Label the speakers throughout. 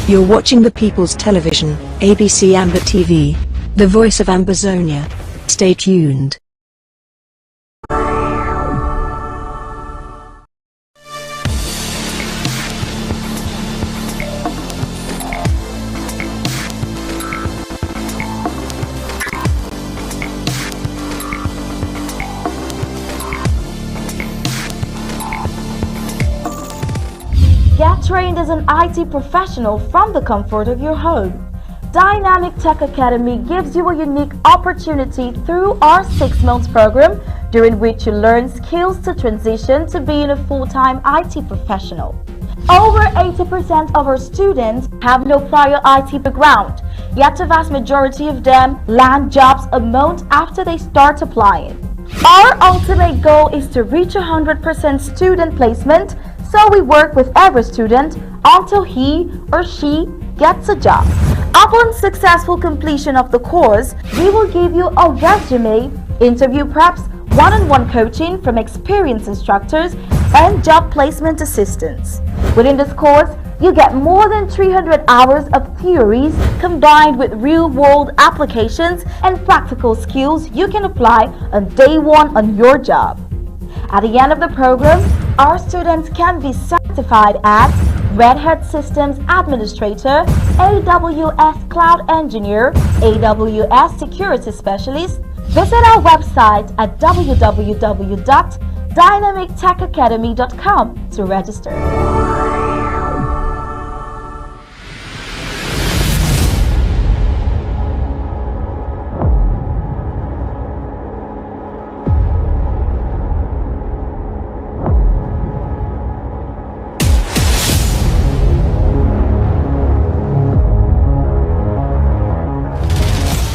Speaker 1: You're watching the People's Television, ABC Amber TV, the voice of Ambazonia. Stay tuned.
Speaker 2: Get trained as an IT professional from the comfort of your home. Dynamic Tech Academy gives you a unique opportunity through our 6-month program, during which you learn skills to transition to being a full-time IT professional. Over 80% of our students have no prior IT background, yet the vast majority of them land jobs a month after they start applying. Our ultimate goal is to reach 100% student placement, so we work with every student until he or she gets a job. Upon successful completion of the course, we will give you a resume, interview preps, one-on-one coaching from experienced instructors, and job placement assistance. Within this course, you get more than 300 hours of theories combined with real-world applications and practical skills you can apply on day one on your job. At the end of the program, our students can be certified as Red Hat Systems Administrator, AWS Cloud Engineer, AWS Security Specialist. Visit our website at www.dynamictechacademy.com to register.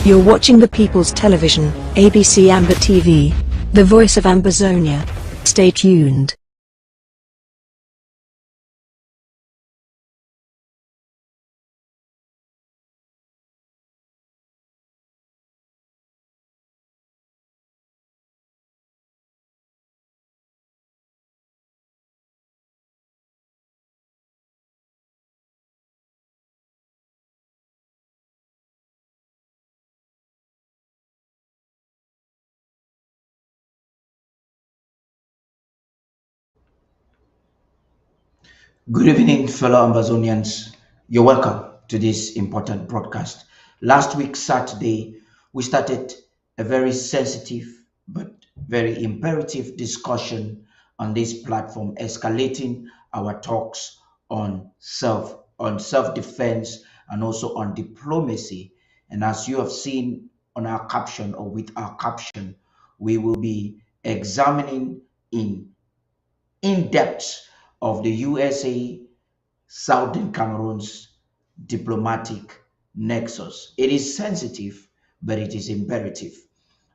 Speaker 1: You're watching the People's Television, ABC Amber TV, the voice of Ambazonia. Stay tuned.
Speaker 3: Good evening, fellow Ambazonians. You're welcome to this important broadcast. Last week, Saturday, we started a very sensitive but very imperative discussion on this platform, escalating our talks on self-defense and also on diplomacy. And as you have seen on our caption or with our caption, we will be examining in depth of the USA Southern Cameroon's diplomatic nexus. It is sensitive, but it is imperative.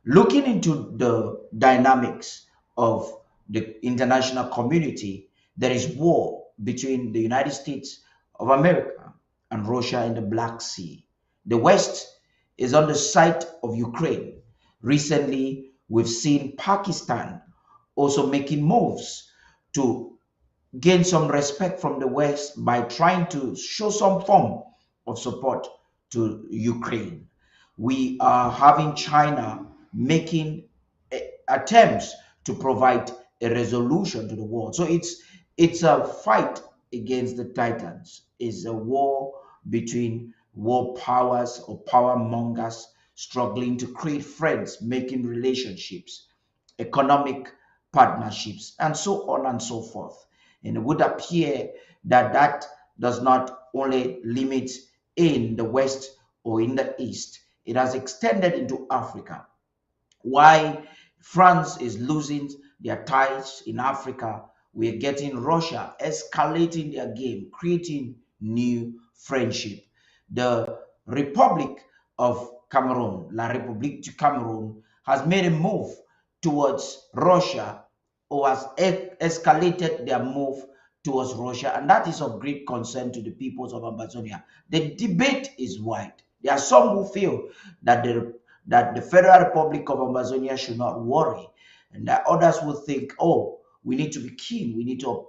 Speaker 3: Looking into the dynamics of the international community, there is war between the United States of America and Russia in the Black Sea. The West is on the side of Ukraine. Recently, we've seen Pakistan also making moves to gain some respect from the West by trying to show some form of support to Ukraine. We are having China making attempts to provide a resolution to the war. So it's a fight against the titans. It's a war between war powers or power mongers struggling to create friends, making relationships, economic partnerships, and so on and so forth. And it would appear that that does not only limit in the West or in the East, it has extended into Africa. Why France is losing their ties in Africa, we're getting Russia escalating their game, creating new friendship. The Republic of Cameroon, La République du Cameroon, has made a move towards Russia or has escalated their move towards Russia, and that is of great concern to the peoples of Ambazonia. The debate is wide. There are some who feel that the Federal Republic of Ambazonia should not worry, and that others will think, oh, we need to be keen, we need to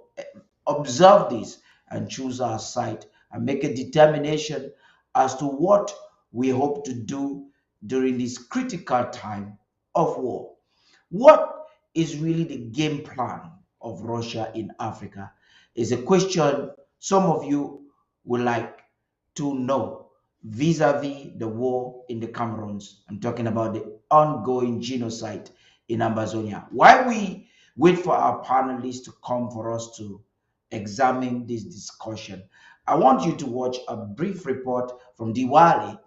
Speaker 3: observe this and choose our side and make a determination as to what we hope to do during this critical time of war. What is really the game plan of Russia in Africa is a question some of you would like to know vis-a-vis the war in the Cameroons. I'm talking about the ongoing genocide in Ambazonia. While we wait for our panelists to come for us to examine this discussion, I want you to watch a brief report from Diwali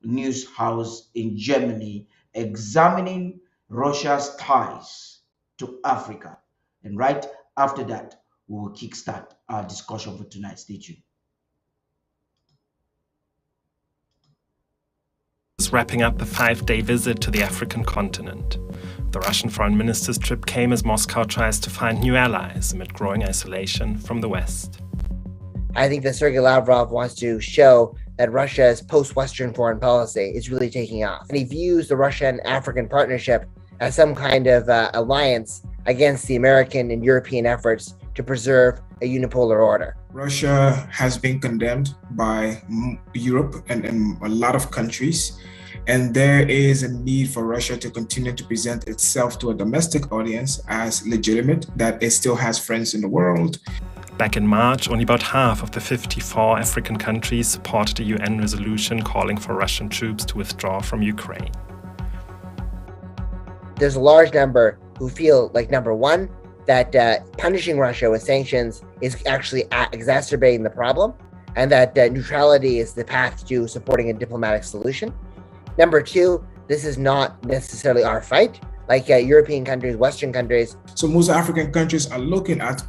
Speaker 3: News House in Germany examining Russia's ties to Africa. And right after that, we will kickstart our discussion for tonight. Stay tuned.
Speaker 4: Wrapping up a 5-day visit to the African continent. The Russian foreign minister's trip came as Moscow tries to find new allies amid growing isolation from the West.
Speaker 5: I think that Sergei Lavrov wants to show that Russia's post-Western foreign policy is really taking off. And he views the Russian-African partnership as some kind of alliance against the American and European efforts to preserve a unipolar order.
Speaker 6: Russia has been condemned by Europe and a lot of countries, and there is a need for Russia to continue to present itself to a domestic audience as legitimate, that it still has friends in the world.
Speaker 4: Back in March, only about half of the 54 African countries supported a UN resolution calling for Russian troops to withdraw from Ukraine.
Speaker 5: There's a large number who feel like, number one, that punishing Russia with sanctions is actually exacerbating the problem, and that neutrality is the path to supporting a diplomatic solution. Number two, this is not necessarily our fight, like European countries, Western countries.
Speaker 6: So most African countries are looking at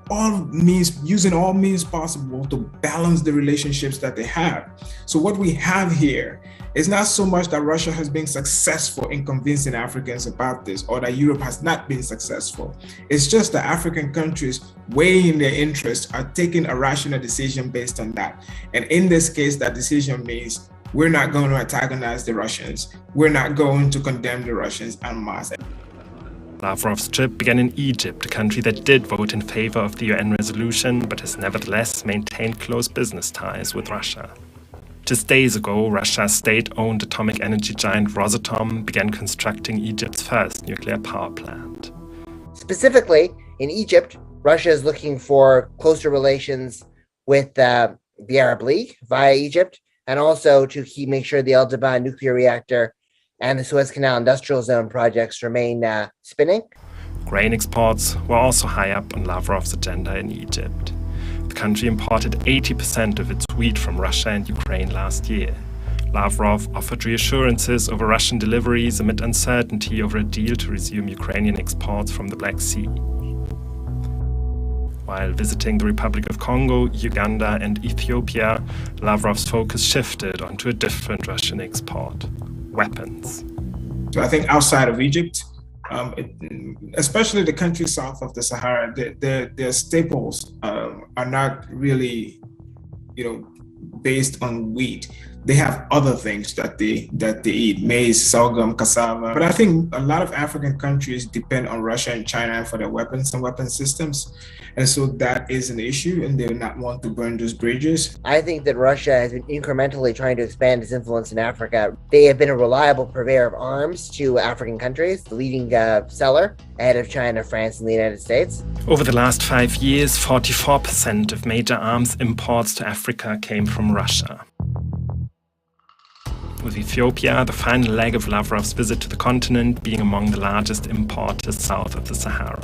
Speaker 6: all means, using all means possible to balance the relationships that they have. So what we have here is not so much that Russia has been successful in convincing Africans about this, or that Europe has not been successful. It's just that African countries weighing their interests are taking a rational decision based on that. And in this case, that decision means we're not going to antagonize the Russians. We're not going to condemn the Russians en masse.
Speaker 4: Lavrov's trip began in Egypt, a country that did vote in favor of the UN resolution, but has nevertheless maintained close business ties with Russia. Just days ago, Russia's state-owned atomic energy giant Rosatom began constructing Egypt's first nuclear power plant.
Speaker 5: Specifically, in Egypt, Russia is looking for closer relations with the Arab League via Egypt, and also to make sure the El Daban nuclear reactor and the Suez Canal Industrial Zone projects remain spinning.
Speaker 4: Grain exports were also high up on Lavrov's agenda in Egypt. The country imported 80% of its wheat from Russia and Ukraine last year. Lavrov offered reassurances over Russian deliveries amid uncertainty over a deal to resume Ukrainian exports from the Black Sea. While visiting the Republic of Congo, Uganda, and Ethiopia, Lavrov's focus shifted onto a different Russian export: weapons.
Speaker 6: So I think outside of Egypt, especially the countries south of the Sahara, their staples are not really, based on wheat. They have other things that they eat: maize, sorghum, cassava. But I think a lot of African countries depend on Russia and China for their weapons and weapon systems. And so that is an issue, and they do not want to burn those bridges.
Speaker 5: I think that Russia has been incrementally trying to expand its influence in Africa. They have been a reliable purveyor of arms to African countries, the leading seller ahead of China, France, and the United States.
Speaker 4: Over the last 5 years, 44% of major arms imports to Africa came from Russia. With Ethiopia, the final leg of Lavrov's visit to the continent, being among the largest importers south of the Sahara.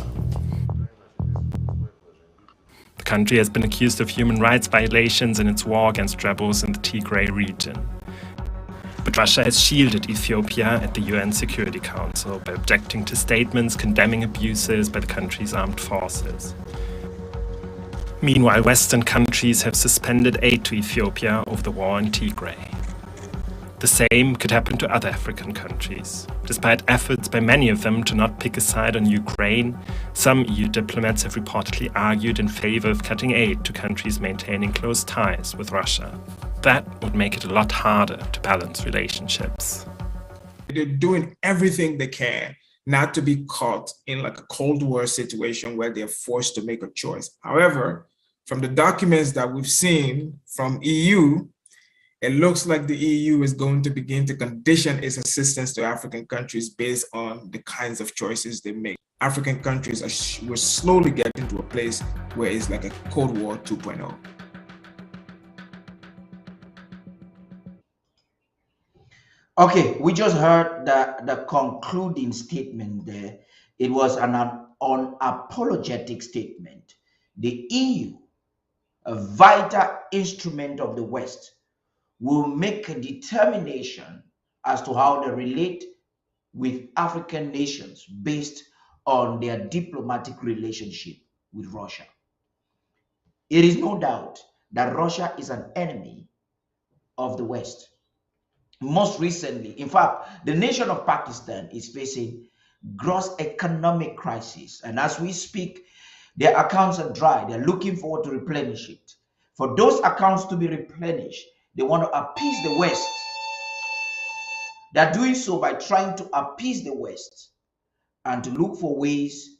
Speaker 4: The country has been accused of human rights violations in its war against rebels in the Tigray region. But Russia has shielded Ethiopia at the UN Security Council by objecting to statements condemning abuses by the country's armed forces. Meanwhile, Western countries have suspended aid to Ethiopia over the war in Tigray. The same could happen to other African countries. Despite efforts by many of them to not pick a side on Ukraine, some EU diplomats have reportedly argued in favor of cutting aid to countries maintaining close ties with Russia. That would make it a lot harder to balance relationships.
Speaker 6: They're doing everything they can not to be caught in like a Cold War situation where they're forced to make a choice. However, from the documents that we've seen from EU, it looks like the EU is going to begin to condition its assistance to African countries based on the kinds of choices they make. African countries will slowly get into a place where it's like a Cold War 2.0.
Speaker 3: Okay, we just heard the concluding statement there. It was an unapologetic statement. The EU, a vital instrument of the West, will make a determination as to how they relate with African nations based on their diplomatic relationship with Russia. It is no doubt that Russia is an enemy of the West. Most recently, in fact, the nation of Pakistan is facing gross economic crisis. And as we speak, their accounts are dry. They're looking forward to replenish it. For those accounts to be replenished, they want to appease the West. They're doing so by trying to appease the West and to look for ways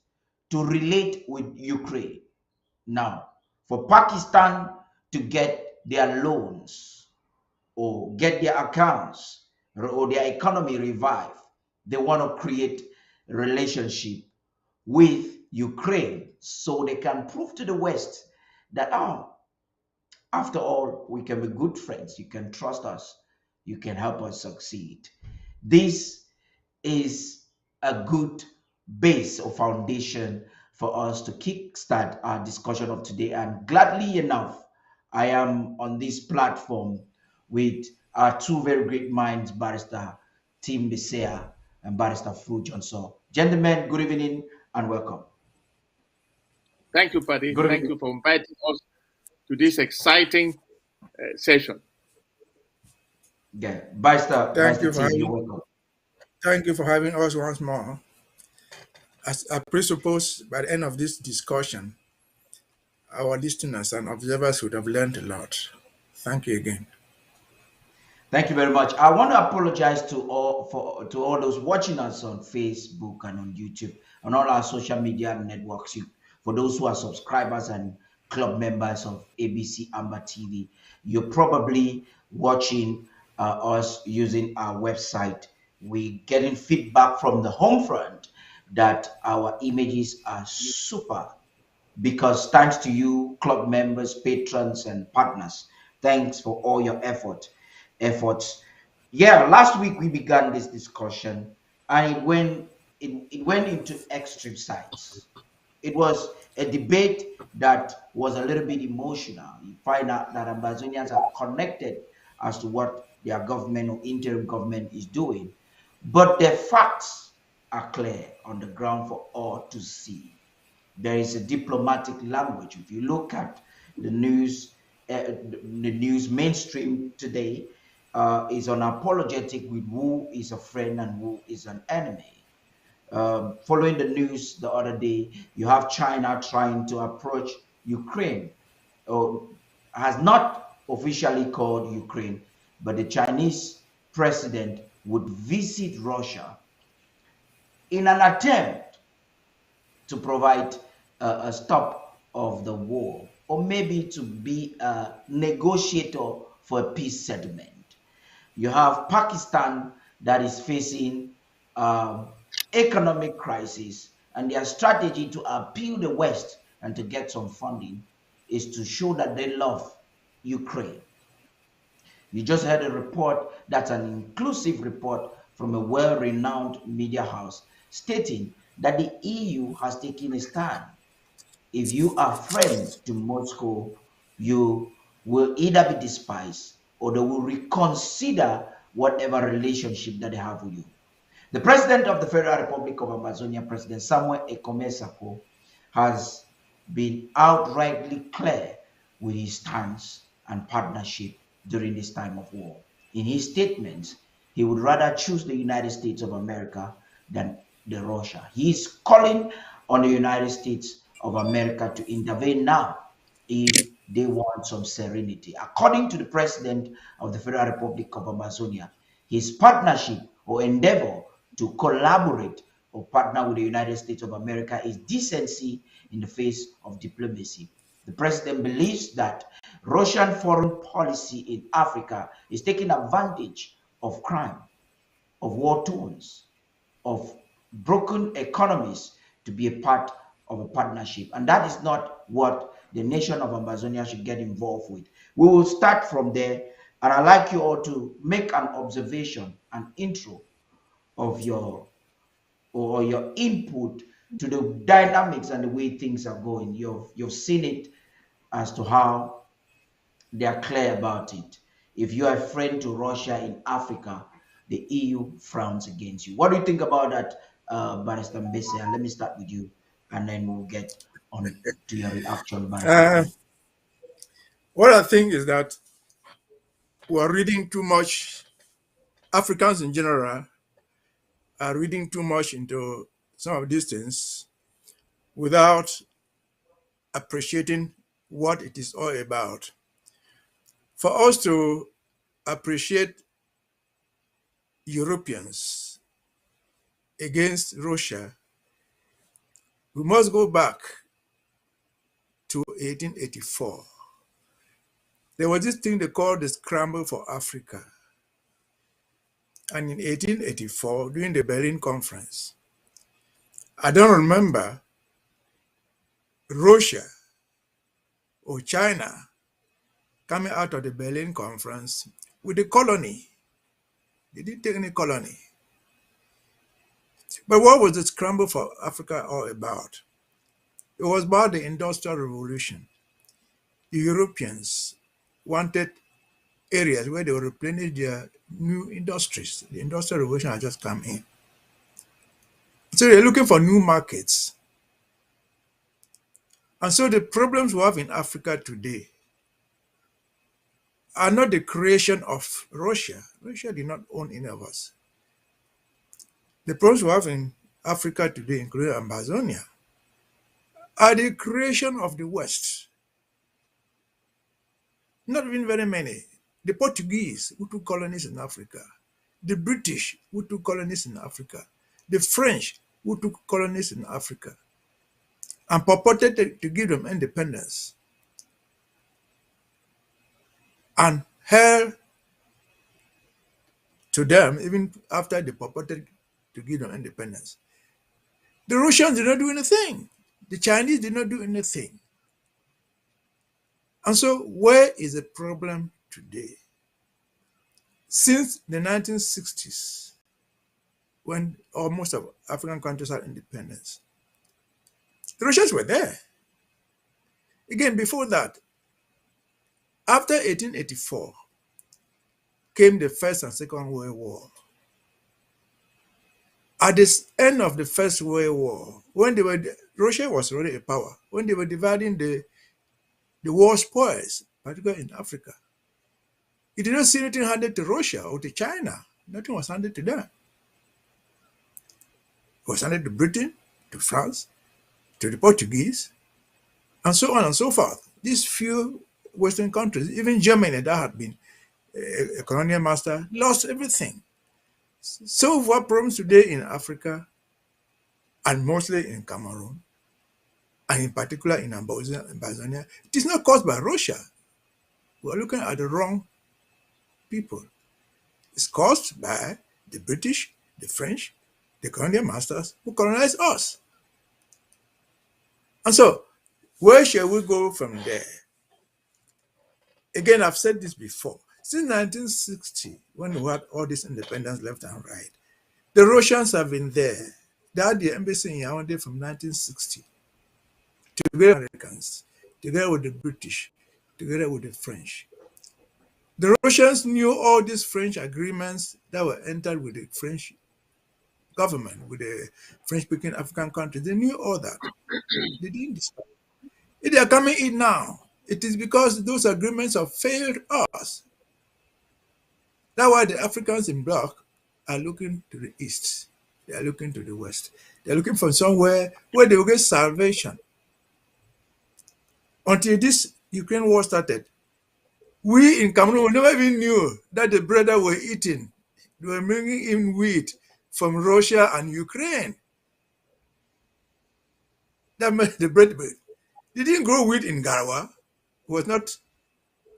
Speaker 3: to relate with Ukraine. Now, for Pakistan to get their loans or get their accounts or their economy revived, they want to create a relationship with Ukraine so they can prove to the West that, after all, we can be good friends. You can trust us. You can help us succeed. This is a good base or foundation for us to kickstart our discussion of today. And gladly enough, I am on this platform with our two very great minds, Barrister Tim Bisea and Barrister Fu Johnson. Gentlemen, good evening and welcome.
Speaker 7: Thank you, Paddy. Thank you for inviting us to this exciting session.
Speaker 3: Yeah, Barrister Tim, you're welcome.
Speaker 8: Thank you for having us once more. As I presuppose, by the end of this discussion, our listeners and observers would have learned a lot. Thank you again.
Speaker 3: Thank you very much. I want to apologize to all those watching us on Facebook and on YouTube and all our social media networks. For those who are subscribers and club members of ABC Amber TV, you're probably watching us using our website. We're getting feedback from the home front that our images are super, because thanks to you, club members, patrons, and partners. Thanks for all your efforts. Yeah, last week we began this discussion and it went into extreme sides. It was a debate that was a little bit emotional. You find out that Ambazonians are connected as to what their government or interim government is doing, but the facts are clear on the ground for all to see. There is a diplomatic language. If you look at the news mainstream today, is unapologetic with who is a friend and who is an enemy. Following the news the other day, you have China trying to approach Ukraine, or has not officially called Ukraine, but the Chinese president would visit Russia in an attempt to provide a stop of the war, or maybe to be a negotiator for a peace settlement. You have Pakistan that is facing economic crisis, and their strategy to appeal the West and to get some funding is to show that they love Ukraine. You just heard a report that's an inclusive report from a well-renowned media house stating that the EU has taken a stand. If you are friend to Moscow, you will either be despised or they will reconsider whatever relationship that they have with you. The president of the Federal Republic of Amazonia, President Samuel Ekomesako, has been outrightly clear with his stance and partnership during this time of war. In his statements, he would rather choose the United States of America than Russia. He is calling on the United States of America to intervene now if they want some serenity. According to the president of the Federal Republic of Amazonia, his partnership or endeavor to collaborate or partner with the United States of America is decency in the face of diplomacy. The president believes that Russian foreign policy in Africa is taking advantage of crime, of war torns, of broken economies to be a part of a partnership. And that is not what the nation of Ambazonia should get involved with. We will start from there. And I'd like you all to make an observation, an intro of your input to the dynamics and the way things are going. You've seen it as to how they are clear about it. If you are a friend to Russia in Africa, the EU frowns against you. What do you think about that, Barrister Mbese? And let me start with you, and then we'll get on to your reaction, Barrister.
Speaker 8: What I think is that we're reading too much. Africans in general are reading too much into some of these things without appreciating what it is all about. For us to appreciate Europeans against Russia, we must go back to 1884. There was this thing they called the Scramble for Africa. And in 1884, during the Berlin Conference, I don't remember Russia or China coming out of the Berlin Conference with a colony. They didn't take any colony. But what was the Scramble for Africa all about? It was about the Industrial Revolution. The Europeans wanted areas where they would replenish their new industries. The Industrial Revolution had just come in. So they're looking for new markets. And so the problems we have in Africa today are not the creation of Russia. Russia did not own any of us. The problems we have in Africa today, including Ambazonia, are the creation of the West. Not even very many. The Portuguese, who took colonies in Africa, the British, who took colonies in Africa, the French, who took colonies in Africa, and purported to give them independence, and held to them even after they purported to give them independence. The Russians did not do anything. The Chinese did not do anything. And so where is the problem today? Since the 1960s, when most of African countries had independence, the Russians were there. Again, before that, after 1884, came the First and Second World War. At the end of the First World War, when Russia was already a power, when they were dividing the war spoils, particularly in Africa, it did not see anything handed to Russia or to China. Nothing was handed to them. It was handed to Britain, to France, to the Portuguese, and so on and so forth. These few Western countries, even Germany, that had been a colonial master, lost everything. So we have problems today in Africa, and mostly in Cameroon, and in particular in Ambazonia. It is not caused by Russia. We're looking at the wrong people. It's caused by the British, the French, the colonial masters who colonized us. And so, where shall we go from there? Again, I've said this before. Since 1960, when we had all this independence left and right, the Russians have been there. They had the embassy in Yaoundé from 1960. Together with the Americans, together with the British, together with the French. The Russians knew all these French agreements that were entered with the French government, with the French-speaking African countries. They knew all that. They didn't decide. If they are coming in now, it is because those agreements have failed us. That's why the Africans in bloc are looking to the east. They are looking to the west. They are looking for somewhere where they will get salvation. Until this Ukraine war started, we in Cameroon never even knew that the bread that we're eating, they were bringing in wheat from Russia and Ukraine. That made the bread. They didn't grow wheat in Garawa. It was not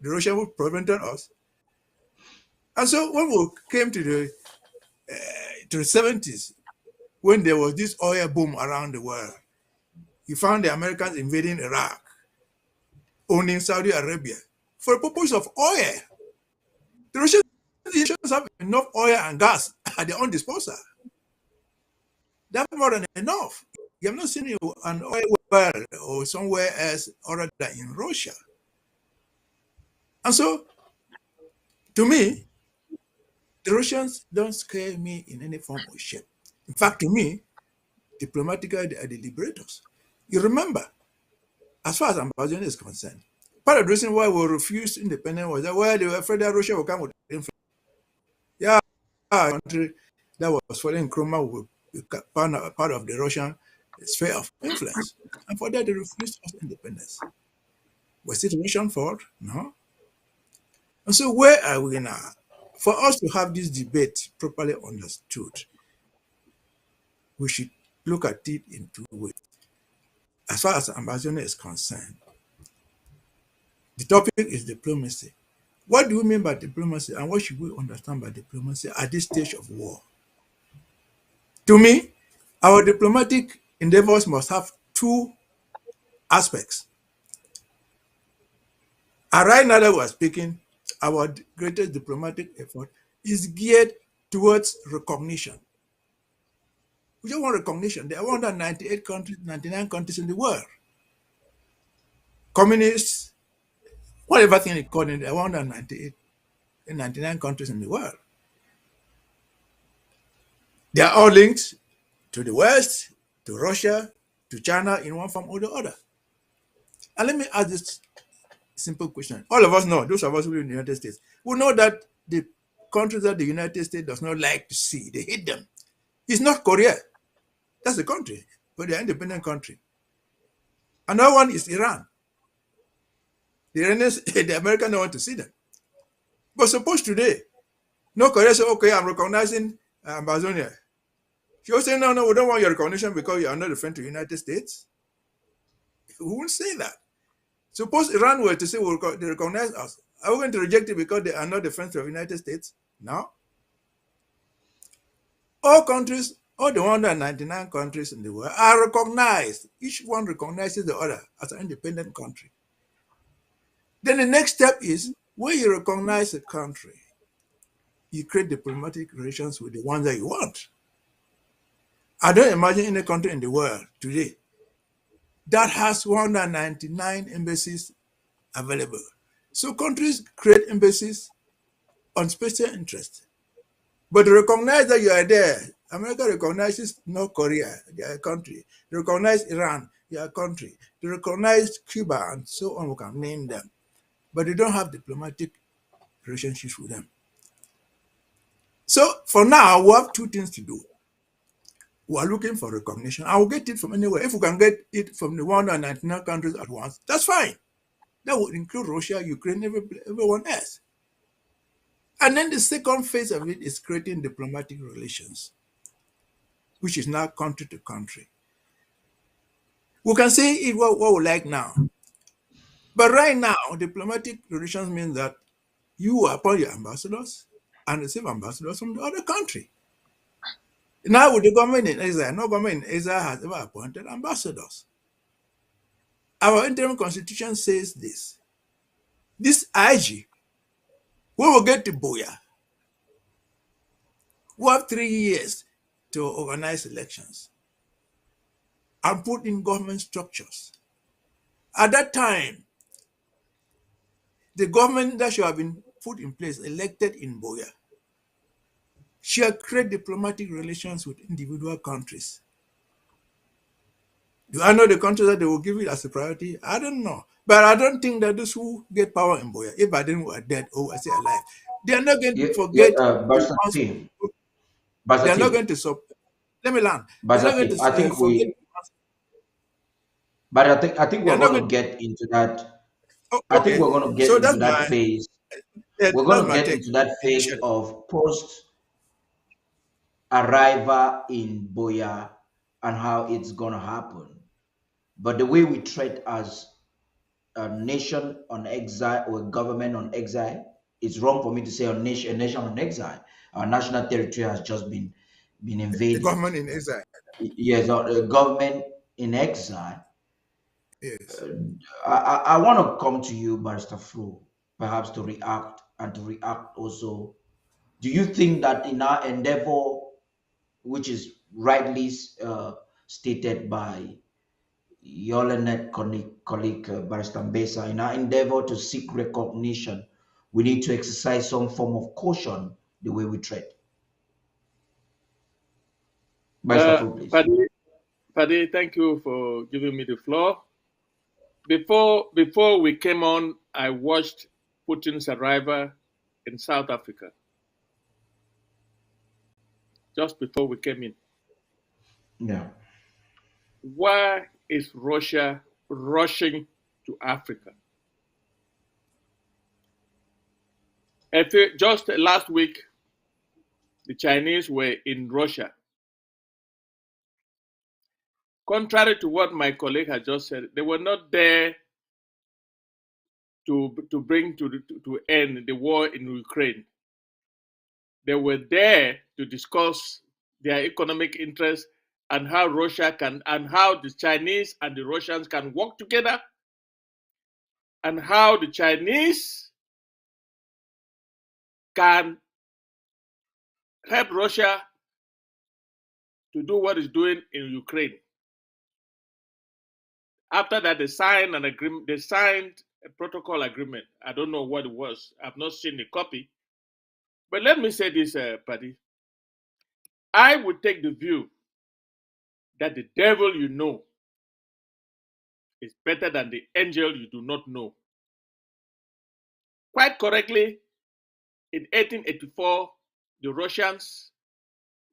Speaker 8: the Russian who prevented us. And so when we came to the 70s, when there was this oil boom around the world, you found the Americans invading Iraq, owning Saudi Arabia for the purpose of oil. The Russians have enough oil and gas at their own disposal. They have more than enough. You have not seen an oil well or somewhere else other than in Russia. And so, to me, the Russians don't scare me in any form or shape. In fact, to me, diplomatically, they are the liberators. You remember, as far as Ambazonian is concerned, part of the reason why we refused independence was that they were afraid that Russia would come with influence. Yeah, a country that was following Kroma would be part of the Russian sphere of influence. And for that, they refused us independence. Was it Russian fault? No. And so where are we now? For us to have this debate properly understood, we should look at it in two ways. As far as Ambazonian is concerned, the topic is diplomacy. What do we mean by diplomacy, and what should we understand by diplomacy at this stage of war? To me, our diplomatic endeavors must have two aspects. And right now that we're speaking, our greatest diplomatic effort is geared towards recognition. We just want recognition. There are 198 countries, 99 countries in the world. Communists, whatever thing you call it, there are 198 and 99 countries in the world. They are all linked to the West, to Russia, to China in one form or the other. And let me ask this simple question. All of us know, those of us who live in the United States, we know that the countries that the United States does not like to see, they hate them. It's not Korea. That's a country, but they're an independent country. Another one is Iran. The Iranians, the Americans don't want to see them. But suppose today, North Korea say, okay, I'm recognizing Ambazonia. You'll say, no, we don't want your recognition because you are not a friend to the United States. Who won't say that? Suppose Iran were to say, well, they recognize us. Are we going to reject it because they are not the friends of the United States? No. All countries, all the 199 countries in the world are recognized. Each one recognizes the other as an independent country. Then the next step is, when you recognize a country, you create diplomatic relations with the ones that you want. I don't imagine any country in the world today that has 199 embassies available. So countries create embassies on special interest. But to recognize that you are there, America recognizes North Korea, they are a country. They recognize Iran, they are a country. They recognize Cuba and so on, we can name them. But they don't have diplomatic relationships with them. So for now, we have two things to do. We are looking for recognition. I will get it from anywhere. If we can get it from the 199 countries at once, that's fine. That would include Russia, Ukraine, everyone else. And then the second phase of it is creating diplomatic relations, which is now country to country. We can say it what we like now. But right now, diplomatic relations means that you appoint your ambassadors and receive ambassadors from the other country. Now with the government in Israel, no government in Israel has ever appointed ambassadors. Our interim constitution says this. This IG, we will get to Boya. We have 3 years to organize elections and put in government structures. At that time, the government that should have been put in place, elected in Boya, shall create diplomatic relations with individual countries. Do I know the countries that they will give it as a priority? I don't know. But I don't think that those who get power in Boya, if I didn't were dead or I say alive, they are not going to forget. They are not going to stop. Let me land. They're not going to
Speaker 3: I think
Speaker 8: forget.
Speaker 3: But I think we're going to get into that.
Speaker 8: Oh,
Speaker 3: I think we're going to get
Speaker 8: so
Speaker 3: into
Speaker 8: that's
Speaker 3: that phase. We're going to get into that phase of post arrival in Boya and how it's going to happen. But the way we treat as a nation on exile or a government on exile, it's wrong for me to say a nation on exile. Our national territory has just been
Speaker 8: The
Speaker 3: invaded.
Speaker 8: government in exile.
Speaker 3: Yes, a government in exile.
Speaker 8: Yes.
Speaker 3: I want to come to you, Barrister Flo, perhaps to react and to react also. Do you think that in our endeavor, which is rightly stated by your learned colleague Barrister Mbesa, in our endeavor to seek recognition, we need to exercise some form of caution the way we tread? Barrister Flo, please.
Speaker 7: Paddy, thank you for giving me the floor. Before we came on, I watched Putin's arrival in South Africa. Just before we came in.
Speaker 3: Yeah.
Speaker 7: Why is Russia rushing to Africa? Just last week, the Chinese were in Russia. Contrary to what my colleague had just said, they were not there to bring to end the war in Ukraine. They were there to discuss their economic interests and how Russia can, and how the Chinese and the Russians can work together, and how the Chinese can help Russia to do what it's doing in Ukraine. After that, they signed an agreement. They signed a protocol agreement. I don't know what it was. I've not seen the copy. But let me say this, Paddy. I would take the view that the devil you know is better than the angel you do not know. Quite correctly, in 1884, the Russians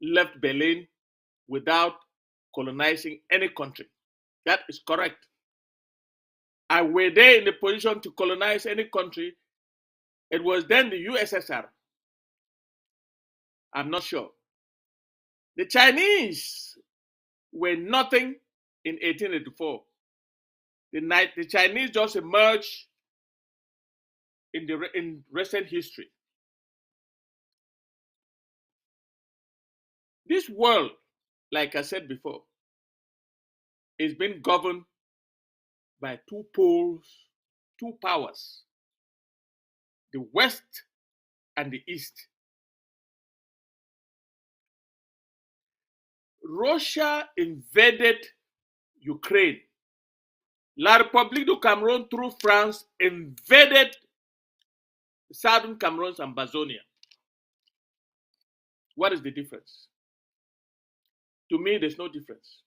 Speaker 7: left Berlin without colonizing any country. That is correct. And were they in a position to colonize any country, it was then the USSR. I'm not sure. The Chinese were nothing in 1884. The Chinese just emerged in recent history. This world, like I said before, is being governed by two poles, two powers, the West and the East. Russia invaded Ukraine. La République du Cameroon, through France, invaded southern Cameroon's Ambazonian. What is the difference? To me, there's no difference.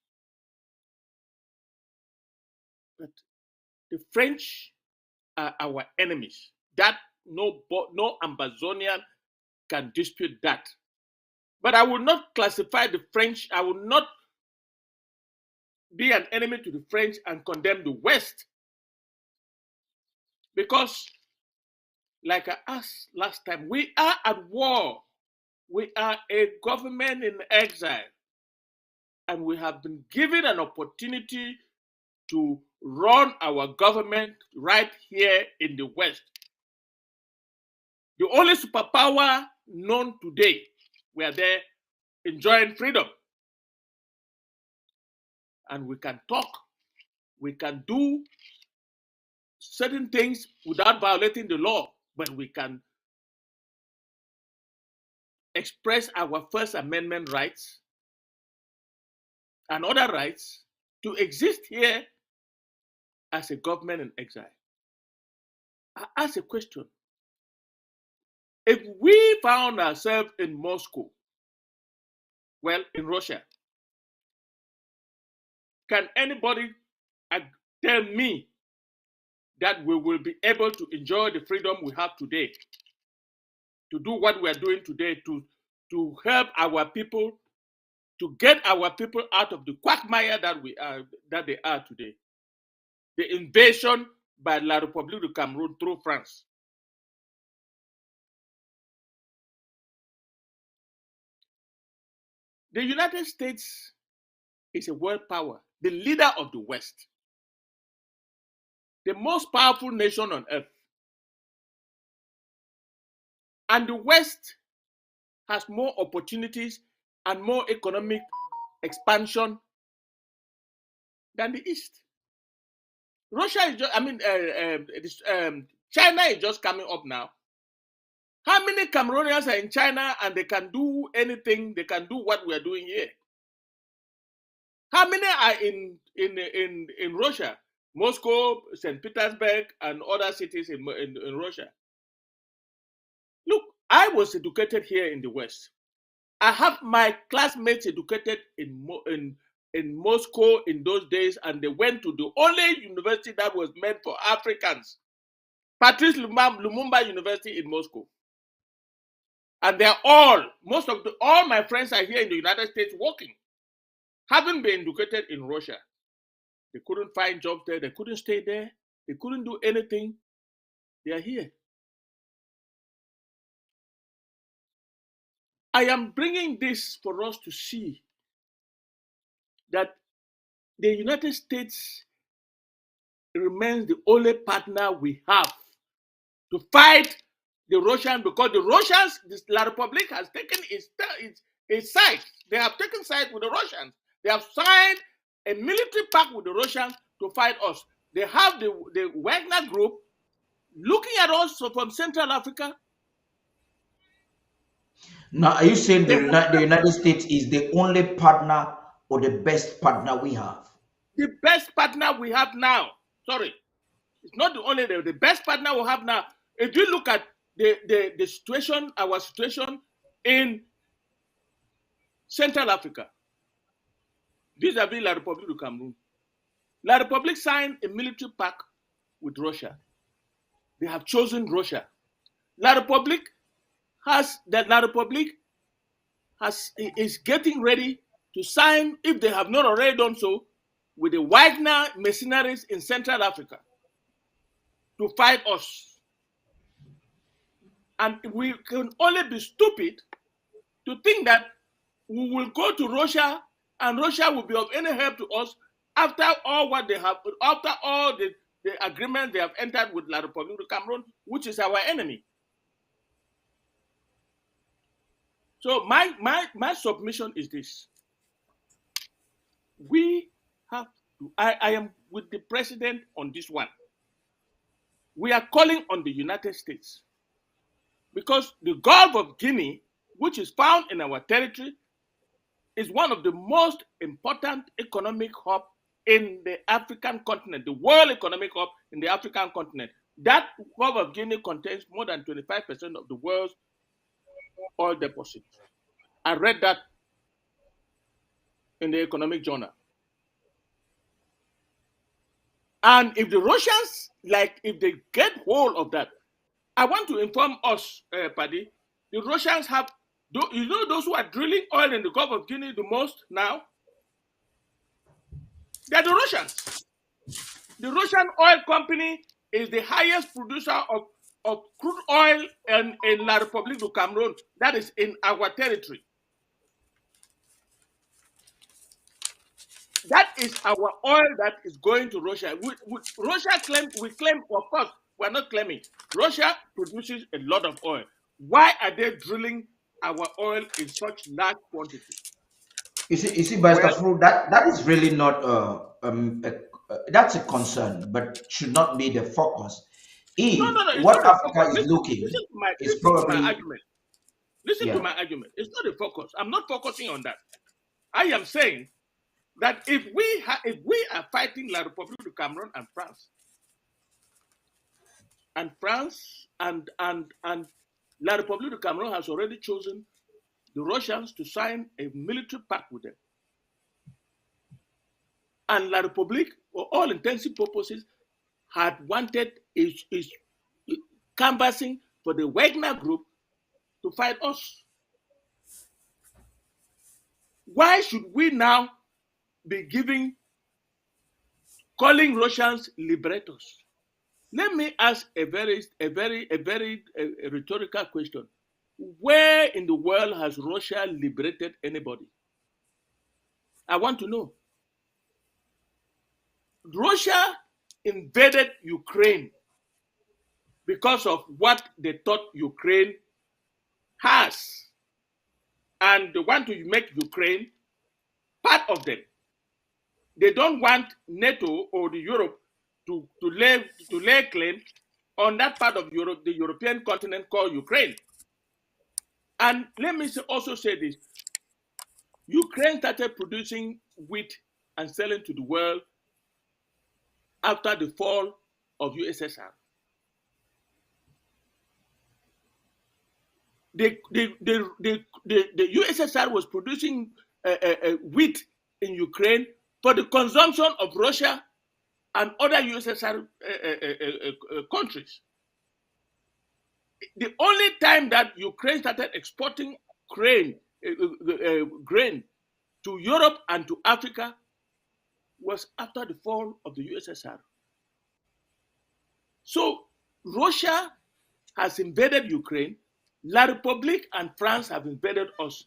Speaker 7: But the French are our enemies. That no Ambazonian can dispute that. But I will not classify the French, I will not be an enemy to the French and condemn the West. Because, like I asked last time, we are at war. We are a government in exile. And we have been given an opportunity to run our government right here in the West. The only superpower known today, we are there enjoying freedom. And we can talk, we can do certain things without violating the law, but we can express our First Amendment rights and other rights to exist here as a government in exile. I ask a question. If we found ourselves in Moscow, well, in Russia, can anybody tell me that we will be able to enjoy the freedom we have today, to do what we are doing today, to help our people, to get our people out of the quagmire that they are today? The invasion by La République du Cameroon through France. The United States is a world power, the leader of the West. the most powerful nation on earth. And the West has more opportunities and more economic expansion than the East. Russia is just, China is just coming up now. How many Cameroonians are in China and they can do anything? They can do what we are doing here. How many are in Russia? Moscow, St. Petersburg, and other cities in Russia. Look, I was educated here in the West. I have my classmates educated in Moscow in those days, and they went to the only university that was meant for Africans, Patrice Lumumba University in Moscow. And they're all my friends are here in the United States working, having been educated in Russia. They couldn't find jobs there. They couldn't stay there. They couldn't do anything. They are here. I am bringing this for us to see that the United States remains the only partner we have to fight the Russians, because the Russians, La Republic has taken its side. They have taken side with the Russians. They have signed a military pact with the Russians to fight us. They have the Wagner group looking at us from Central Africa.
Speaker 3: Now, are you saying the United States is the only partner or the best partner we have?
Speaker 7: The best partner we have now. Sorry. It's not the only, the best partner we have now. If you look at the situation, our situation in Central Africa, vis-a-vis La République du Cameroon. La République signed a military pact with Russia. They have chosen Russia. La République is getting ready to sign, if they have not already done so, with the Wagner mercenaries in Central Africa to fight us. And we can only be stupid to think that we will go to Russia and Russia will be of any help to us after all what they have, after all the agreements they have entered with La République du Cameroon, which is our enemy. So my submission is this. We have to, I am with the president on this one. We are calling on the United States because the Gulf of Guinea, which is found in our territory, is one of the most important economic hubs in the African continent, the world economic hub in the African continent. That Gulf of Guinea contains more than 25% of the world's oil deposits. I read that in the Economic Journal. And if the Russians, if they get hold of that, I want to inform us, Paddy, the Russians have, you know those who are drilling oil in the Gulf of Guinea the most now? They're the Russians. The Russian oil company is the highest producer of crude oil in La République du Cameroon, that is in our territory. That is our oil that is going to Russia. Russia we claim, of course, we're not claiming. Russia produces a lot of oil. Why are they drilling our oil in such large quantity?
Speaker 3: You see, Kafru, that is really not that's a concern, but should not be the focus. What Africa is looking is probably
Speaker 7: my argument. Listen to my argument. It's not a focus. I'm not focusing on that. I am saying that if we are fighting La République du Cameroon and France and La République du Cameroon has already chosen the Russians to sign a military pact with them. And La République, for all intensive purposes, had wanted is canvassing for the Wagner group to fight us. Why should we now be calling Russians liberators? Let me ask a very rhetorical question. Where in the world has Russia liberated anybody? I want to know. Russia invaded Ukraine because of what they thought Ukraine has. And they want to make Ukraine part of them. They don't want NATO or the Europe to lay claim on that part of Europe, the European continent called Ukraine. And let me also say this. Ukraine started producing wheat and selling to the world after the fall of USSR. The USSR was producing wheat in Ukraine for the consumption of Russia and other USSR countries. The only time that Ukraine started exporting grain to Europe and to Africa was after the fall of the USSR. So Russia has invaded Ukraine. La République and France have invaded us.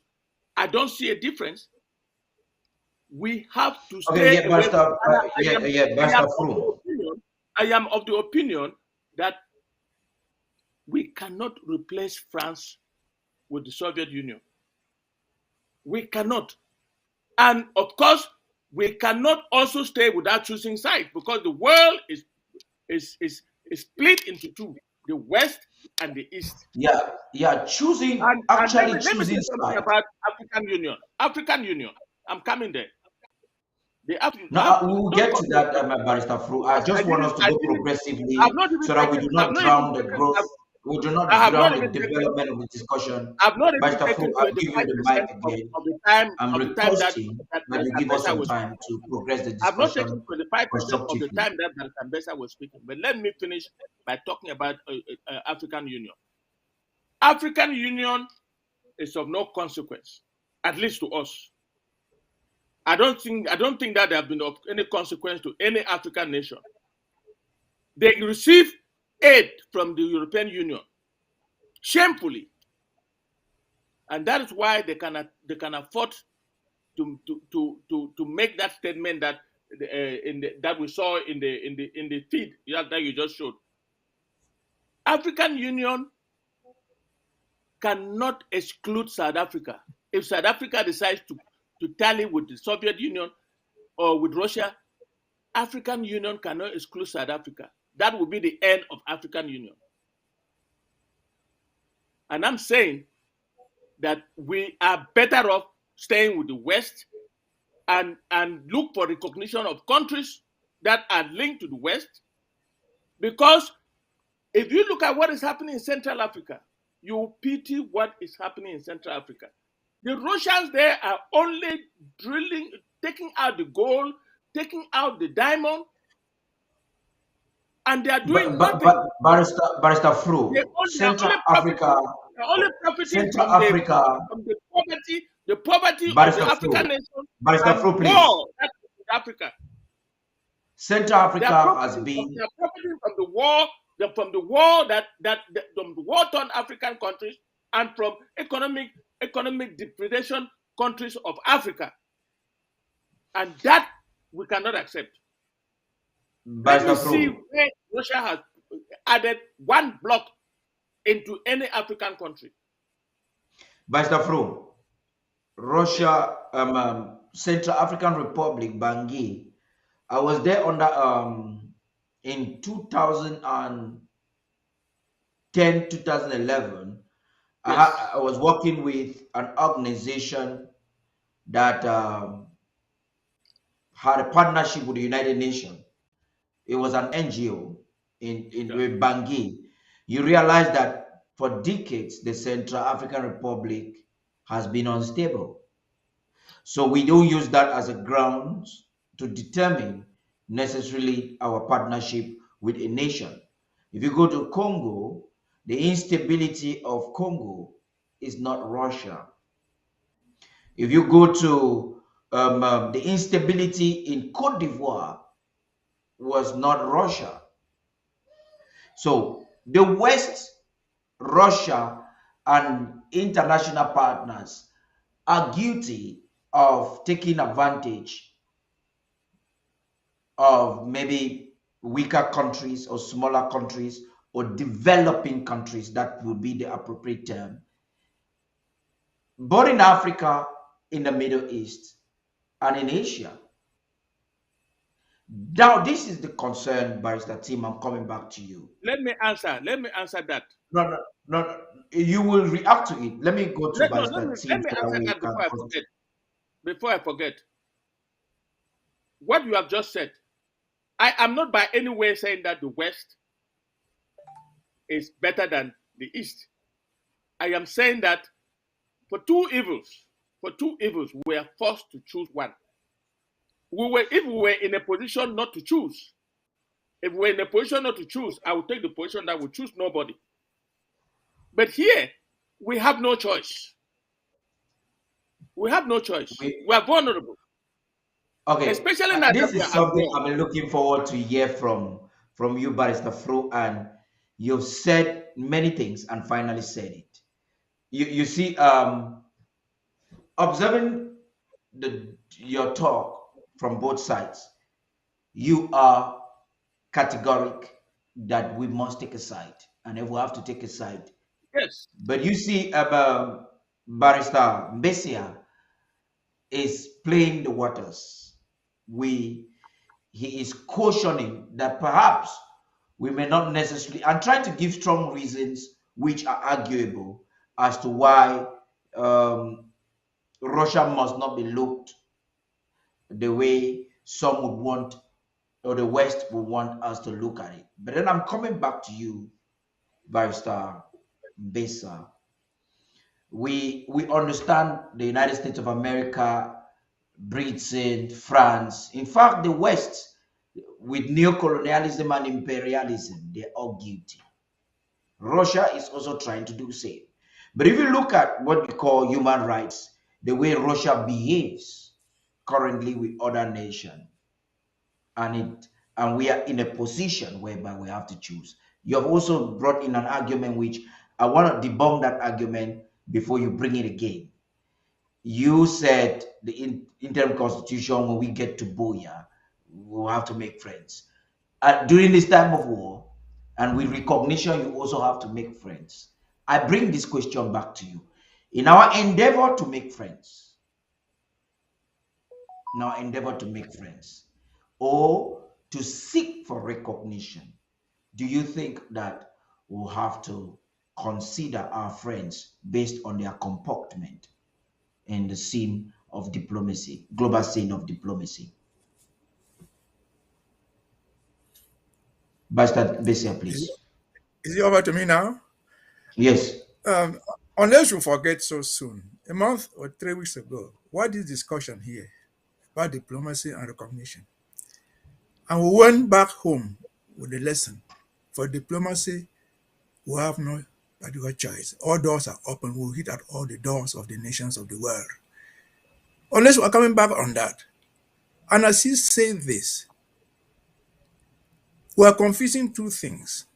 Speaker 7: I don't see a difference. We have to stay away. I am of the opinion that we cannot replace France with the Soviet Union. We cannot. And of course, we cannot also stay without choosing sides, because the world is split into two, the West and the East.
Speaker 3: Choosing
Speaker 7: and
Speaker 3: actually
Speaker 7: let me say
Speaker 3: choosing
Speaker 7: something
Speaker 3: sides.
Speaker 7: about African Union. I'm coming there.
Speaker 3: We will get to that, Barrister Fru. I just want us to go progressively so that we do not drown the growth. We do not drown the development of the discussion.
Speaker 7: I've not even
Speaker 3: Barrister
Speaker 7: taken
Speaker 3: Fru, I'll give you the mic
Speaker 7: 25%
Speaker 3: again.
Speaker 7: of the time.
Speaker 3: I'm requesting that you give us some time to progress the
Speaker 7: I've not taken
Speaker 3: discussion
Speaker 7: 25% of the
Speaker 3: constructively.
Speaker 7: time that Ambassador was speaking. But let me finish by talking about African Union. African Union is of no consequence, at least to us. I don't think that they have been of any consequence to any African nation. They receive aid from the European Union shamefully, and that is why they can afford to make that statement that that we saw in the feed that you just showed. African Union cannot exclude South Africa. If South Africa decides to tally with the Soviet Union or with Russia, African Union cannot exclude South Africa. That will be the end of African Union. And I'm saying that we are better off staying with the West and look for recognition of countries that are linked to the West. Because if you look at what is happening in Central Africa, you pity what is happening in Central Africa. The Russians there are only drilling, taking out the gold, taking out the diamond, and they are doing nothing.
Speaker 3: Barrister Fru, Central Africa,
Speaker 7: they're only profiting
Speaker 3: Central
Speaker 7: from
Speaker 3: Africa,
Speaker 7: the poverty of
Speaker 3: Barrister
Speaker 7: the
Speaker 3: Fru,
Speaker 7: African nation,
Speaker 3: Barrister
Speaker 7: and
Speaker 3: Fru, please.
Speaker 7: war that's in Africa.
Speaker 3: Central Africa has been.
Speaker 7: They are profiting from the war, from the war-torn African countries, and from economic depredation countries of Africa, and that we cannot accept. Let me see where Russia has added one block into any African country.
Speaker 3: Barrister Fru, Russia, Central African Republic, Bangui. I was there under in 2010, 2011.
Speaker 7: Yes.
Speaker 3: I was working with an organization that had a partnership with the United Nations. It was an NGO in Bangui. You realize that for decades, the Central African Republic has been unstable. So we don't use that as a ground to determine necessarily our partnership with a nation. If you go to Congo, the instability of Congo is not Russia. If you go to the instability in Cote d'Ivoire was not Russia. So the West, Russia, and international partners are guilty of taking advantage of maybe weaker countries or smaller countries or developing countries, that would be the appropriate term, both in Africa, in the Middle East, and in Asia. Now, this is the concern, Barrister Tim. I'm coming back to you.
Speaker 7: Let me answer that.
Speaker 3: No. You will react to it. Let me go to Barrister Tim
Speaker 7: let me
Speaker 3: so that
Speaker 7: answer
Speaker 3: we
Speaker 7: that
Speaker 3: can.
Speaker 7: before I forget. What you have just said, I am not by any way saying that the West is better than the East. I am saying that for two evils, we are forced to choose one. If we were in a position not to choose, I would take the position that we choose nobody. But here, we have no choice. We have no choice. We are vulnerable.
Speaker 3: Okay,
Speaker 7: especially now
Speaker 3: this
Speaker 7: that we
Speaker 3: is
Speaker 7: are
Speaker 3: something
Speaker 7: abroad.
Speaker 3: I'm looking forward to hear from you, Barrister Fro, and you've said many things and finally said it. You see, observing your talk from both sides, you are categoric that we must take a side, and if we have to take a side.
Speaker 7: Yes.
Speaker 3: But you see, Barrister Mbesia is playing the waters. He is cautioning that perhaps we may not necessarily, and trying to give strong reasons which are arguable as to why Russia must not be looked the way some would want, or the West would want us to look at it. But then I'm coming back to you, Barrister Besa. We understand the United States of America, Britain, France. In fact, the West, with neocolonialism and imperialism, they're all guilty. Russia is also trying to do the same. But if you look at what we call human rights, the way Russia behaves currently with other nations, and we are in a position whereby we have to choose. You have also brought in an argument which I want to debunk that argument before you bring it again. You said the interim constitution, when we get to Boya, we'll have to make friends. During this time of war, and with recognition, you also have to make friends. I bring this question back to you. In our endeavor to make friends, or to seek for recognition, do you think that we'll have to consider our friends based on their comportment in the scene of diplomacy, global scene of diplomacy? Bastard Besia, please.
Speaker 8: Is it over to me now?
Speaker 3: Yes.
Speaker 8: Unless you forget so soon, a month or 3 weeks ago, what is discussion here about diplomacy and recognition? And we went back home with the lesson. For diplomacy, we have no particular choice. All doors are open. We'll hit at all the doors of the nations of the world. Unless we're coming back on that. And as he said this, we're confusing two things.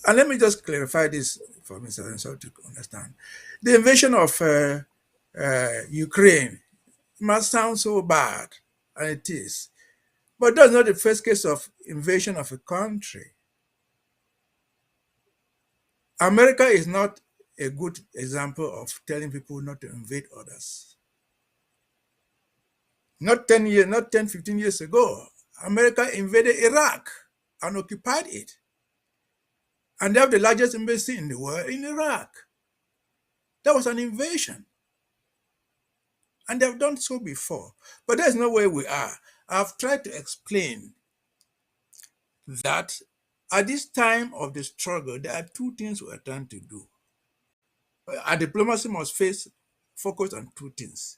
Speaker 8: And let me just clarify this for Mr. Ansel to understand. The invasion of Ukraine must sound so bad, and it is. But that's not the first case of invasion of a country. America is not a good example of telling people not to invade others. Not 15 years ago, America invaded Iraq and occupied it. And they have the largest embassy in the world in Iraq. That was an invasion. And they've done so before. But that's not where we are. I've tried to explain that at this time of the struggle, there are two things we are trying to do. Our diplomacy must focus on two things.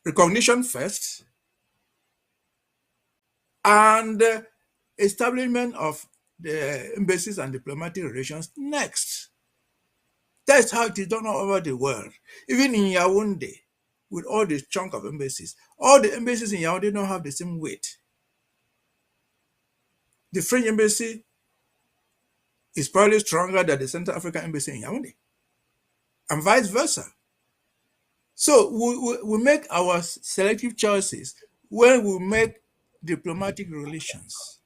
Speaker 8: Recognition first, and establishment of the embassies and diplomatic relations next. That's how it is done all over the world. Even in Yaoundé, with all this chunk of embassies, all the embassies in Yaoundé don't have the same weight. The French embassy is probably stronger than the Central African embassy in Yaoundé, and vice versa. So we make our selective choices when we make diplomatic relations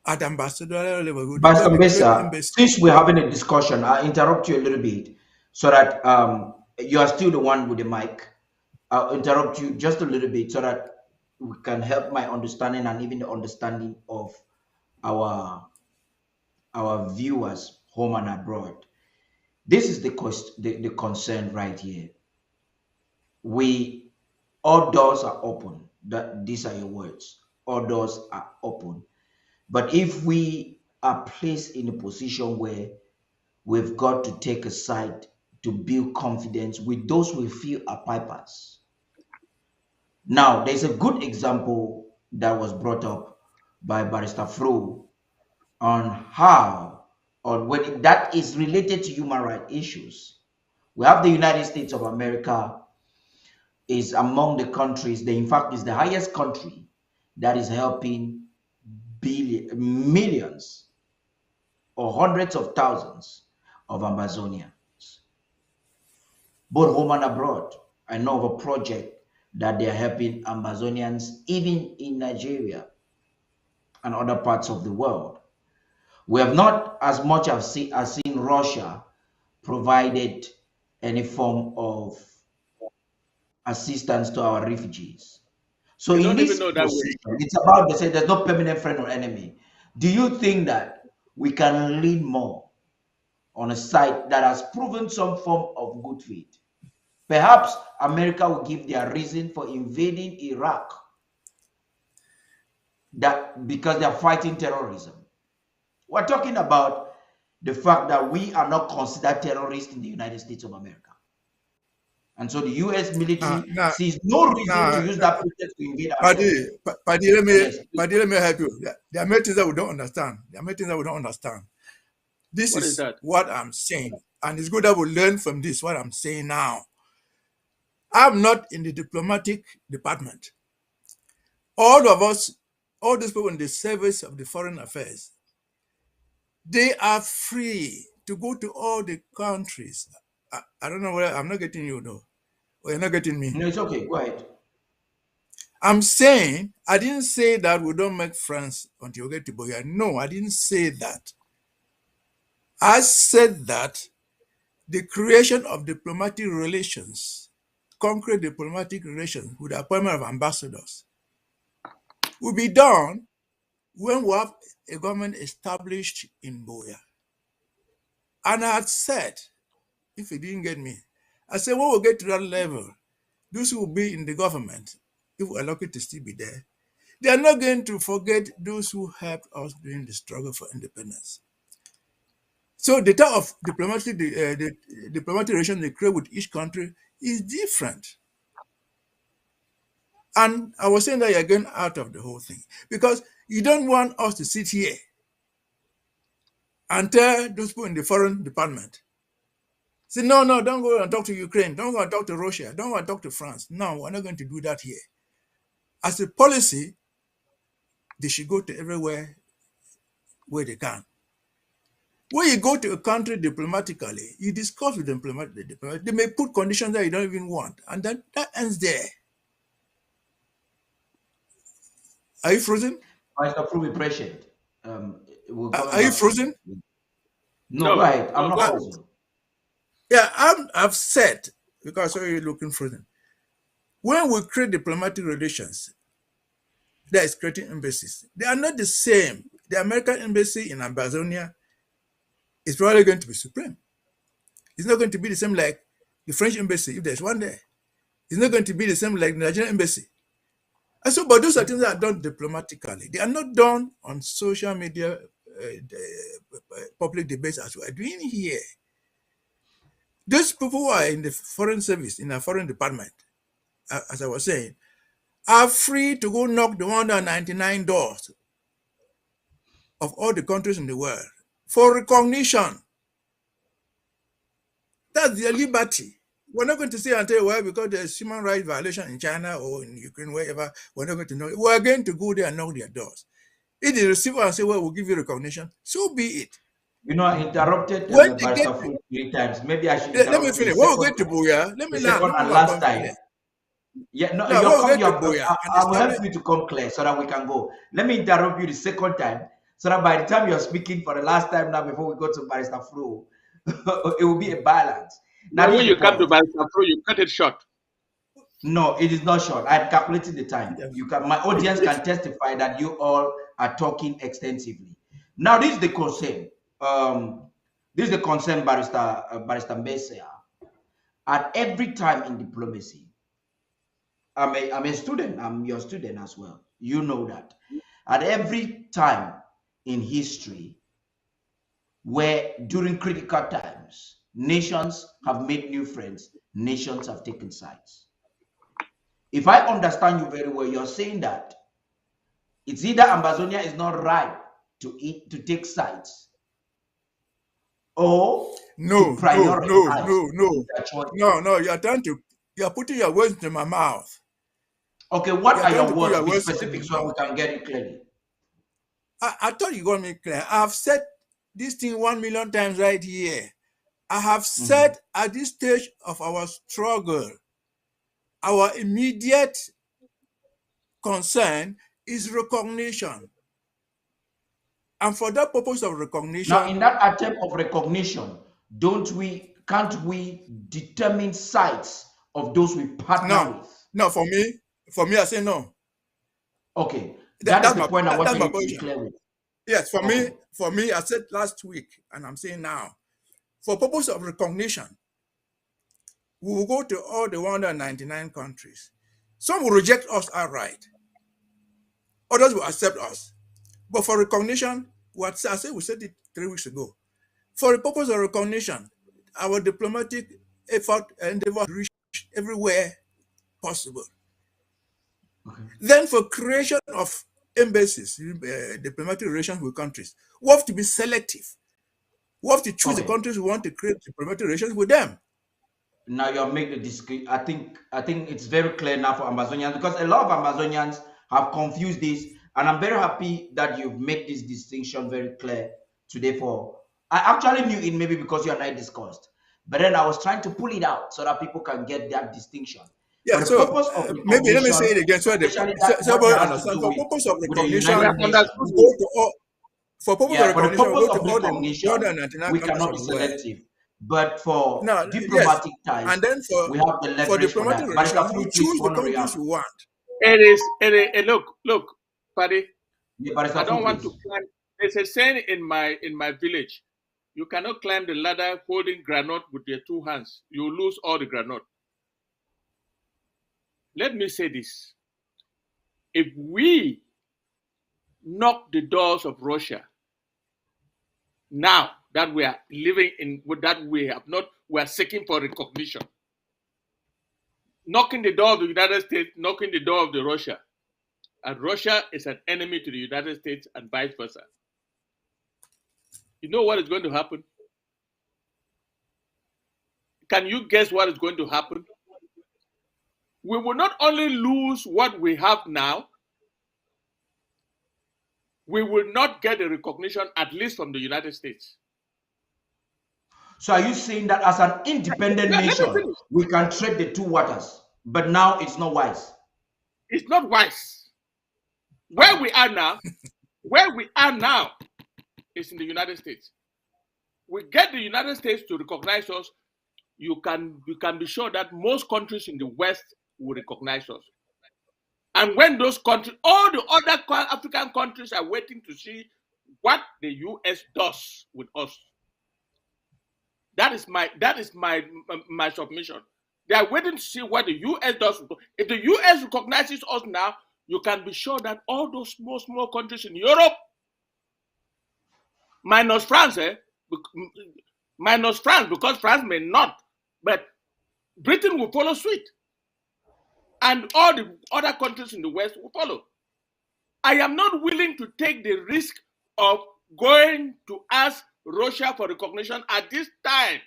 Speaker 8: at ambassadorial level. We
Speaker 3: Pastor
Speaker 8: develop a great
Speaker 3: Mbesa,
Speaker 8: embassy.
Speaker 3: since we're having a discussion, I'll interrupt you a little bit so that you are still the one with the mic. I'll interrupt you just a little bit so that we can help my understanding and even the understanding of our viewers home and abroad. This is the concern right here. All doors are open. These are your words. All doors are open. But if we are placed in a position where we've got to take a side to build confidence with those we feel are pipers. Now, there's a good example that was brought up by Barrister Fro on how, or when that is related to human rights issues. We have the United States of America is among the countries, in fact, is the highest country that is helping millions or hundreds of thousands of Ambazonians, both home and abroad. I know of a project that they are helping Ambazonians even in Nigeria and other parts of the world. We have not as much as seen Russia provided any form of assistance to our refugees. So in this position, it's about to say there's no permanent friend or enemy. Do you think that we can lean more on a side that has proven some form of good faith? Perhaps America will give their reason for invading Iraq, that because they are fighting terrorism. We're talking about the fact that we are not considered terrorists in the United States of America. And so the U.S. military sees no reason to use that pretext to invade our
Speaker 8: Paddy, let me help you. There are many things that we don't understand. This is what I'm saying. And it's good that we learn from this, what I'm saying now. I'm not in the diplomatic department. All of us, all these people in the service of the foreign affairs, they are free to go to all the countries. I don't know whether I'm not getting you though. Or you're not getting me.
Speaker 3: No, it's okay. Go ahead.
Speaker 8: I'm saying, I didn't say that we don't make friends until we get to Boya. No, I didn't say that. I said that the creation of diplomatic relations, concrete diplomatic relations with the appointment of ambassadors, will be done when we have a government established in Boya. And I had said, if you didn't get me, I said, when we get to that level, those who will be in the government, if we're lucky to still be there, they are not going to forget those who helped us during the struggle for independence. So the type of diplomatic relations they create with each country is different. And I was saying that you're getting out of the whole thing because you don't want us to sit here and tell those people in the foreign department, say, no, don't go and talk to Ukraine. Don't go and talk to Russia. Don't go and talk to France. No, we're not going to do that here. As a policy, they should go to everywhere where they can. When you go to a country diplomatically, you discuss with the diplomat. They may put conditions that you don't even want, and then that ends there. Are you frozen?
Speaker 3: Mr. Prove be patient.
Speaker 8: Are you frozen?
Speaker 3: No, right. I'm not frozen.
Speaker 8: Yeah, I've said, because I saw you looking frozen. When we create diplomatic relations, that is creating embassies. They are not the same. The American embassy in Ambazonia is probably going to be supreme. It's not going to be the same like the French embassy, if there's one there. It's not going to be the same like the Nigerian embassy. And so, but those are things that are done diplomatically. They are not done on social media, public debates as we are doing here. Those people who are in the foreign service, in a foreign department, as I was saying, are free to go knock the 199 doors of all the countries in the world for recognition. That's their liberty. We're not going to say and tell you, well, because there's human rights violation in China or in Ukraine, wherever, we're not going to know. We're going to go there and knock their doors. If they receive and say, well, we'll give you recognition, so be it.
Speaker 3: You know, I interrupted Barrister 3 times. Maybe I should
Speaker 8: let me finish. When we get to Booyah, let me
Speaker 3: second and last time. Yeah, no,
Speaker 8: No,
Speaker 3: you're
Speaker 8: we'll
Speaker 3: coming,
Speaker 8: get to
Speaker 3: you're,
Speaker 8: Boya and
Speaker 3: I will
Speaker 8: establish.
Speaker 3: help you to come clear so that we can go. Let me interrupt you the second time so that by the time you're speaking for the last time now before we go to Barrister Flo, it will be a balance. Now,
Speaker 7: Then
Speaker 3: this
Speaker 7: when
Speaker 3: is the
Speaker 7: you come to
Speaker 3: point.
Speaker 7: Barrister Pro, you cut it short.
Speaker 3: No, it is not short. I'm calculating the time. You can, my audience can testify that you all are talking extensively. Now, this is the concern. This is the concern, Barrister Mbese. At every time in diplomacy, I'm a student. I'm your student as well. You know that. At every time in history, where during critical times, nations have made new friends, nations have taken sides. If I understand you very well, you're saying that it's either Ambazonia is not right to take sides or to
Speaker 8: No, no, no,
Speaker 3: prioritize
Speaker 8: no, no,
Speaker 3: their choice.
Speaker 8: no. You're putting your words into my mouth.
Speaker 3: Okay, what
Speaker 8: You're
Speaker 3: are
Speaker 8: trying
Speaker 3: your
Speaker 8: to put
Speaker 3: words?
Speaker 8: your
Speaker 3: Be
Speaker 8: words into
Speaker 3: specific
Speaker 8: my
Speaker 3: so
Speaker 8: mouth.
Speaker 3: we can get it clearly.
Speaker 8: I thought you got me clear. I've said this thing 1,000,000 times right here. I have said at this stage of our struggle, our immediate concern is recognition. And for that purpose of
Speaker 3: Now,
Speaker 8: recognition,
Speaker 3: in that attempt of recognition, can't we determine sides of those we partner
Speaker 8: no,
Speaker 3: with?
Speaker 8: no, for me, I say no.
Speaker 3: Okay, that is the point I
Speaker 8: That's
Speaker 3: wanted
Speaker 8: my
Speaker 3: you to be
Speaker 8: position.
Speaker 3: clear with.
Speaker 8: Yes,
Speaker 3: Okay,
Speaker 8: for me, I said last week, and I'm saying now, for purpose of recognition, we will go to all the 199 countries. Some will reject us outright. Others will accept us. But for recognition, what I said, we said it 3 weeks ago. For the purpose of recognition, our diplomatic effort endeavor to reach everywhere possible. Then for creation of embassies, diplomatic relations with countries, we have to be selective. We have to choose the
Speaker 3: okay.
Speaker 8: countries we want to create diplomatic relations with them.
Speaker 3: Now you have made the discrete. I think it's very clear now for Ambazonians because a lot of Ambazonians have confused this, and I'm very happy that you've made this distinction very clear today. For I actually knew it maybe because you and I discussed, but then I was trying to pull it out so that people can get that distinction. For
Speaker 8: Yeah,
Speaker 3: the
Speaker 8: so
Speaker 3: purpose of
Speaker 8: maybe let me say
Speaker 3: recognition,
Speaker 8: it again so that
Speaker 3: especially that what
Speaker 8: everybody
Speaker 3: that has to
Speaker 8: understand.
Speaker 3: do
Speaker 8: For purpose of
Speaker 3: with the
Speaker 7: We
Speaker 8: recognition,
Speaker 7: have
Speaker 3: United
Speaker 7: understood
Speaker 8: we
Speaker 3: Nations.
Speaker 8: go
Speaker 7: you.
Speaker 8: to all. For purpose of
Speaker 3: Yeah, for the
Speaker 8: recognition, we
Speaker 3: purpose
Speaker 8: go to
Speaker 3: of
Speaker 8: all the
Speaker 3: recognition,
Speaker 8: 199
Speaker 3: we
Speaker 8: countries
Speaker 3: cannot
Speaker 8: of
Speaker 3: be
Speaker 8: the world.
Speaker 3: selective. But for
Speaker 8: Now, yes,
Speaker 3: diplomatic ties,
Speaker 8: and then
Speaker 3: we have the
Speaker 8: for
Speaker 3: leverage for
Speaker 8: diplomatic
Speaker 3: that. Barrister
Speaker 8: relations, we
Speaker 3: Flu, please,
Speaker 8: choose
Speaker 3: you
Speaker 8: the
Speaker 3: want to
Speaker 8: countries
Speaker 3: react?
Speaker 8: we want.
Speaker 7: Look, Paddy.
Speaker 3: Yeah, Barrister
Speaker 7: I
Speaker 3: Flu,
Speaker 7: don't want
Speaker 3: please.
Speaker 7: to climb. There's a saying in my village. You cannot climb the ladder holding granite with your two hands. You lose all the granite. Let me say this. If we knock the doors of Russia now that we are living in that we have not, we are seeking for recognition. Knocking the door of the United States, knocking the door of the Russia. And Russia is an enemy to the United States and vice versa. You know what is going to happen? Can you guess what is going to happen? We will not only lose what we have now, we will not get the recognition, at least from the United States.
Speaker 3: So are you saying that as an independent
Speaker 7: Let me
Speaker 3: nation,
Speaker 7: finish.
Speaker 3: we can trade the two waters, but now it's not wise?
Speaker 7: It's not wise.
Speaker 3: Okay.
Speaker 7: Where we are now is in the United States. We get the United States to recognize us. You can be sure that most countries in the West will recognize us. And when those countries, all the other African countries are waiting to see what the US does with us. That is my submission. They are waiting to see what the US does. If the US recognizes us now, you can be sure that all those small countries in Europe, minus France, minus France, because France may not, but Britain will follow suit. And all the other countries in the West will follow. I am not willing to take the risk of going to ask Russia for recognition at this time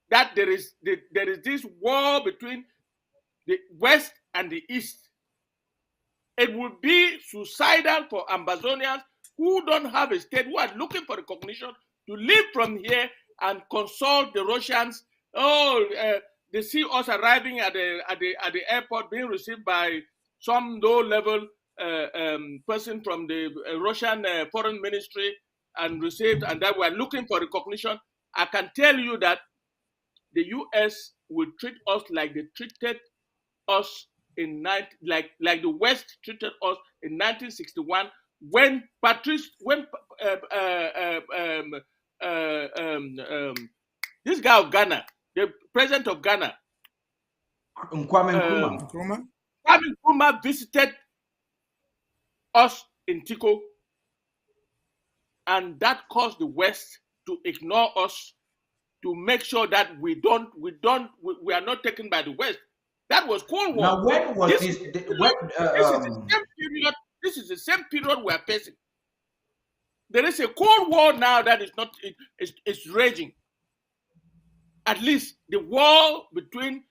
Speaker 7: that there is this war between the West and the East. It would be suicidal for Ambazonians who don't have a state, who are looking for recognition, to leave from here and consult the Russians. Oh, they see us arriving at the airport, being received by some low-level person from the Russian foreign ministry, and received, and that we're looking for recognition. I can tell you that the U.S. will treat us like they treated us like the West treated us in 1961 when this guy of Ghana, the president of Ghana,
Speaker 3: Kwame Nkrumah,
Speaker 8: Nkrumah?
Speaker 7: Kwame Nkrumah visited us in Tico, and that caused the West to ignore us, to make sure that we are not taken by the West. That was Cold War.
Speaker 3: Now, when was this?
Speaker 7: This is the same period we are facing. There is a Cold War now that is not it's raging. At least the war between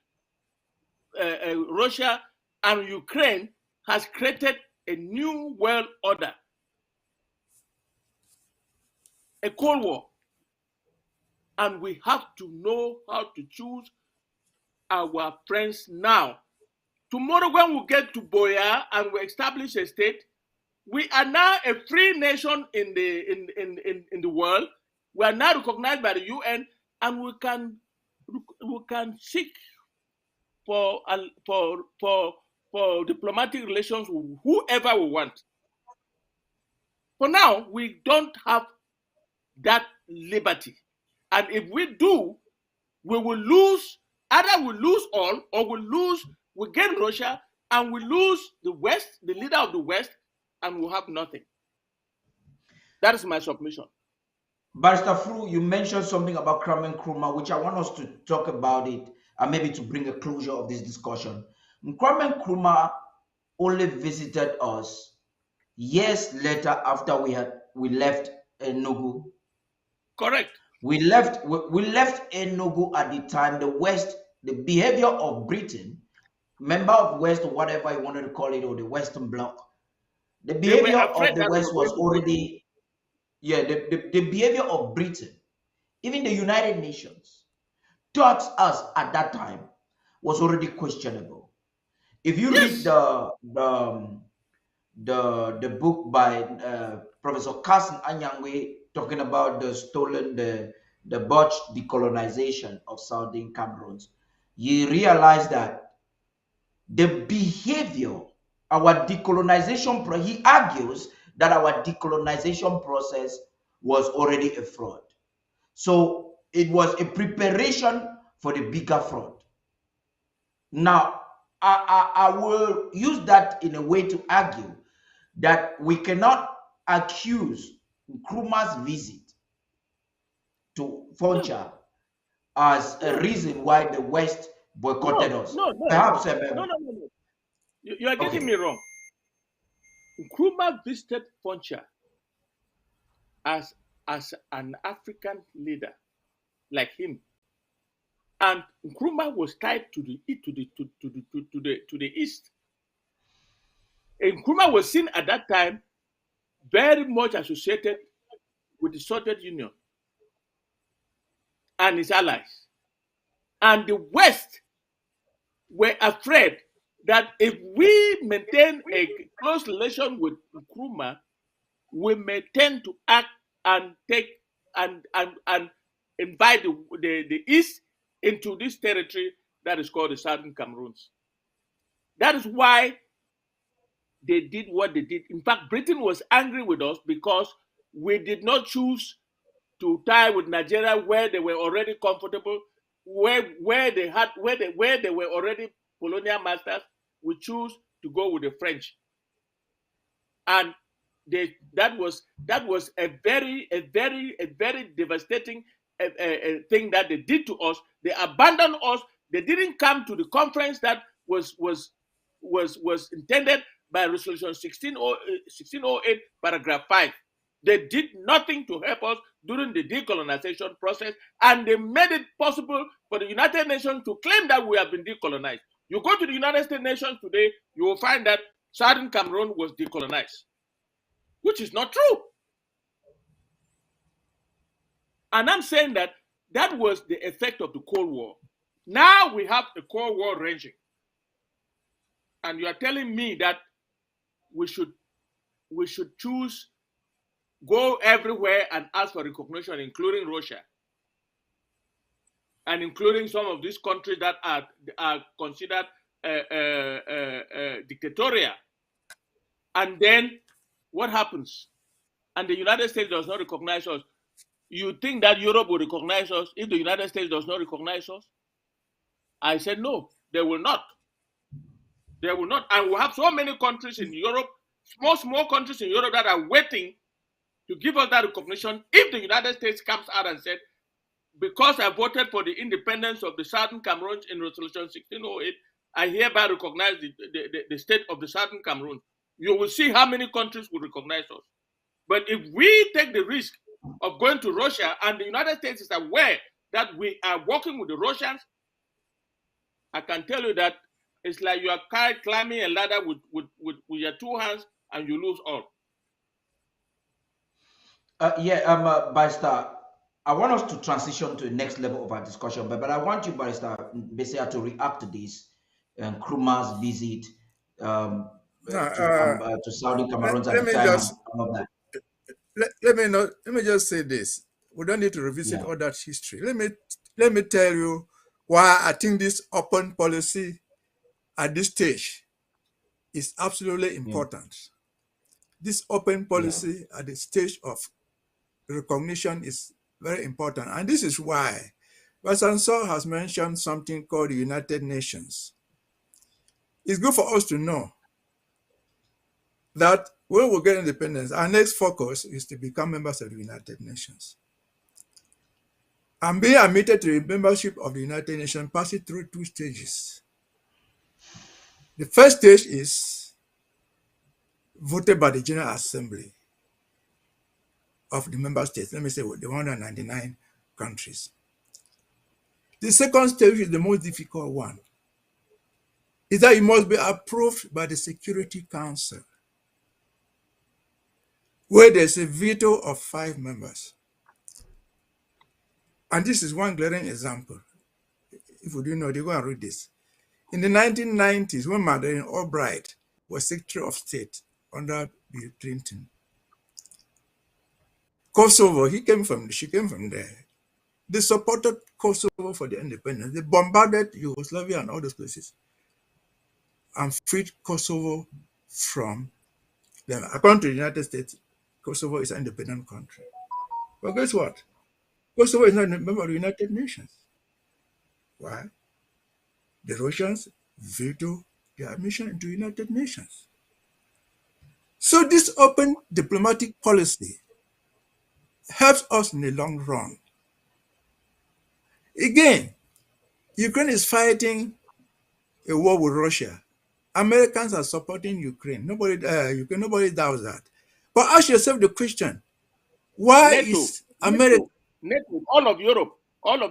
Speaker 7: Russia and Ukraine has created a new world order, a Cold War, and we have to know how to choose our friends now. Tomorrow, when we get to Boya and we establish a state, we are now a free nation in the world. We are now recognized by the UN, and we can seek for diplomatic relations with whoever we want. For now, we don't have that liberty, and if we do, we will lose. Either we lose all, or we gain Russia, and we lose the West, the leader of the West, and we'll have nothing. That is my submission.
Speaker 3: Barrister Fru, you mentioned something about Kwame Nkrumah, which I want us to talk about it and maybe to bring a closure of this discussion. Kwame Nkrumah only visited us years later after we left Enugu.
Speaker 7: Correct.
Speaker 3: We left Enugu at the time. The West, the behavior of Britain, member of West or whatever you wanted to call it, or the Western Bloc, the behavior of the West was already, the behavior of Britain, even the United Nations, towards us at that time was already questionable. If you read the book by Professor Carson Anyangwe talking about the botched decolonization of Southern Cameroons, you realize that the behavior, our decolonization, he argues that our decolonization process was already a fraud. So it was a preparation for the bigger fraud. Now, I will use that in a way to argue that we cannot accuse Nkrumah's visit to Foncha as a reason why the West boycotted us. Perhaps
Speaker 7: no. You are getting me wrong. Nkrumah visited Foncha as an African leader like him, and Nkrumah was tied to the east. And Nkrumah was seen at that time very much associated with the Soviet Union and its allies. And the West were afraid that if we maintain a close relation with Nkrumah, we may tend to act and take and invite the East into this territory that is called the Southern Cameroons. That is why they did what they did. In fact, Britain was angry with us because we did not choose to tie with Nigeria, where they were already comfortable, where they were already colonial masters. We choose to go with the French, and that was a very devastating thing that they did to us. They abandoned us. They didn't come to the conference that was intended by Resolution 1608, paragraph 5. They did nothing to help us during the decolonization process, and they made it possible for the United Nations to claim that we have been decolonized. You go to the United Nations today, you will find that Southern Cameroon was decolonized, which is not true. And I'm saying that was the effect of the Cold War. Now we have a Cold War raging. And you are telling me that we should choose, go everywhere and ask for recognition, including Russia, and including some of these countries that are considered dictatorial. And then what happens? And the United States does not recognize us. You think that Europe will recognize us if the United States does not recognize us? I said no, they will not. They will not. And we have so many countries in Europe, small countries in Europe that are waiting to give us that recognition. If the United States comes out and said, because I voted for the independence of the Southern Cameroon in Resolution 1608, I hereby recognize the state of the Southern Cameroon. You will see how many countries will recognize us. But if we take the risk of going to Russia and the United States is aware that we are working with the Russians, I can tell you that it's like you are climbing a ladder with your two hands and you lose all.
Speaker 3: Barrister, I want us to transition to the next level of our discussion, but I want you, Barrister, basically to react to this Nkrumah's visit to Saudi Cameroon at the time of that.
Speaker 8: Let me just say this. We don't need to revisit all that history. Let me tell you why I think this open policy at this stage is absolutely important. This open policy at the stage of recognition is very important. And this is why Basanso has mentioned something called the United Nations. It's good for us to know that when we get independence, our next focus is to become members of the United Nations. And being admitted to the membership of the United Nations passes through two stages. The first stage is voted by the General Assembly of the member states, let me say the 199 countries. The second stage is the most difficult one, is that it must be approved by the Security Council, where there's a veto of 5 members. And this is one glaring example. If you didn't know, they go and read this. In the 1990s, when Madeleine Albright was Secretary of State under Bill Clinton, Kosovo, she came from there. They supported Kosovo for the independence. They bombarded Yugoslavia and all those places and freed Kosovo from them. According to the United States, Kosovo is an independent country. But guess what? Kosovo is not a member of the United Nations. Why? The Russians veto their admission into the United Nations. So this open diplomatic policy helps us in the long run. Again, Ukraine is fighting a war with Russia. Americans are supporting Ukraine. Nobody doubts that. But ask yourself the question: why is America?
Speaker 7: NATO, all of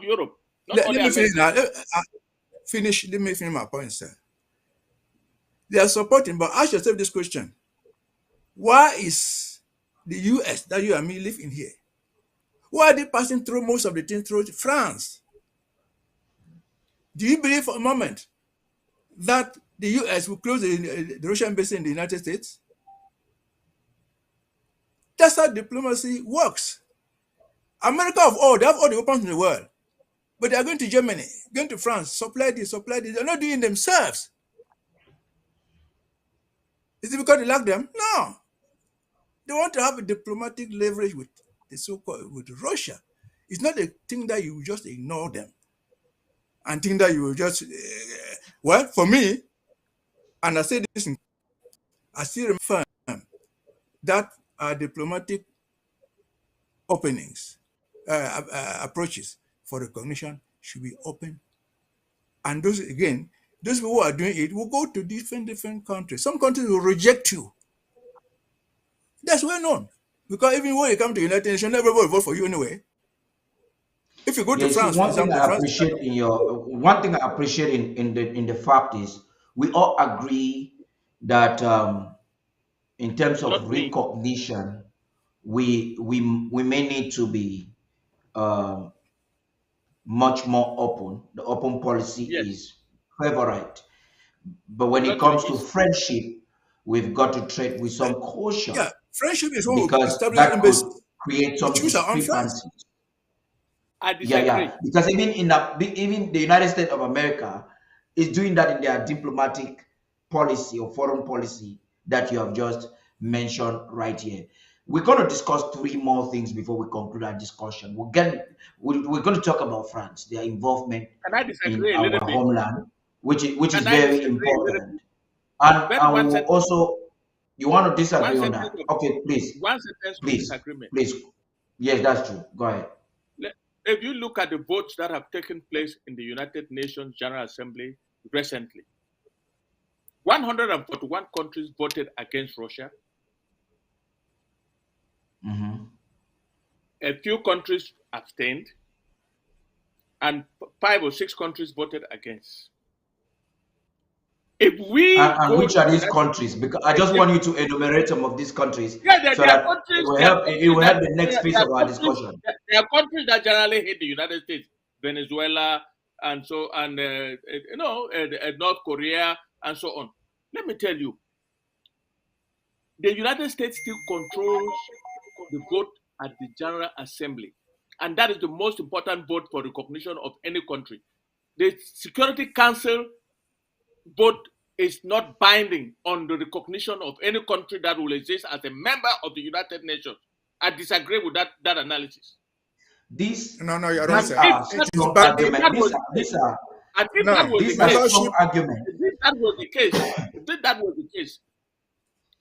Speaker 7: Europe.
Speaker 8: Let me finish now. Let me finish my point, sir. They are supporting, but ask yourself this question: why is the US that you and me live in here? Why are they passing through most of the things through France? Do you believe for a moment that the US will close the Russian embassy in the United States? That's how diplomacy works. America of all, they have all the weapons in the world. But they are going to Germany, going to France, supply this. They're not doing it themselves. Is it because they lack them? No. They want to have a diplomatic leverage with the so-called with Russia. It's not a thing that you just ignore them and think that you will just, well, for me, and I say this, I still affirm that our diplomatic openings, approaches for recognition should be open. And those people who are doing it will go to different countries. Some countries will reject you. That's well known. Because even when you come to the United Nations, everybody will vote for you anyway. If you go to France,
Speaker 3: one thing I appreciate in the fact is we all agree that in terms of recognition, we may need to be much more open. The open policy
Speaker 7: Yes.
Speaker 3: is favorite. But when it
Speaker 7: Not
Speaker 3: comes
Speaker 7: to the
Speaker 3: to
Speaker 7: east.
Speaker 3: friendship, we've got to tread with some caution
Speaker 8: Yeah, friendship is what we
Speaker 3: because
Speaker 8: establish
Speaker 3: that could
Speaker 8: embassy.
Speaker 3: create
Speaker 8: We
Speaker 3: some
Speaker 8: choose our own friends.
Speaker 3: discrepancies.
Speaker 7: I
Speaker 3: Yeah,
Speaker 7: disagree.
Speaker 3: yeah. Because even the United States of America is doing that in their diplomatic policy or foreign policy that you have just mentioned right here. We're going to discuss three more things before we conclude our discussion. We're going to talk about France, their involvement
Speaker 7: And I
Speaker 3: in
Speaker 7: disagree a
Speaker 3: our
Speaker 7: little bit.
Speaker 3: homeland, which is
Speaker 7: And I
Speaker 3: very
Speaker 7: disagree a little bit.
Speaker 3: important. And
Speaker 7: Then
Speaker 3: and
Speaker 7: one
Speaker 3: we'll
Speaker 7: sentence,
Speaker 3: also, you want to disagree
Speaker 7: one
Speaker 3: on
Speaker 7: sentence
Speaker 3: that?
Speaker 7: of,
Speaker 3: Okay, please,
Speaker 7: one sentence of
Speaker 3: please,
Speaker 7: disagreement.
Speaker 3: please. Yes, that's true. Go ahead.
Speaker 7: If you look at the votes that have taken place in the United Nations General Assembly recently, 141 countries voted against Russia.
Speaker 3: Mm-hmm.
Speaker 7: A few countries abstained, and 5 or 6 countries voted against. If we
Speaker 3: And
Speaker 7: go
Speaker 3: which
Speaker 7: to
Speaker 3: are
Speaker 7: the
Speaker 3: these
Speaker 7: United
Speaker 3: countries? Because I just want you to enumerate some of these countries
Speaker 7: Yeah, there
Speaker 3: so
Speaker 7: are
Speaker 3: that
Speaker 7: countries.
Speaker 3: it will help the next phase of our discussion.
Speaker 7: There are countries that generally hate the United States, Venezuela, and North Korea, and so on. Let me tell you, the United States still controls the vote at the General Assembly, and that is the most important vote for recognition of any country. The Security Council vote is not binding on the recognition of any country that will exist as a member of the United Nations. I disagree with that analysis.
Speaker 8: No, you're wrong,
Speaker 3: These
Speaker 8: sir.
Speaker 3: are
Speaker 8: It is
Speaker 3: strong
Speaker 8: bad.
Speaker 3: arguments. These are
Speaker 7: And if
Speaker 8: No,
Speaker 7: that was
Speaker 3: these
Speaker 7: the
Speaker 3: are
Speaker 7: case,
Speaker 3: strong arguments.
Speaker 7: if that was the case,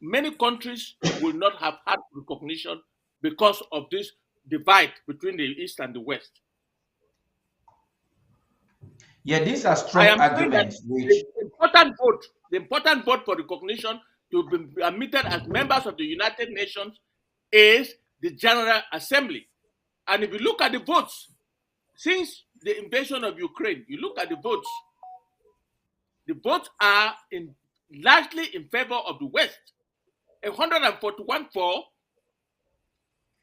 Speaker 7: many countries will not have had recognition because of this divide between the East and the West.
Speaker 3: Yeah, these are
Speaker 7: I
Speaker 3: strong
Speaker 7: am saying that
Speaker 3: arguments. Which
Speaker 7: the important vote for recognition to be admitted as members of the United Nations is the General Assembly. And if you look at the votes, since the invasion of Ukraine, you look at the votes are largely in favor of the West. 141 for,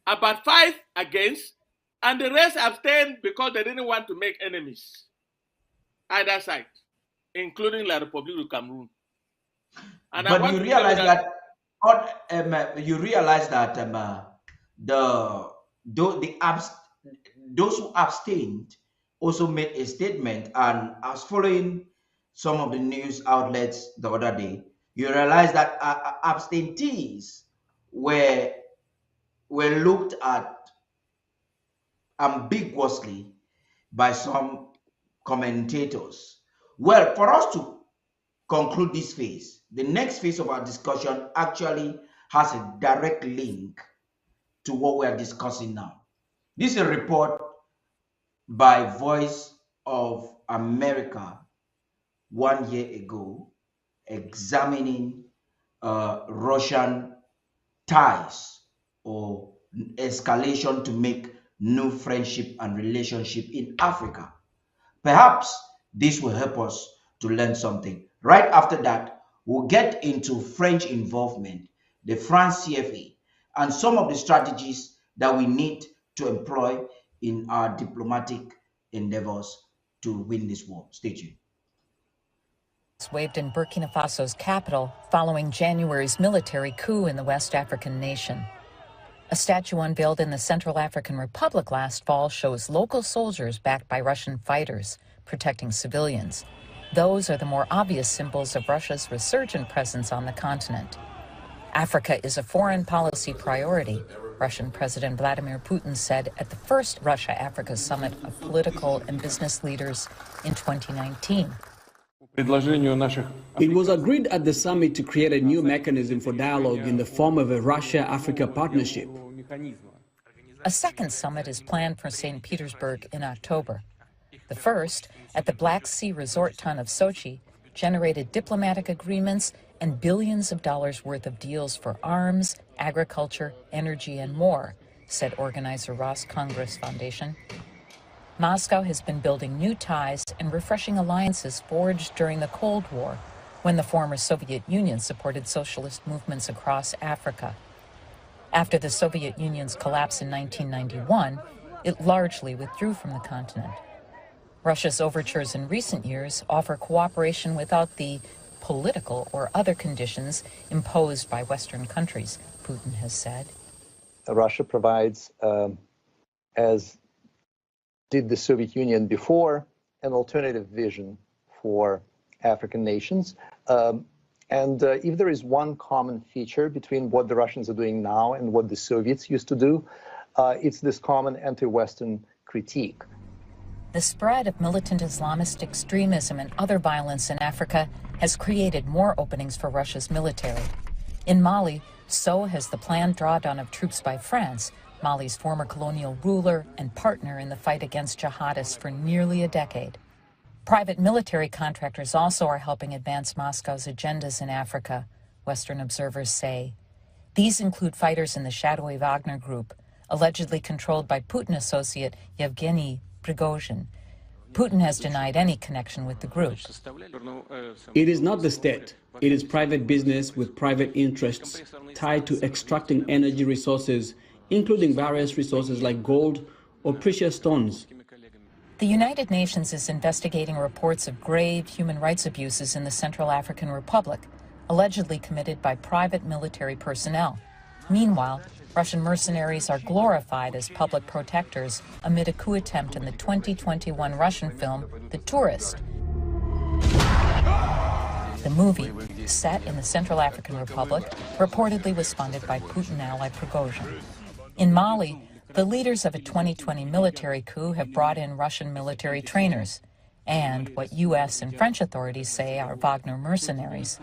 Speaker 7: about 5 against, and the rest abstained because they didn't want to make enemies either side, including La République du Cameroon. And
Speaker 3: but you realize those who abstained also made a statement, and I was following some of the news outlets the other day. You realize that abstentees were looked at ambiguously by some commentators. Well, for us to conclude this phase, the next phase of our discussion actually has a direct link to what we are discussing now. This is a report by Voice of America 1 year ago examining Russian ties or escalation to make new friendship and relationship in Africa. Perhaps this will help us to learn something. Right after that, we'll get into French involvement, the France CFA, and some of the strategies that we need to employ in our diplomatic endeavors to win this war. Stay tuned.
Speaker 9: Waved in Burkina Faso's capital following January's military coup in the West African nation. A statue unveiled in the Central African Republic last fall shows local soldiers backed by Russian fighters protecting civilians. Those are the more obvious symbols of Russia's resurgent presence on the continent. Africa is a foreign policy priority, Russian President Vladimir Putin said at the first Russia-Africa summit of political and business leaders in 2019.
Speaker 10: It was agreed at the summit to create a new mechanism for dialogue in the form of a Russia-Africa partnership.
Speaker 9: A second summit is planned for St. Petersburg in October. The first, at the Black Sea resort town of Sochi, generated diplomatic agreements and billions of dollars worth of deals for arms, agriculture, energy, and more, said organizer Ross Congress Foundation. Moscow has been building new ties and refreshing alliances forged during the Cold War, when the former Soviet Union supported socialist movements across Africa. After the Soviet Union's collapse in 1991, it largely withdrew from the continent. Russia's overtures in recent years offer cooperation without the political or other conditions imposed by Western countries, Putin has said.
Speaker 11: Russia provides, as did the Soviet Union before, an alternative vision for African nations. And if there is one common feature between what the Russians are doing now and what the Soviets used to do, it's this common anti-Western critique.
Speaker 9: The spread of militant Islamist extremism and other violence in Africa has created more openings for Russia's military. In Mali, so has the planned drawdown of troops by France, Mali's former colonial ruler and partner in the fight against jihadists for nearly a decade. Private military contractors also are helping advance Moscow's agendas in Africa, Western observers say. These include fighters in the shadowy Wagner group, allegedly controlled by Putin associate Yevgeny Prigozhin. Putin has denied any connection with the group.
Speaker 10: It is not the state. It is private business with private interests tied to extracting energy resources, including various resources like gold or precious stones.
Speaker 9: The United Nations is investigating reports of grave human rights abuses in the Central African Republic, allegedly committed by private military personnel. Meanwhile, Russian mercenaries are glorified as public protectors amid a coup attempt in the 2021 Russian film, The Tourist. The movie, set in the Central African Republic, reportedly was funded by Putin ally Prigozhin. In Mali, the leaders of a 2020 military coup have brought in Russian military trainers and what U.S. and French authorities say are Wagner mercenaries.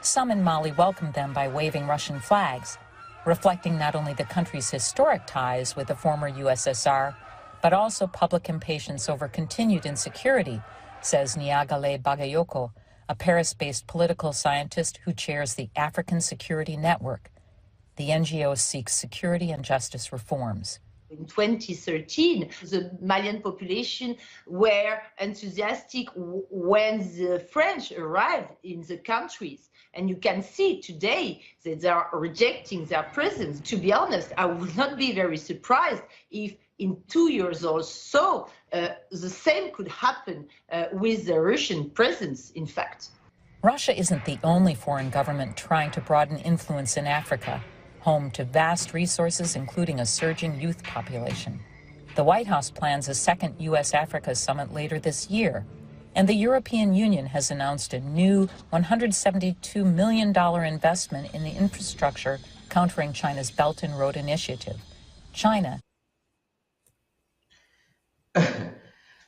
Speaker 9: Some in Mali welcomed them by waving Russian flags, reflecting not only the country's historic ties with the former USSR, but also public impatience over continued insecurity, says Niagale Bagayoko, a Paris-based political scientist who chairs the African Security Network. The NGO seeks security and justice reforms.
Speaker 12: In 2013, the Malian population were enthusiastic when the French arrived in the countries. And you can see today that they are rejecting their presence. To be honest, I would not be very surprised if in 2 years or so, the same could happen with the Russian presence, in fact.
Speaker 9: Russia isn't the only foreign government trying to broaden influence in Africa, home to vast resources, including a surging youth population. The White House plans a second U.S.-Africa summit later this year, and the European Union has announced a new $172 million investment in the infrastructure countering China's Belt and Road Initiative. China.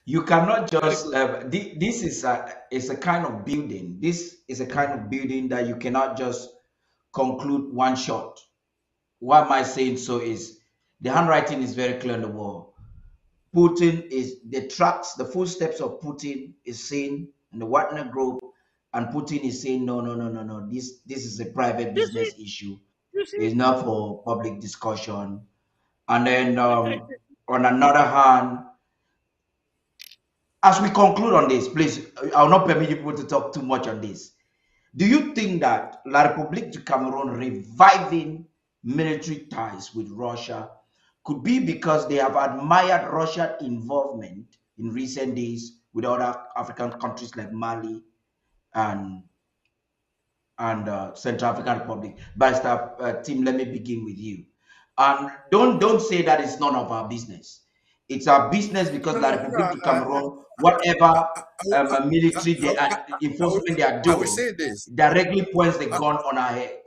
Speaker 3: You cannot just, this is a kind of building. This is a kind of building that you cannot just conclude one shot. Why am I saying so is the handwriting is very clear on the wall. Putin is, the tracks, the footsteps of Putin is seen in the Wagner group, and Putin is saying, no, this is a private business issue. It's not for public discussion. And then on another hand, as we conclude on this, please, I will not permit you people to talk too much on this. Do you think that La République du Cameroon reviving military ties with Russia could be because they have admired Russian involvement in recent days with other African countries like Mali and Central African Republic? Barrister Tim, let me begin with you. Don't say that it's none of our business. It's our business because La République du Cameroon, whatever military enforcement they are doing, directly points the gun on our head.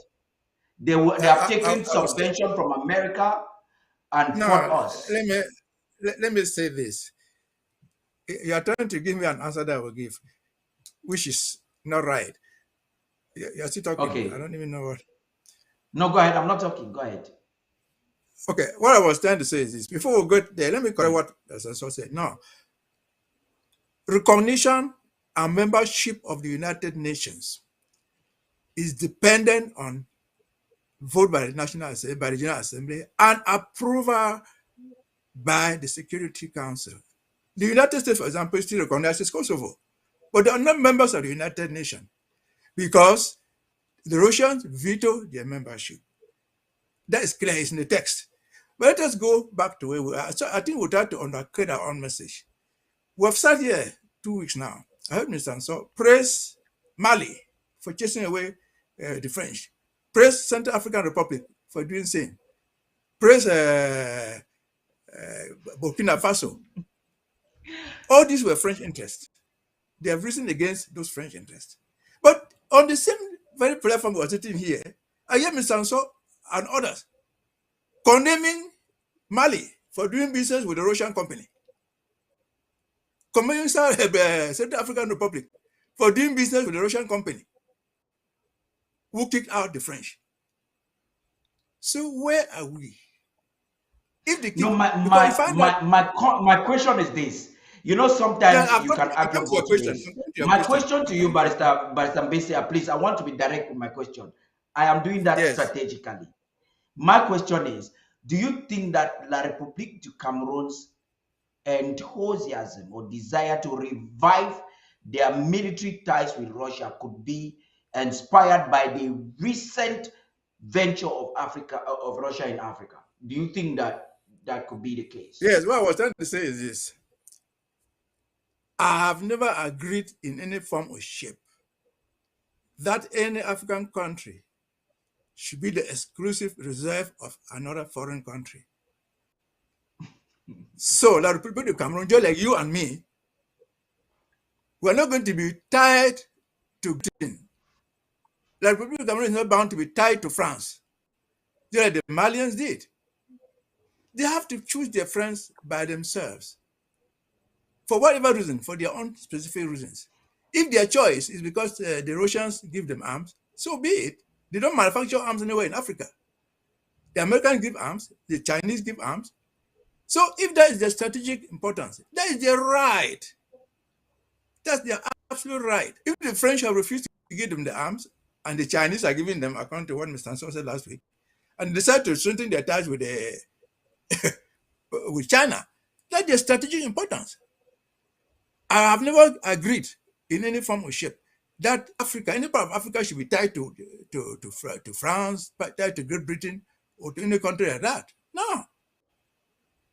Speaker 3: They have taken subvention from America and fought us.
Speaker 8: Let me say this. You are trying to give me an answer that I will give, which is not right. You're still talking.
Speaker 3: Okay.
Speaker 8: I don't even know what.
Speaker 3: No, go ahead. I'm not talking. Go ahead.
Speaker 8: Okay. What I was trying to say is this. Before we go there, let me correct what Assessor said. No. Recognition and membership of the United Nations is dependent on vote by the National Assembly, by the General Assembly, and approval by the Security Council. The United States, for example, still recognizes Kosovo, but they are not members of the United Nations because the Russians veto their membership. That is clear, it's in the text. But let us go back to where we are. So I think we try to undercut our own message. We have sat here 2 weeks now. I heard Mr. Ansor praise Mali for chasing away the French, praise Central African Republic for doing the same, praise Burkina Faso. All these were French interests. They have risen against those French interests. But on the same very platform we are sitting here, I hear Mr. Ansor and others condemning Mali for doing business with the Russian company, condemning Central African Republic for doing business with the Russian company who kicked out the French. So where are we? If the
Speaker 3: No,
Speaker 8: because
Speaker 3: my question is this. You know, sometimes you can argue both ways. My question to you, Barrister Mbese, please, I want to be direct with my question. I am doing that strategically. My question is, do you think that La République du Cameroon's enthusiasm or desire to revive their military ties with Russia could be inspired by the recent venture of Russia in Africa? Do you think that that could be the case?
Speaker 8: Yes, what I was trying to say is this. I have never agreed in any form or shape that any African country should be the exclusive reserve of another foreign country. So, the people of Cameroon, just like you and me, we're not going to be tied to Britain. The Republic of Cameroon is not bound to be tied to France, just like the Malians did. They have to choose their friends by themselves, for whatever reason, for their own specific reasons. If their choice is because the Russians give them arms, so be it. They don't manufacture arms anywhere in Africa. The Americans give arms, the Chinese give arms. So if that is their strategic importance, that is their right. That's their absolute right. If the French have refused to give them the arms, and the Chinese are giving them, according to what Mr. Anson said last week, and decide to strengthen their ties with with China, that's their strategic importance. I have never agreed in any form or shape that Africa, any part of Africa, should be tied to France, tied to Great Britain, or to any country like that. No.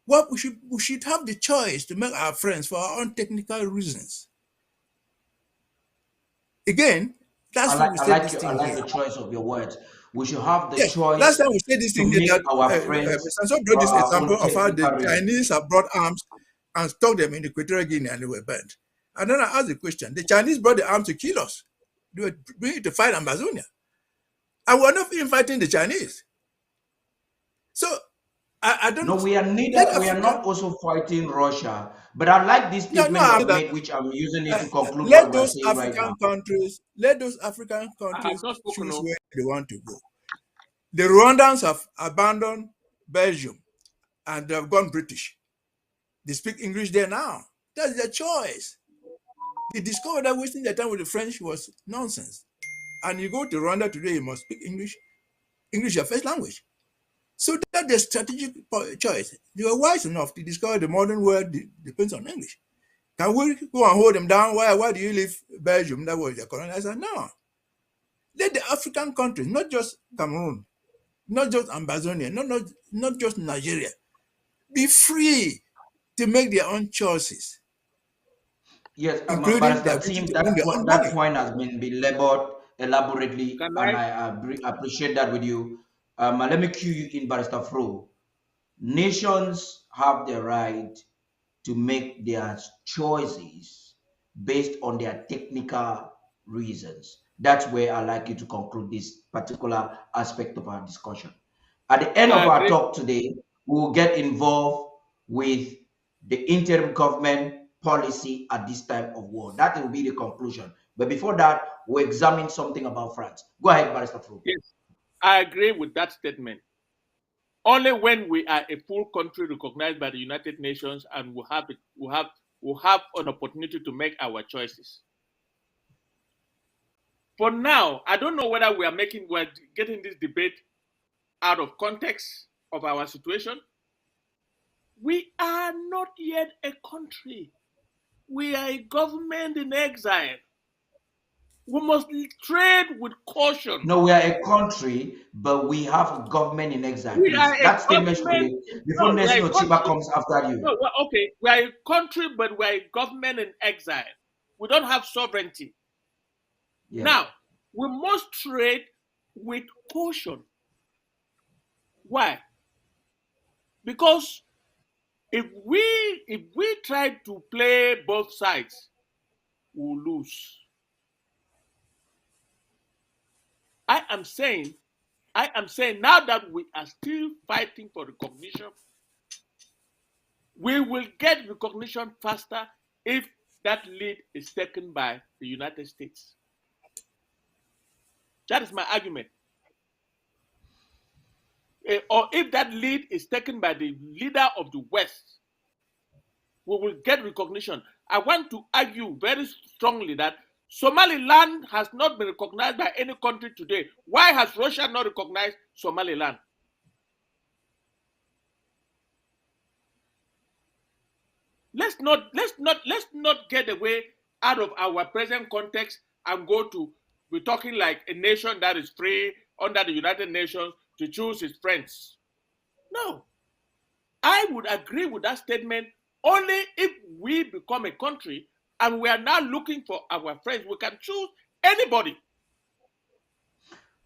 Speaker 8: Well, we should have the choice to make our friends for our own technical reasons. Again, that's what we said this thing
Speaker 3: I like
Speaker 8: here.
Speaker 3: the choice of your words. We should have the choice.
Speaker 8: Last time we said this thing here, that
Speaker 3: our friends
Speaker 8: Mr. Anson brought this
Speaker 3: for our
Speaker 8: example
Speaker 3: own
Speaker 8: of how the
Speaker 3: technical
Speaker 8: Chinese have brought arms and stocked them in Equatorial Guinea and they were burnt. And then I asked the question, the Chinese brought the arms to kill us. They were bringing it to fight Ambazonian. And we're not even fighting the Chinese. So I don't know.
Speaker 3: No, we are neither. We are not also fighting Russia. But I like this statement you made, which I'm using it to conclude
Speaker 8: let
Speaker 3: what
Speaker 8: those
Speaker 3: we're saying right
Speaker 8: African
Speaker 3: now.
Speaker 8: countries, let those African countries choose where they want to go. The Rwandans have abandoned Belgium and they have gone British. They speak English there now. That's their choice. They discovered that wasting their time with the French was nonsense. And you go to Rwanda today, you must speak English. English is your first language. So that's their strategic choice. They were wise enough to discover the modern world depends on English. Can we go and hold them down? Why do you leave Belgium? That was their colony. I said, no. Let the African countries, not just Cameroon, not just Ambazonian, not just Nigeria, be free to make their own choices.
Speaker 3: Yes,
Speaker 8: including
Speaker 3: that point has been labored elaborately, and I appreciate that with you. Let me cue you in, Barrister Fro. Nations have the right to make their choices based on their technical reasons. That's where I like you to conclude this particular aspect of our discussion. At the end of our talk today, we will get involved with the interim government policy at this time of war. That will be the conclusion. But before that, we'll examine something about France. Go ahead, Barrister Fro.
Speaker 7: Yes, I agree with that statement. Only when we are a full country recognized by the United Nations and we have an opportunity to make our choices. For now, I don't know whether we're getting this debate out of context of our situation. We are not yet a country. We are a government in exile. We must trade with caution.
Speaker 3: No, we are a country, but we have a government in exile,
Speaker 7: We
Speaker 3: please.
Speaker 7: are a
Speaker 3: That statement should
Speaker 7: government.
Speaker 3: be before
Speaker 7: No, we
Speaker 3: next
Speaker 7: are a
Speaker 3: Chiba
Speaker 7: country.
Speaker 3: comes after you.
Speaker 7: No, well, okay, we are a country, but we are a government in exile. We don't have sovereignty.
Speaker 3: Yeah.
Speaker 7: Now, we must trade with caution. Why? Because if we try to play both sides, we'll lose. I am saying now that we are still fighting for recognition, we will get recognition faster if that lead is taken by the United States. That is my argument. Or if that lead is taken by the leader of the West, we will get recognition. I want to argue very strongly that Somaliland has not been recognized by any country today. Why has Russia not recognized Somaliland? Let's not get away out of our present context and go to we're talking like a nation that is free under the United Nations to choose its friends. No. I would agree with that statement only if we become a country and we are now looking for our friends. We can choose anybody.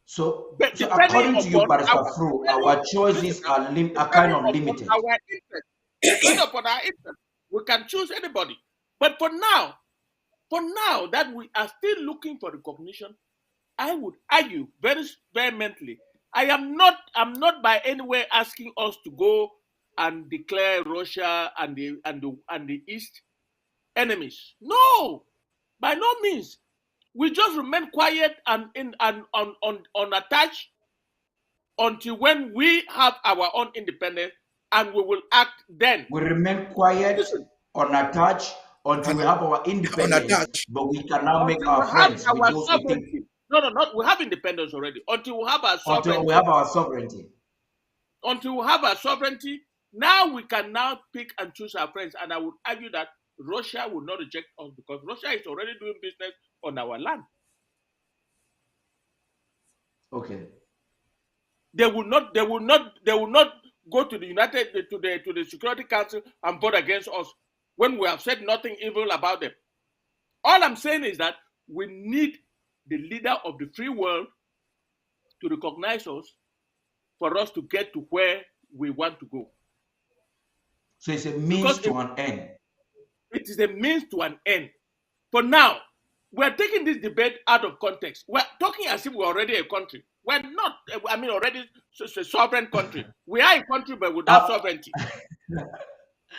Speaker 3: So according to you, Barrister Fru, our choices are kind of limited.
Speaker 7: Our interest, depending upon our interest, we can choose anybody. But for now that we are still looking for recognition, I would argue very vehemently. I'm not by any way asking us to go and declare Russia and the East enemies. No, by no means. We just remain quiet and unattached until when we have our own independence, and we will act then.
Speaker 3: We remain quiet, unattached until we have our independence, but we can now make our friends with those we think.
Speaker 7: No, we have independence already. Until we have our sovereignty.
Speaker 3: Until we have our sovereignty.
Speaker 7: Until we have our sovereignty, now we can now pick and choose our friends. And I would argue that Russia will not reject us because Russia is already doing business on our land.
Speaker 3: Okay.
Speaker 7: They will not go to the Security Council and vote against us when we have said nothing evil about them. All I'm saying is that we need the leader of the free world to recognize us for us to get to where we want to go.
Speaker 3: So it's a means to an end.
Speaker 7: It is a means to an end. For now, we're taking this debate out of context. We're talking as if we're already a country. We're not, already a sovereign country. We are a country, but without sovereignty.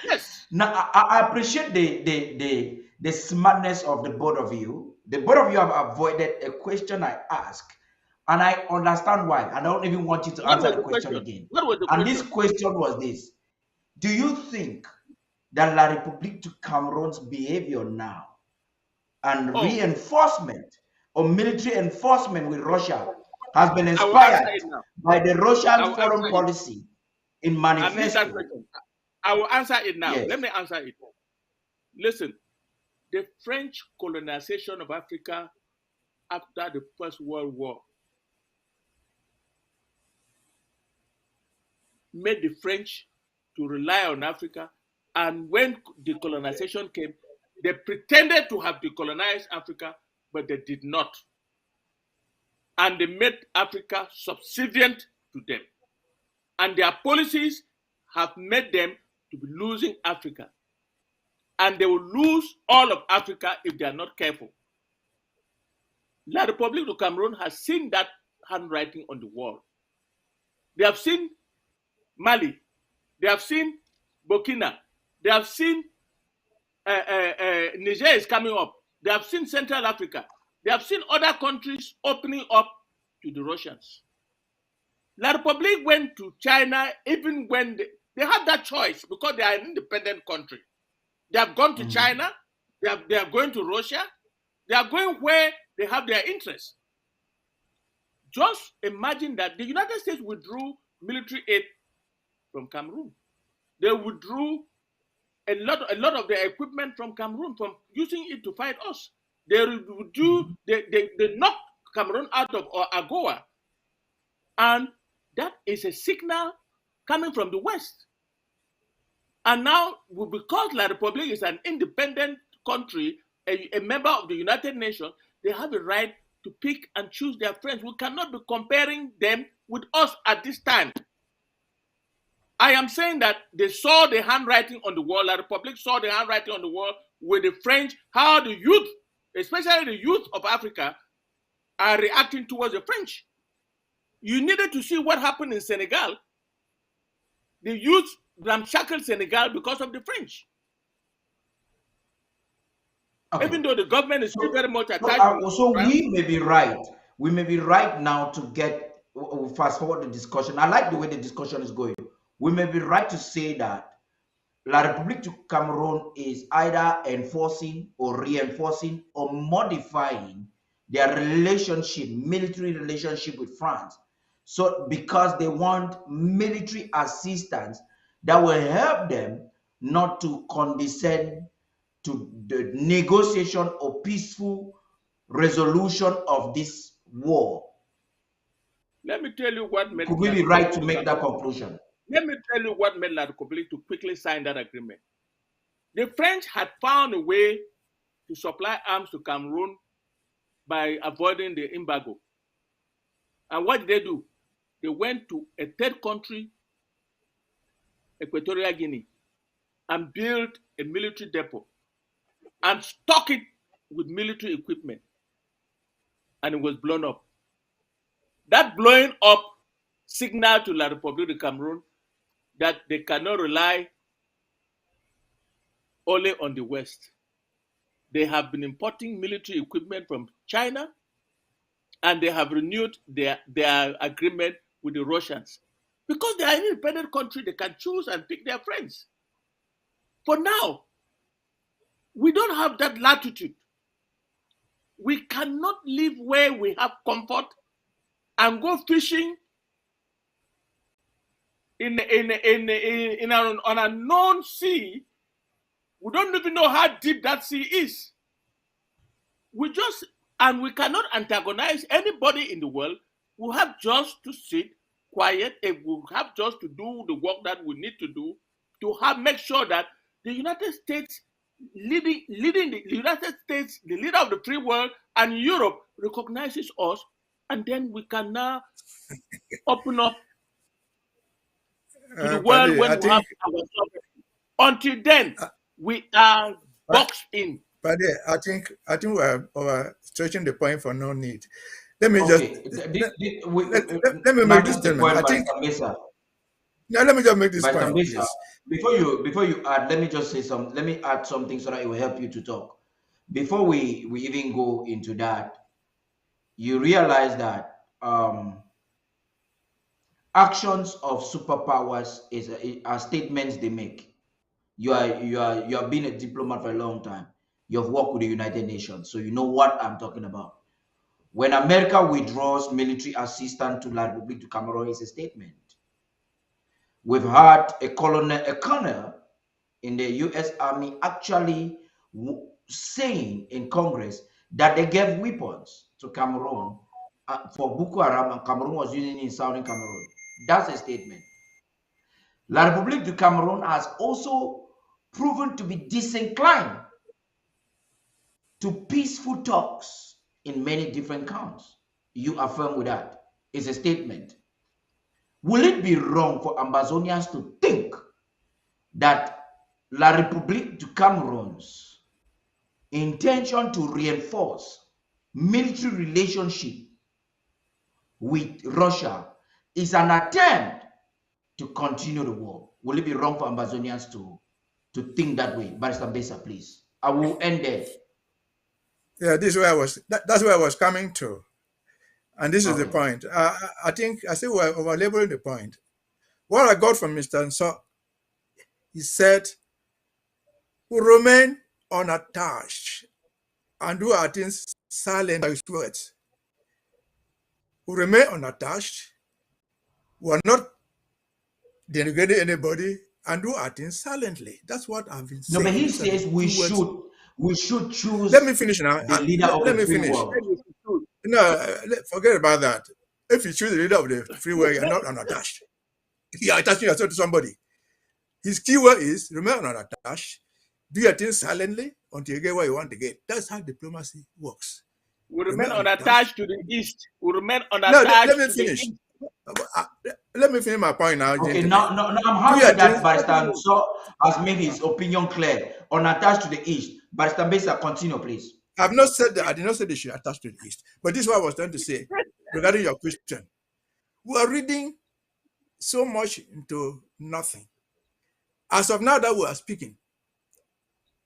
Speaker 7: Yes.
Speaker 3: Now, I appreciate the smartness of the both of you. The both of you have avoided a question I asked, and I understand why. I don't even want you to answer the question again. And this question was this. Do you think that La République du Cameroon's behavior now and reinforcement or military enforcement with Russia has been inspired by the Russian foreign policy in manifesto?
Speaker 7: I will answer it now.
Speaker 3: Yes.
Speaker 7: Let me answer it. Listen, the French colonization of Africa after the First World War made the French to rely on Africa, and when decolonization came, they pretended to have decolonized Africa, but they did not. And they made Africa subservient to them. And their policies have made them to be losing Africa. And they will lose all of Africa if they are not careful. La République du Cameroon has seen that handwriting on the wall. They have seen Mali. They have seen Burkina. They have seen Niger is coming up. They have seen Central Africa. They have seen other countries opening up to the Russians. La République went to China even when they had that choice because they are an independent country. They have gone to China. They are going to Russia. They are going where they have their interests. Just imagine that the United States withdrew military aid from Cameroon. They withdrew a lot of their equipment from Cameroon, from using it to fight us. They knock Cameroon out of AGOA. And that is a signal coming from the West. And now, because La Republique is an independent country, a member of the United Nations, they have a right to pick and choose their friends. We cannot be comparing them with us at this time. I am saying that they saw the handwriting on the wall. La Republique saw the handwriting on the wall with the French, how the youth, especially the youth of Africa, are reacting towards the French. You needed to see what happened in Senegal. The youth ramshackled Senegal because of the French. Okay. Even though the government is still very much attached.
Speaker 3: So we may be right. We may be right now to get fast forward the discussion. I like the way the discussion is going. We may be right to say that La République du Cameroon is either enforcing or reinforcing or modifying their relationship, military relationship with France. So because they want military assistance that will help them not to condescend to the negotiation or peaceful resolution of this war.
Speaker 7: Let me tell you what made...
Speaker 3: Could we be right to make that conclusion?
Speaker 7: Let me tell you what made La République to quickly sign that agreement. The French had found a way to supply arms to Cameroon by avoiding the embargo. And what did they do? They went to a third country, Equatorial Guinea, and built a military depot and stocked it with military equipment. And it was blown up. That blowing up signaled to La République du Cameroon that they cannot rely only on the West. They have been importing military equipment from China, and they have renewed their agreement with the Russians. Because they are an independent country, they can choose and pick their friends. For now, we don't have that latitude. We cannot live where we have comfort and go fishing on an unknown sea. We don't even know how deep that sea is. We cannot antagonize anybody in the world. We have just to sit quiet, and we have just to do the work that we need to do to make sure that the United States, leading the United States, the leader of the free world, and Europe recognizes us, and then we can now open up to the world when we have our sovereignty. Until then, we are boxed in.
Speaker 8: Paddy, I think we are stretching the point for no need. Let me just let me make this statement. I think. Now let me just make this point.
Speaker 3: Before you add, let me just say something. Let me add something so that it will help you to talk. Before we even go into that, you realize that actions of superpowers are statements they make. You have been a diplomat for a long time. You have worked with the United Nations, so you know what I'm talking about. When America withdraws military assistance to La République du Cameroon, it's a statement. We've had a colonel in the U.S. Army actually saying in Congress that they gave weapons to Cameroon for Boko Haram, and Cameroon was using it in southern Cameroon. That's a statement. La République du Cameroon has also proven to be disinclined to peaceful talks in many different counts. You affirm with that. It's a statement. Will it be wrong for Ambazonians to think that La République du Cameroon's intention to reinforce military relationship with Russia is an attempt to continue the war? Will it be wrong for Ambazonians to think that way? Barrister Besa, please. I will end there.
Speaker 8: Yeah, this is where that's where I was coming to. And this is the point. I think we're labeling the point. What I got from Mr. Nso, he said, we remain unattached and do our things silent by his words. We remain unattached. We are not denigrating anybody and do our things silently. That's what I've been saying.
Speaker 3: No, but he says we should. we should choose
Speaker 8: Let me finish now.
Speaker 3: the leader of
Speaker 8: Let
Speaker 3: the
Speaker 8: me
Speaker 3: free
Speaker 8: finish.
Speaker 3: world.
Speaker 8: No, forget about that. If you choose the leader of the free world, you're not unattached. You're attaching yourself to somebody. His keyword is remain unattached, do your things silently until you get what you want to get. That's how diplomacy works.
Speaker 7: We remain unattached to the east. We remain
Speaker 8: No,
Speaker 7: unattached
Speaker 8: let me
Speaker 7: to
Speaker 8: finish.
Speaker 7: the east.
Speaker 8: Let me finish my point now,
Speaker 3: Okay,
Speaker 8: gentlemen.
Speaker 3: now I'm happy that Barrister So has made his opinion clear. Unattached to the east. Barrister Besa, continue, please.
Speaker 8: I've not said that. I did not say they should attach to the east. But this is what I was trying to say regarding your question. We are reading so much into nothing. As of now that we are speaking,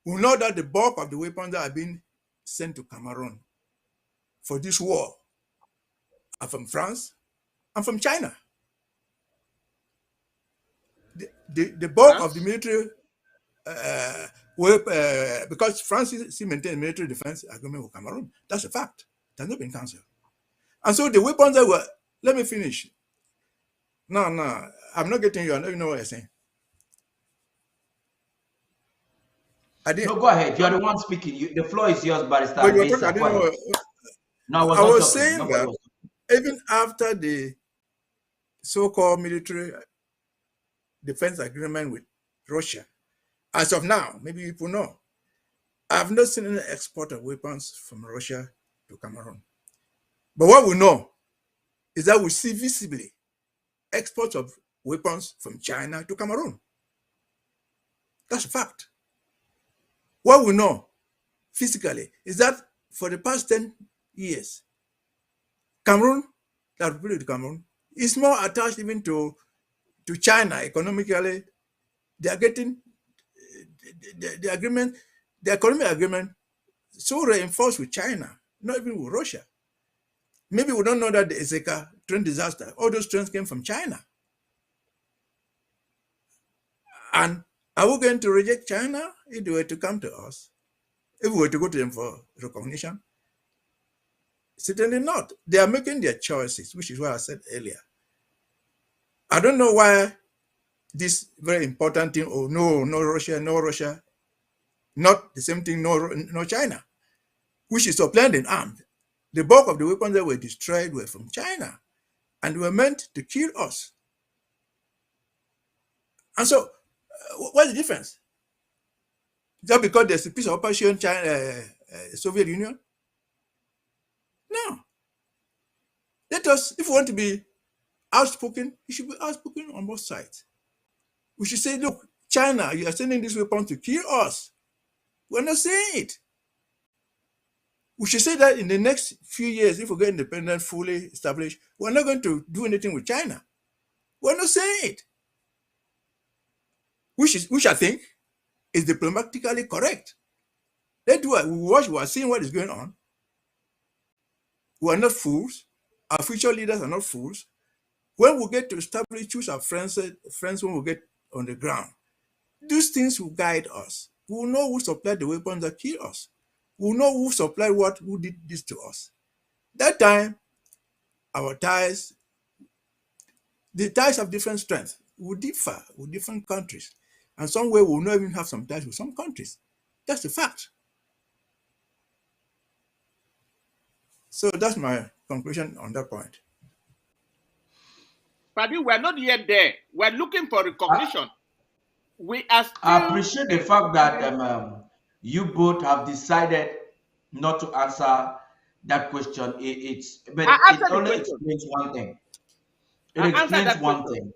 Speaker 8: we know that the bulk of the weapons that are being sent to Cameroon for this war are from France and from China. The bulk of the military, because France still maintains military defense agreement with Cameroon. That's a fact. It has not been cancelled. And so the weapons that were, let me finish. No, I'm not getting you. I don't even know what you're saying.
Speaker 3: No, go ahead. You're the one speaking. The floor is yours, Barrister
Speaker 8: But you were
Speaker 3: Besa.
Speaker 8: talking, I didn't know.
Speaker 3: No,
Speaker 8: I was saying that even after the so-called military defense agreement with Russia, as of now, maybe people know, I've not seen any export of weapons from Russia to Cameroon. But what we know is that we see visibly exports of weapons from China to Cameroon. That's a fact. What we know physically is that for the past 10 years, Cameroon, the Republic of Cameroon, is more attached even to China economically. They are getting the agreement, the economic agreement, so reinforced with China, not even with Russia. Maybe we don't know that the Ezeka train disaster, all those trains came from China. And are we going to reject China if they were to come to us? If we were to go to them for recognition? Certainly not. They are making their choices, which is what I said earlier. I don't know why this very important thing, oh, no Russia, not the same thing, no China, which is supplying and armed. The bulk of the weapons that were destroyed were from China and were meant to kill us. And so, what's the difference? Just because there's a piece of operation China, Soviet Union? No. Let us, if we want to be outspoken, it should be outspoken on both sides. We should say, look, China, you are sending this weapon to kill us. We're not saying it. We should say that in the next few years, if we get independent, fully established, we're not going to do anything with China. We're not saying it. Which I think is diplomatically correct. Let's do it. We are seeing what is going on. We are not fools. Our future leaders are not fools. When we get to establish, choose our friends when we get on the ground, these things will guide us. We will know who supplied the weapons that kill us. We will know who supplied what, who did this to us. That time, our ties, the ties have different strength. We differ with different countries. And somewhere we will not even have some ties with some countries. That's the fact. So that's my conclusion on that point.
Speaker 7: Paddy, we're not yet there. We're looking for recognition. We are still...
Speaker 3: I appreciate the fact that you both have decided not to answer that question. It only explains one thing. It explains one thing.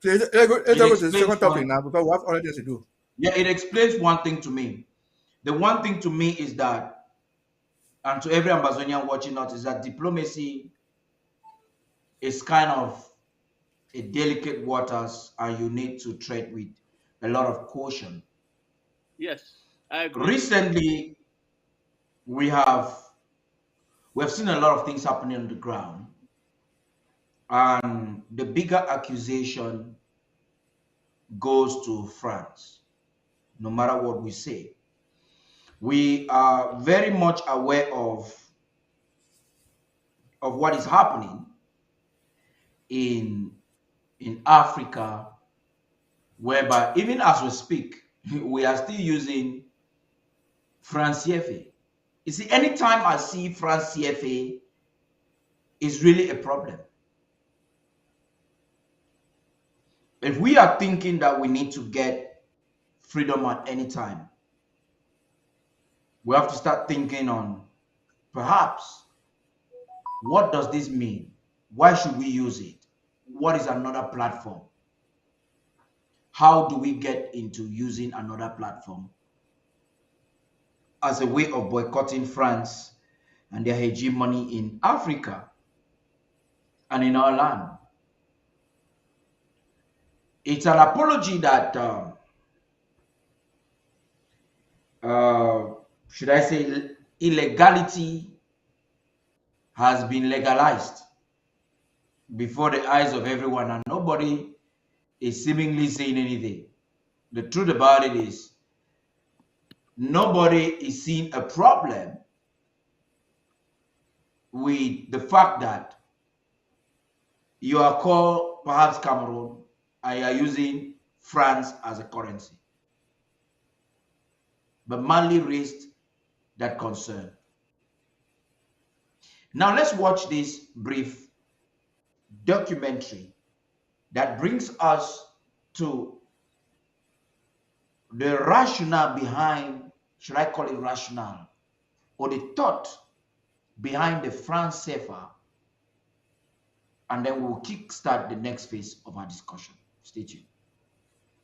Speaker 8: Let's go to the second topic now because we have other things to do.
Speaker 3: Yeah, it explains one thing to me. The one thing to me is that, and to every Ambazonian watching us, is that diplomacy is kind of a delicate waters, and you need to tread with a lot of caution.
Speaker 7: Yes, I agree.
Speaker 3: Recently, we have seen a lot of things happening on the ground, and the bigger accusation goes to France. No matter what we say, we are very much aware of what is happening in Africa, whereby even as we speak, we are still using franc CFA. You see, anytime I see franc CFA, is really a problem. If we are thinking that we need to get freedom at any time, we have to start thinking on perhaps what does this mean? Why should we use it? What is another platform? How do we get into using another platform as a way of boycotting France and their hegemony in Africa and in our land? It's an apology that, should I say, illegality has been legalized before the eyes of everyone, and nobody is seemingly saying anything. The truth about it is, nobody is seeing a problem with the fact that you are called perhaps Cameroon and you are using France as a currency. But Mali raised that concern. Now let's watch this brief documentary that brings us to the rationale behind, should I call it rationale, or the thought behind the franc CFA, and then we'll kickstart the next phase of our discussion. Stay tuned.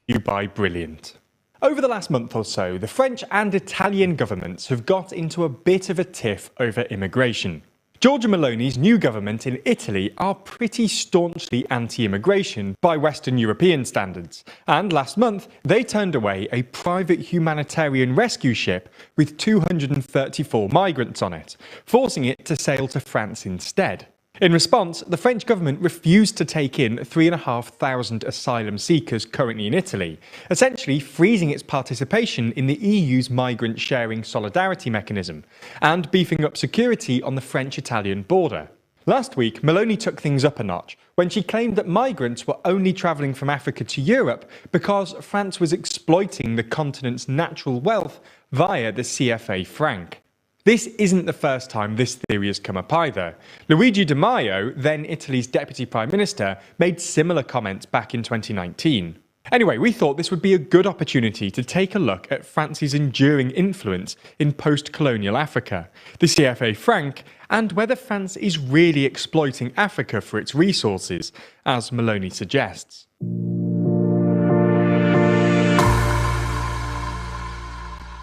Speaker 4: You buy brilliant. Over the last month or so, the French and Italian governments have got into a bit of a tiff over immigration. Giorgia Meloni's new government in Italy are pretty staunchly anti-immigration by Western European standards, and last month they turned away a private humanitarian rescue ship with 234 migrants on it, forcing it to sail to France instead. In response, the French government refused to take in 3,500 asylum seekers currently in Italy, essentially freezing its participation in the EU's migrant sharing solidarity mechanism, and beefing up security on the French-Italian border. Last week, Meloni took things up a notch when she claimed that migrants were only travelling from Africa to Europe because France was exploiting the continent's natural wealth via the CFA Franc. This isn't the first time this theory has come up either. Luigi Di Maio, then Italy's Deputy Prime Minister, made similar comments back in 2019. Anyway, we thought this would be a good opportunity to take a look at France's enduring influence in post-colonial Africa, the CFA Franc, and whether France is really exploiting Africa for its resources, as Meloni suggests.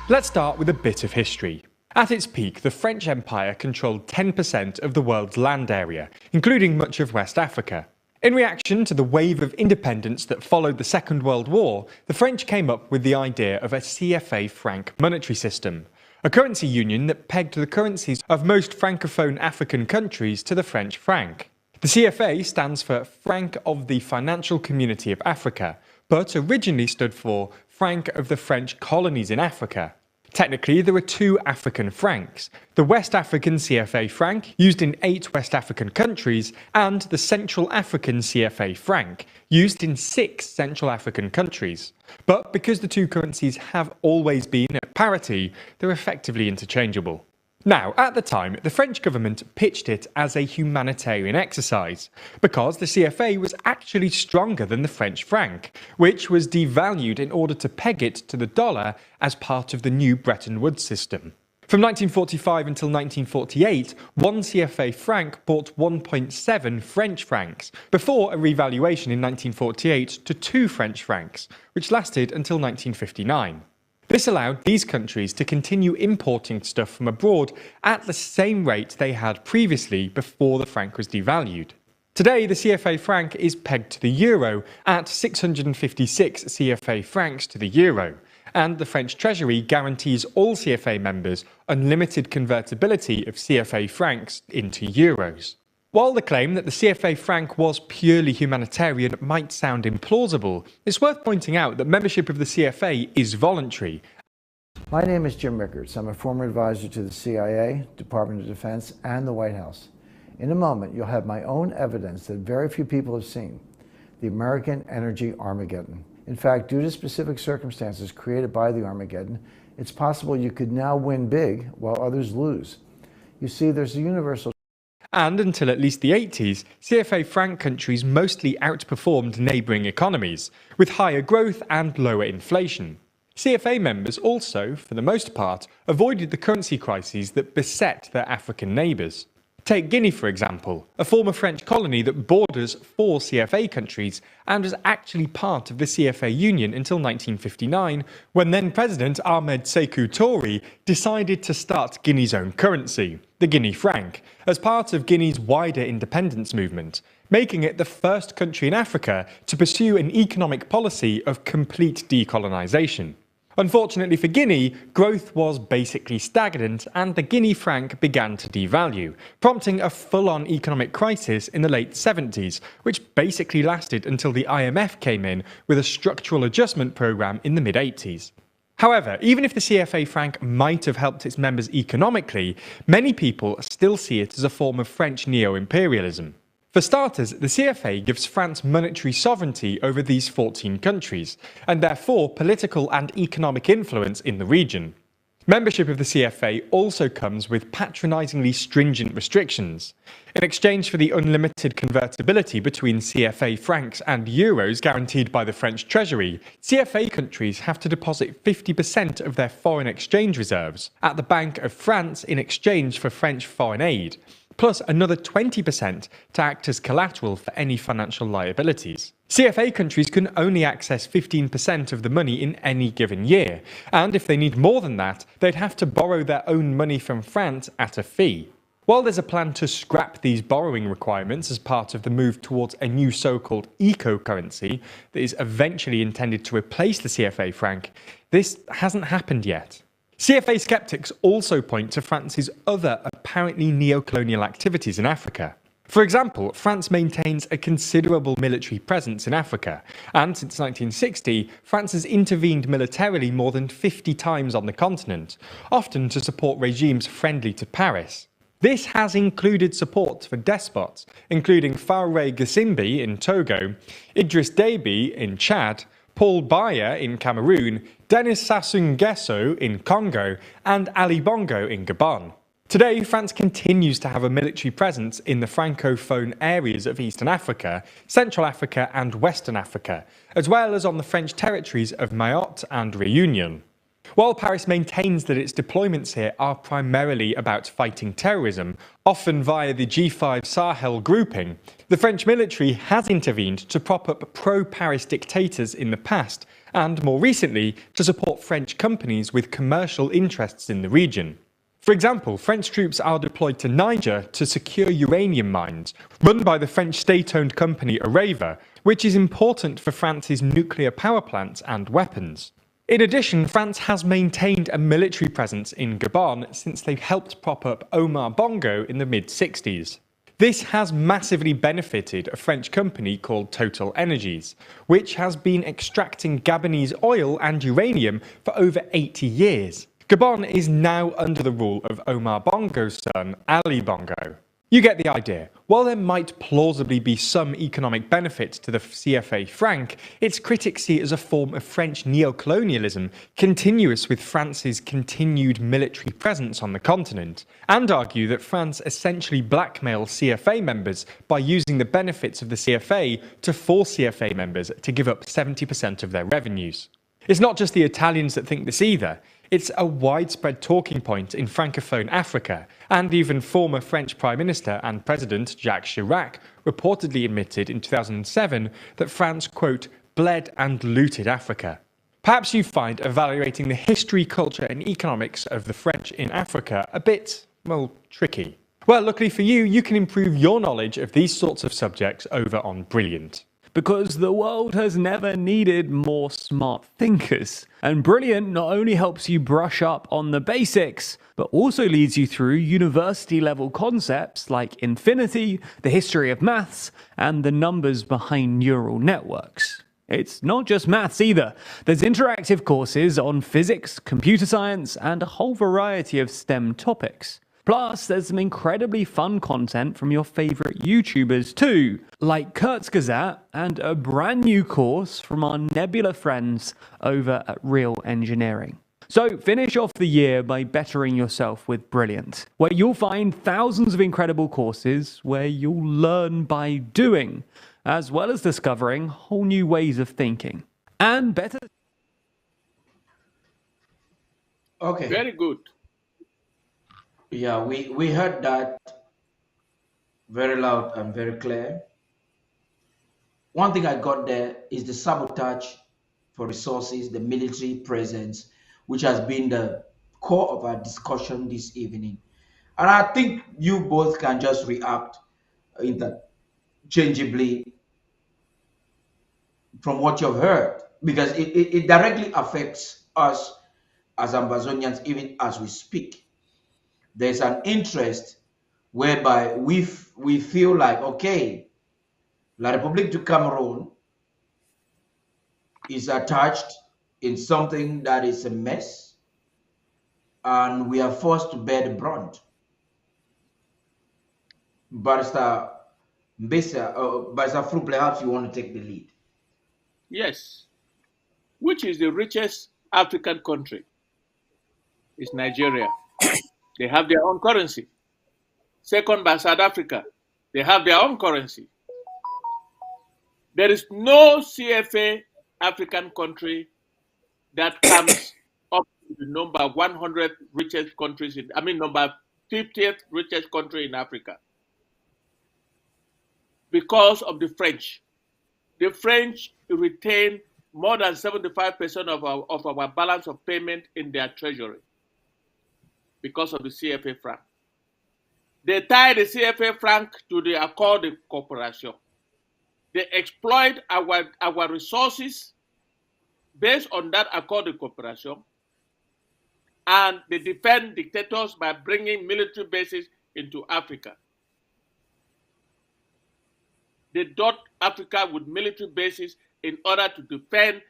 Speaker 4: Let's start with a bit of history. At its peak, the French Empire controlled 10% of the world's land area, including much of West Africa. In reaction to the wave of independence that followed the Second World War, the French came up with the idea of a CFA Franc monetary system, a currency union that pegged the currencies of most francophone African countries to the French franc. The CFA stands for Franc of the Financial Community of Africa, but originally stood for Franc of the French Colonies in Africa. Technically, there are two African francs, the West African CFA franc, used in 8 West African countries, and the Central African CFA franc, used in 6 Central African countries. But because the two currencies have always been at parity, they're effectively interchangeable. Now, at the time, the French government pitched it as a humanitarian exercise, because the CFA was actually stronger than the French franc, which was devalued in order to peg it to the dollar as part of the new Bretton Woods system. From 1945 until 1948, one CFA franc bought 1.7 French francs, before a revaluation in 1948 to 2 French francs, which lasted until 1959. This allowed these countries to continue importing stuff from abroad at the same rate they had previously before the franc was devalued. Today, the CFA franc is pegged to the euro at 656 CFA francs to the euro, and the French Treasury guarantees all CFA members unlimited convertibility of CFA francs into euros. While the claim that the CFA franc was purely humanitarian might sound implausible, it's worth pointing out that membership of the CFA is voluntary.
Speaker 13: My name is Jim Rickards. I'm a former advisor to the CIA, Department of Defense, and the White House. In a moment, you'll have my own evidence that very few people have seen, the American Energy Armageddon. In fact, due to specific circumstances created by the Armageddon, It's possible you could now win big while others lose. You see, there's a universal.
Speaker 14: And until at least the 80s, CFA Franc countries mostly outperformed neighbouring economies, with higher growth and lower inflation. CFA members also, for the most part, avoided the currency crises that beset their African neighbours. Take Guinea, for example, a former French colony that borders 4 CFA countries and was actually part of the CFA Union until 1959, when then-President Ahmed Sékou Touré decided to start Guinea's own currency, the Guinea franc, as part of Guinea's wider independence movement, making it the first country in Africa to pursue an economic policy of complete decolonisation. Unfortunately for Guinea, growth was basically stagnant and the Guinea franc began to devalue, prompting a full-on economic crisis in the late 70s, which basically lasted until the IMF came in with a structural adjustment programme in the mid-80s. However, even if the CFA franc might have helped its members economically, many people still see it as a form of French neo-imperialism. For starters, the CFA gives France monetary sovereignty over these 14 countries, and therefore political and economic influence in the region. Membership of the CFA also comes with patronisingly stringent restrictions. In exchange for the unlimited convertibility between CFA francs and euros guaranteed by the French Treasury, CFA countries have to deposit 50% of their foreign exchange reserves at the Bank of France in exchange for French foreign aid, plus another 20% to act as collateral for any financial liabilities. CFA countries can only access 15% of the money in any given year, and if they need more than that, they'd have to borrow their own money from France at a fee. While there's a plan to scrap these borrowing requirements as part of the move towards a new so-called eco-currency that is eventually intended to replace the CFA franc, this hasn't happened yet. CFA skeptics also point to France's other apparently neo-colonial activities in Africa. For example, France maintains a considerable military presence in Africa, and since 1960, France has intervened militarily more than 50 times on the continent, often to support regimes friendly to Paris. This has included support for despots, including Faure Ghassembe in Togo, Idriss Déby in Chad, Paul Biya in Cameroon, Denis Sassou Nguesso in Congo, and Ali Bongo in Gabon. Today, France continues to have a military presence in the francophone areas of Eastern Africa, Central Africa and Western Africa, as well as on the French territories of Mayotte and Réunion. While Paris maintains that its deployments here are primarily about fighting terrorism, often via the G5 Sahel grouping, the French military has intervened to prop up pro-Paris dictators in the past, and more recently, to support French companies with commercial interests in the region. For example, French troops are deployed to Niger to secure uranium mines, run by the French state-owned company Areva, which is important for France's nuclear power plants and weapons. In addition, France has maintained a military presence in Gabon since they helped prop up Omar Bongo in the mid-60s. This has massively benefited a French company called Total Energies, which has been extracting Gabonese oil and uranium for over 80 years. Gabon is now under the rule of Omar Bongo's son, Ali Bongo. You get the idea. While there might plausibly be some economic benefit to the CFA franc, its critics see it as a form of French neo-colonialism continuous with France's continued military presence on the continent, and argue that France essentially blackmails CFA members by using the benefits of the CFA to force CFA members to give up 70% of their revenues. It's not just the Italians that think this either. It's a widespread talking point in Francophone Africa, and even former French Prime Minister and President Jacques Chirac reportedly admitted in 2007 that France, quote, bled and looted Africa. Perhaps you find evaluating the history, culture and economics of the French in Africa a bit, well, tricky. Well, luckily for you, you can improve your knowledge of these sorts of subjects over on Brilliant.
Speaker 15: Because the world has never needed more smart thinkers. And Brilliant not only helps you brush up on the basics, but also leads you through university-level concepts like infinity, the history of maths, and the numbers behind neural networks. It's not just maths either. There's interactive courses on physics, computer science, and a whole variety of STEM topics. Plus, there's some incredibly fun content from your favourite YouTubers too, like Kurzgesagt and a brand new course from our Nebula friends over at Real Engineering. So finish off the year by bettering yourself with Brilliant, where you'll find thousands of incredible courses where you'll learn by doing, as well as discovering whole new ways of thinking. And better...
Speaker 3: Okay.
Speaker 7: Very good.
Speaker 3: Yeah, we heard that very loud and very clear. One thing I got there is the sabotage for resources, the military presence, which has been the core of our discussion this evening. And I think you both can just react interchangeably from what you've heard, because it directly affects us as Ambazonians, even as we speak. There's an interest whereby we feel like, okay, La République du Cameroon is attached in something that is a mess, and we are forced to bear the brunt. Barrister Mbesa, Barrister Fru, perhaps you want to take the lead.
Speaker 7: Yes. Which is the richest African country? It's Nigeria. They have their own currency. Second by South Africa. They have their own currency. There is no CFA African country that comes up to the number 100 richest countries number 50th richest country in Africa. Because of the French. The French retain more than 75% of our balance of payment in their treasury because of the CFA franc. They tie the CFA franc to the accord de coopération. They exploit our resources based on that accord de coopération, and they defend dictators by bringing military bases into Africa. They dot Africa with military bases in order to defend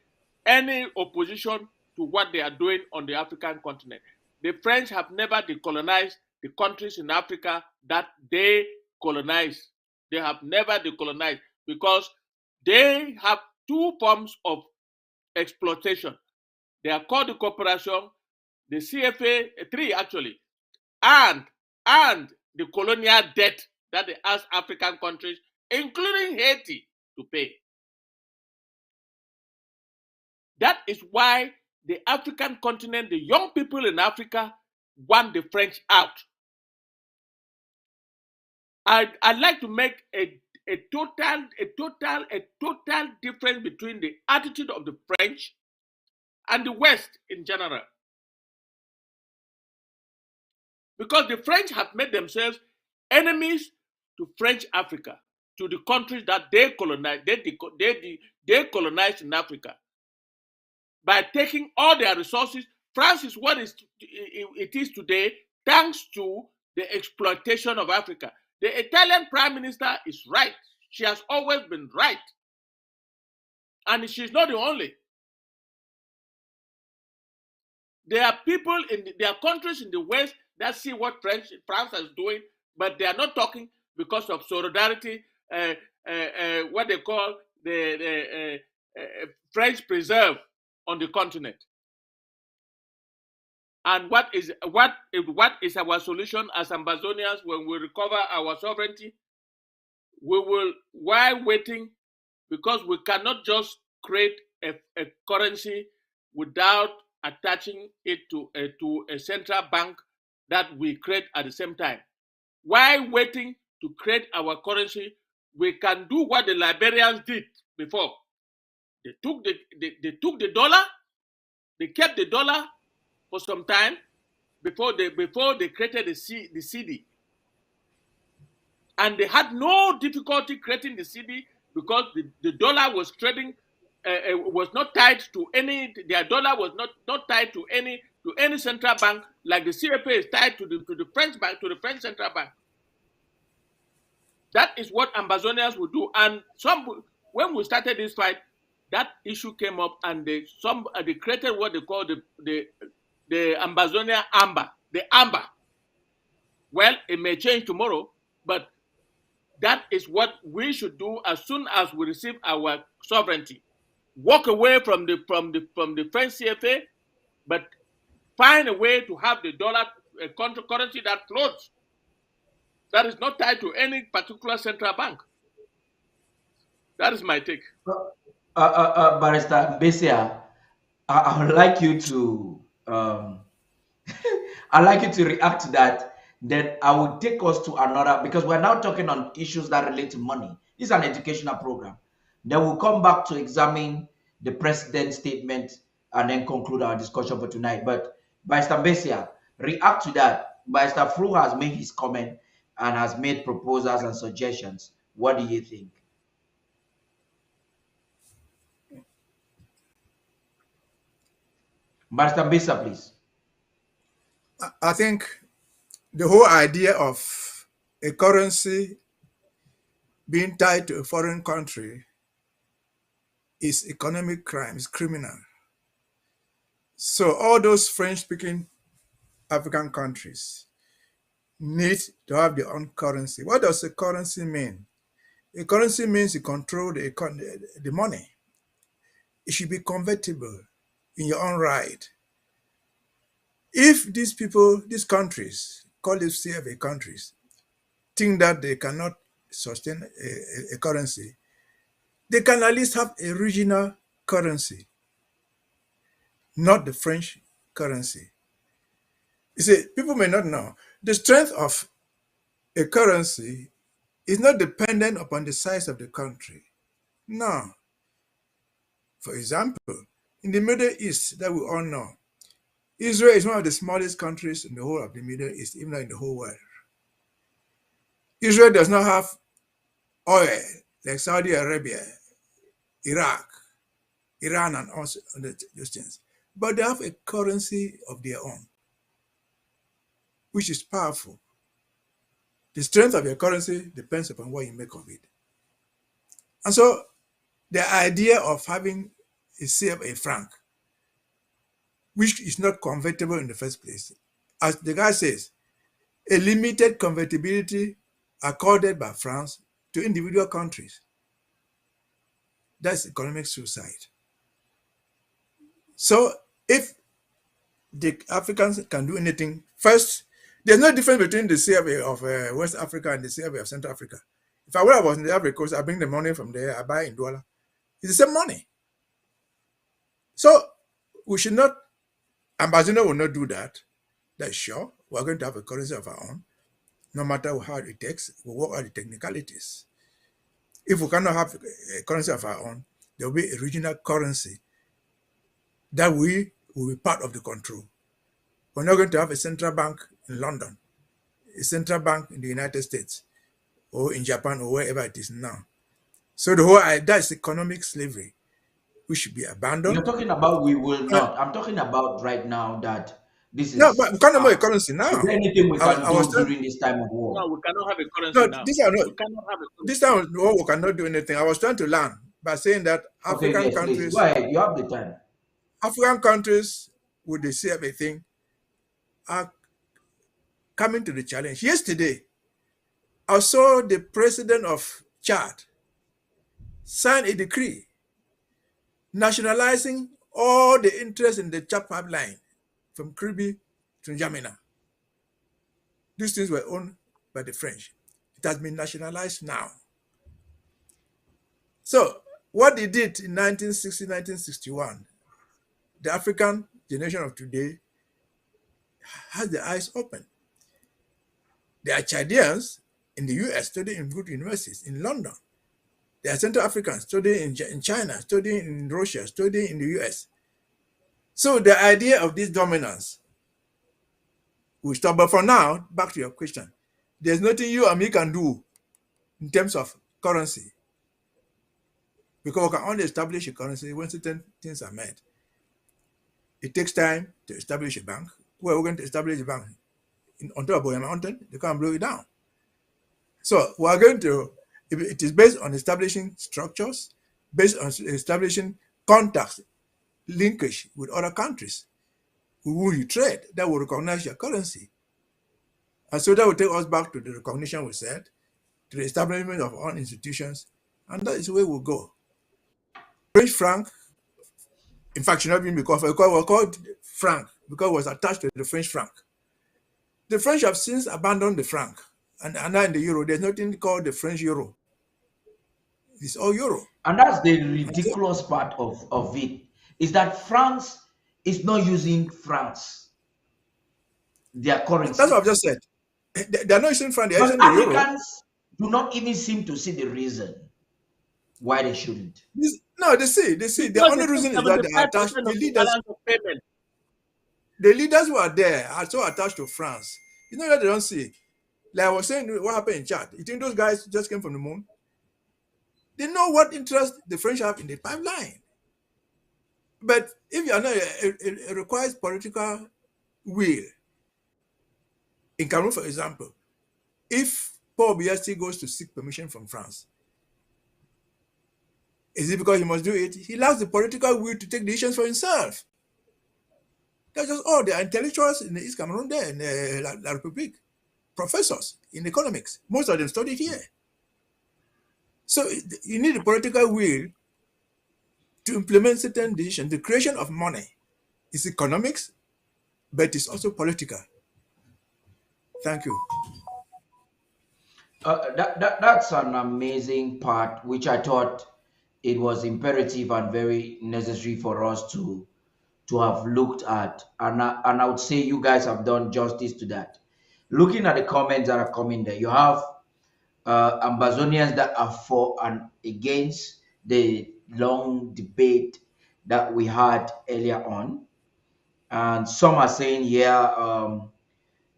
Speaker 7: any opposition to what they are doing on the African continent. The French have never decolonized the countries in Africa that they colonized. They have never decolonized because they have two forms of exploitation. They are called the cooperation, the CFA, three actually, and the colonial debt that they ask African countries, including Haiti, to pay. That is why the African continent, the young people in Africa, want the French out. I'd like to make a total difference between the attitude of the French and the West in general. Because the French have made themselves enemies to French Africa, to the countries that they colonized, they colonized in Africa. By taking all their resources, France is what it is today, thanks to the exploitation of Africa. The Italian Prime Minister is right. She has always been right. And she's not the only. There are people there are countries in the West that see what France is doing, but they are not talking because of solidarity, what they call the French preserve on the continent. And what is our solution as Ambazonians when we recover our sovereignty? We will, while waiting, because we cannot just create a currency without attaching it to a central bank that we create at the same time. While waiting to create our currency, we can do what the Liberians did before. They took the dollar, they kept the dollar for some time before they created the CD. And they had no difficulty creating the CD because the dollar was trading, was not tied to any. Their dollar was not tied to any central bank like the CFA is tied to the French bank, to the French central bank. That is what Ambazonians would do. And when we started this fight, that issue came up, and they created what they call the Ambazonian amber, the amber. Well, it may change tomorrow, but that is what we should do as soon as we receive our sovereignty. Walk away from the French CFA, but find a way to have the dollar a currency that floats, that is not tied to any particular central bank. That is my take.
Speaker 3: Barrister Besia, I would like you to I'd like you to react to that. Then I will take us to another, because we're now talking on issues that relate to money. This is an educational program. Then we'll come back to examine the president's statement and then conclude our discussion for tonight. But Barrister Besia, react to that. Barrister Fru has made his comment and has made proposals and suggestions. What do you think? Barrister Besia, please.
Speaker 8: I think the whole idea of a currency being tied to a foreign country is economic crime, is criminal. So all those French-speaking African countries need to have their own currency. What does a currency mean? A currency means you control the money. It should be convertible in your own right. If these people, these countries, call it CFA countries, think that they cannot sustain a currency, they can at least have a regional currency, not the French currency. You see, people may not know, the strength of a currency is not dependent upon the size of the country. No. For example, in the Middle East, that we all know, Israel is one of the smallest countries in the whole of the Middle East, even in the whole world. Israel does not have oil like Saudi Arabia, Iraq, Iran, and also those things. But they have a currency of their own, which is powerful. The strength of your currency depends upon what you make of it. And so the idea of having a CFA franc, which is not convertible in the first place, as the guy says, a limited convertibility accorded by France to individual countries. That's economic suicide. So if the Africans can do anything, first, there's no difference between the CFA of West Africa and the CFA of Central Africa. If I was in the Ivory Coast, I bring the money from there, I buy in dollar. It's the same money. So we should not, Ambazonian will not do that. That's sure. We're going to have a currency of our own. No matter how it takes, we'll work out the technicalities. If we cannot have a currency of our own, there will be a regional currency that we will be part of the control. We're not going to have a central bank in London, a central bank in the United States, or in Japan, or wherever it is now. So the whole idea is economic slavery, which should be abandoned.
Speaker 3: You're talking about we will not. I'm talking about right now that this is...
Speaker 8: No, but we cannot have a currency now.
Speaker 3: Is there anything we can do during this time of war?
Speaker 7: No, we cannot have a currency now.
Speaker 8: This time we cannot do anything. I was trying to learn by saying that African countries...
Speaker 3: Please. Go ahead, you have the time.
Speaker 8: African countries with the CFA thing are coming to the challenge. Yesterday, I saw the president of Chad sign a decree nationalizing all the interest in the Chad pipeline from Kribi to N'Djamena. These things were owned by the French. It has been nationalized now. So what they did in 1960, 1961, the African generation of today has their eyes open. There are Chadians in the US studying in good universities, in London. There are Central Africans studying in China, studying in Russia, studying in the US. So the idea of this dominance will stop. But for now, back to your question, there's nothing you and me can do in terms of currency, because we can only establish a currency when certain things are met. It takes time to establish a bank. Where we're going to establish a bank? On top of Boyama Mountain, they can't blow it down. So we are going to, it is based on establishing structures, based on establishing contacts, linkage with other countries with whom you trade, that will recognize your currency. And so that will take us back to the recognition we said, to the establishment of our own institutions, and that is the way we'll go. French franc, in fact, should not be called franc, because it was attached to the French franc. The French have since abandoned the franc and are now in the euro. There's nothing called the French euro. It's all euro.
Speaker 3: And that's the ridiculous part of it, is that France is not using francs, their currency.
Speaker 8: That's what I've just said. They're not using franc, they're
Speaker 3: But
Speaker 8: using the euro.
Speaker 3: Africans do not even seem to see the reason why they shouldn't.
Speaker 8: No, they see. The only reason is that they are attached. The leaders who are there are so attached to France. You know what they don't see? Like I was saying, what happened in Chad? You think those guys just came from the moon? They know what interest the French have in the pipeline. But if you are not, it requires political will. In Cameroon, for example, if Paul Biya goes to seek permission from France, is it because he must do it? He lacks the political will to take decisions for himself. That's just all. There are intellectuals in the East Cameroon there, in La Republique, professors in economics. Most of them studied here. So you need a political will to implement certain decisions. The creation of money is economics, but it's also political. Thank you.
Speaker 3: That's an amazing part, which I thought it was imperative and very necessary for us to have looked at. And I would say you guys have done justice to that. Looking at the comments that are coming there, you have Ambazonians that are for and against the long debate that we had earlier on. And some are saying, yeah,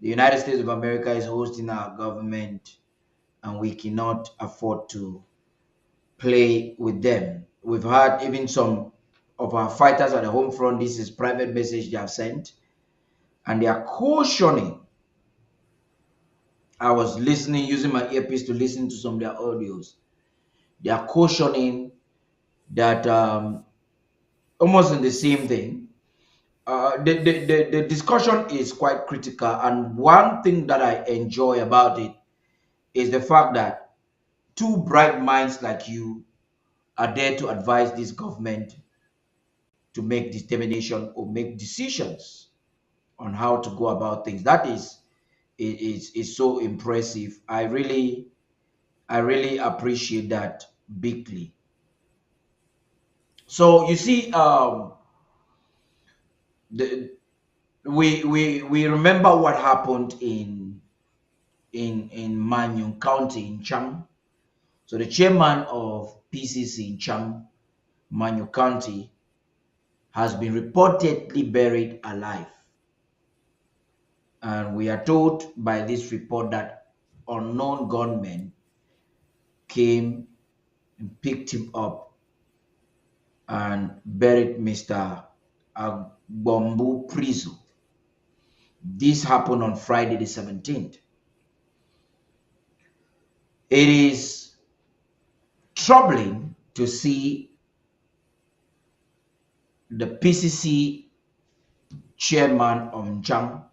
Speaker 3: the United States of America is hosting our government and we cannot afford to play with them. We've had even some of our fighters at the home front. This is private message they have sent, and they are cautioning. I was listening, using my earpiece to listen to some of their audios. They are cautioning that almost in the same thing. The discussion is quite critical, and one thing that I enjoy about it is the fact that two bright minds like you are there to advise this government to make determination or make decisions on how to go about things. That is so impressive. I really appreciate that bigly. So you see, we remember what happened in Manyun County in Cham. So the chairman of PCC in Cham, Manyun County, has been reportedly buried alive. And we are told by this report that unknown gunmen came and picked him up and buried Mr. Agbombu Prizo. This happened on Friday the 17th. It is troubling to see the PCC chairman of Njang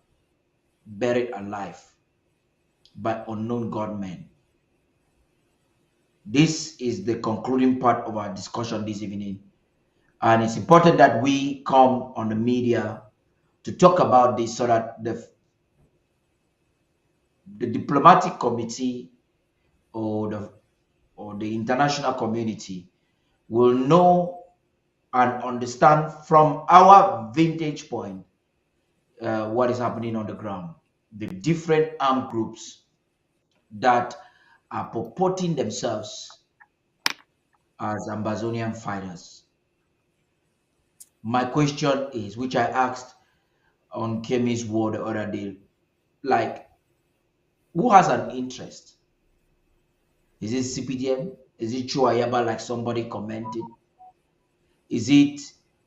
Speaker 3: buried alive by unknown gunmen. This is the concluding part of our discussion this evening, and it's important that we come on the media to talk about this so that the diplomatic committee or the international community will know and understand from our vantage point what is happening on the ground. The different armed groups that are purporting themselves as Ambazonian fighters. My question is, which I asked on Kemi's War the other day, like, who has an interest? Is it CPDM? Is it Chuayaba, like somebody commented? Is it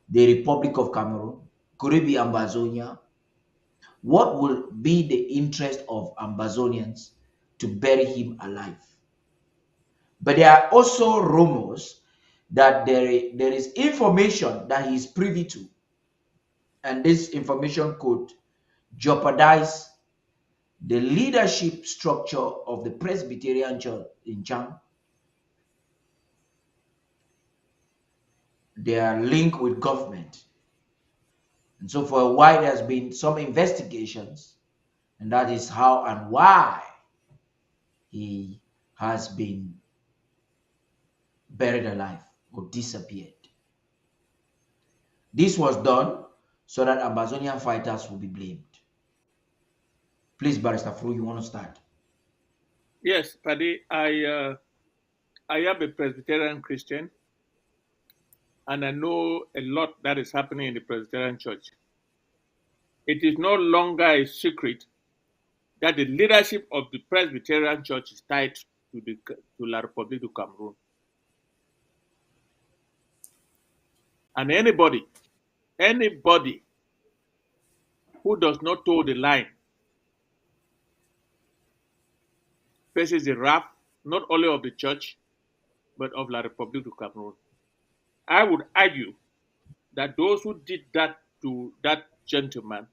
Speaker 3: the Republic of Cameroon? Could it be Ambazonia? What will be the interest of Ambazonians to bury him alive? But there are also rumors that there is information that he is privy to, and this information could jeopardize the leadership structure of the Presbyterian Church in Cham. They are linked with government. And so for a while, there's been some investigations, and that is how and why he has been buried alive or disappeared. This was done so that Ambazonian fighters will be blamed. Please, Barrister Fru, you want to start?
Speaker 7: Yes, Paddy, I am a Presbyterian Christian, and I know a lot that is happening in the Presbyterian Church. It is no longer a secret that the leadership of the Presbyterian Church is tied to La République du Cameroon. And anybody who does not toe the line faces the wrath not only of the church, but of La République du Cameroon. I would argue that those who did that to that gentleman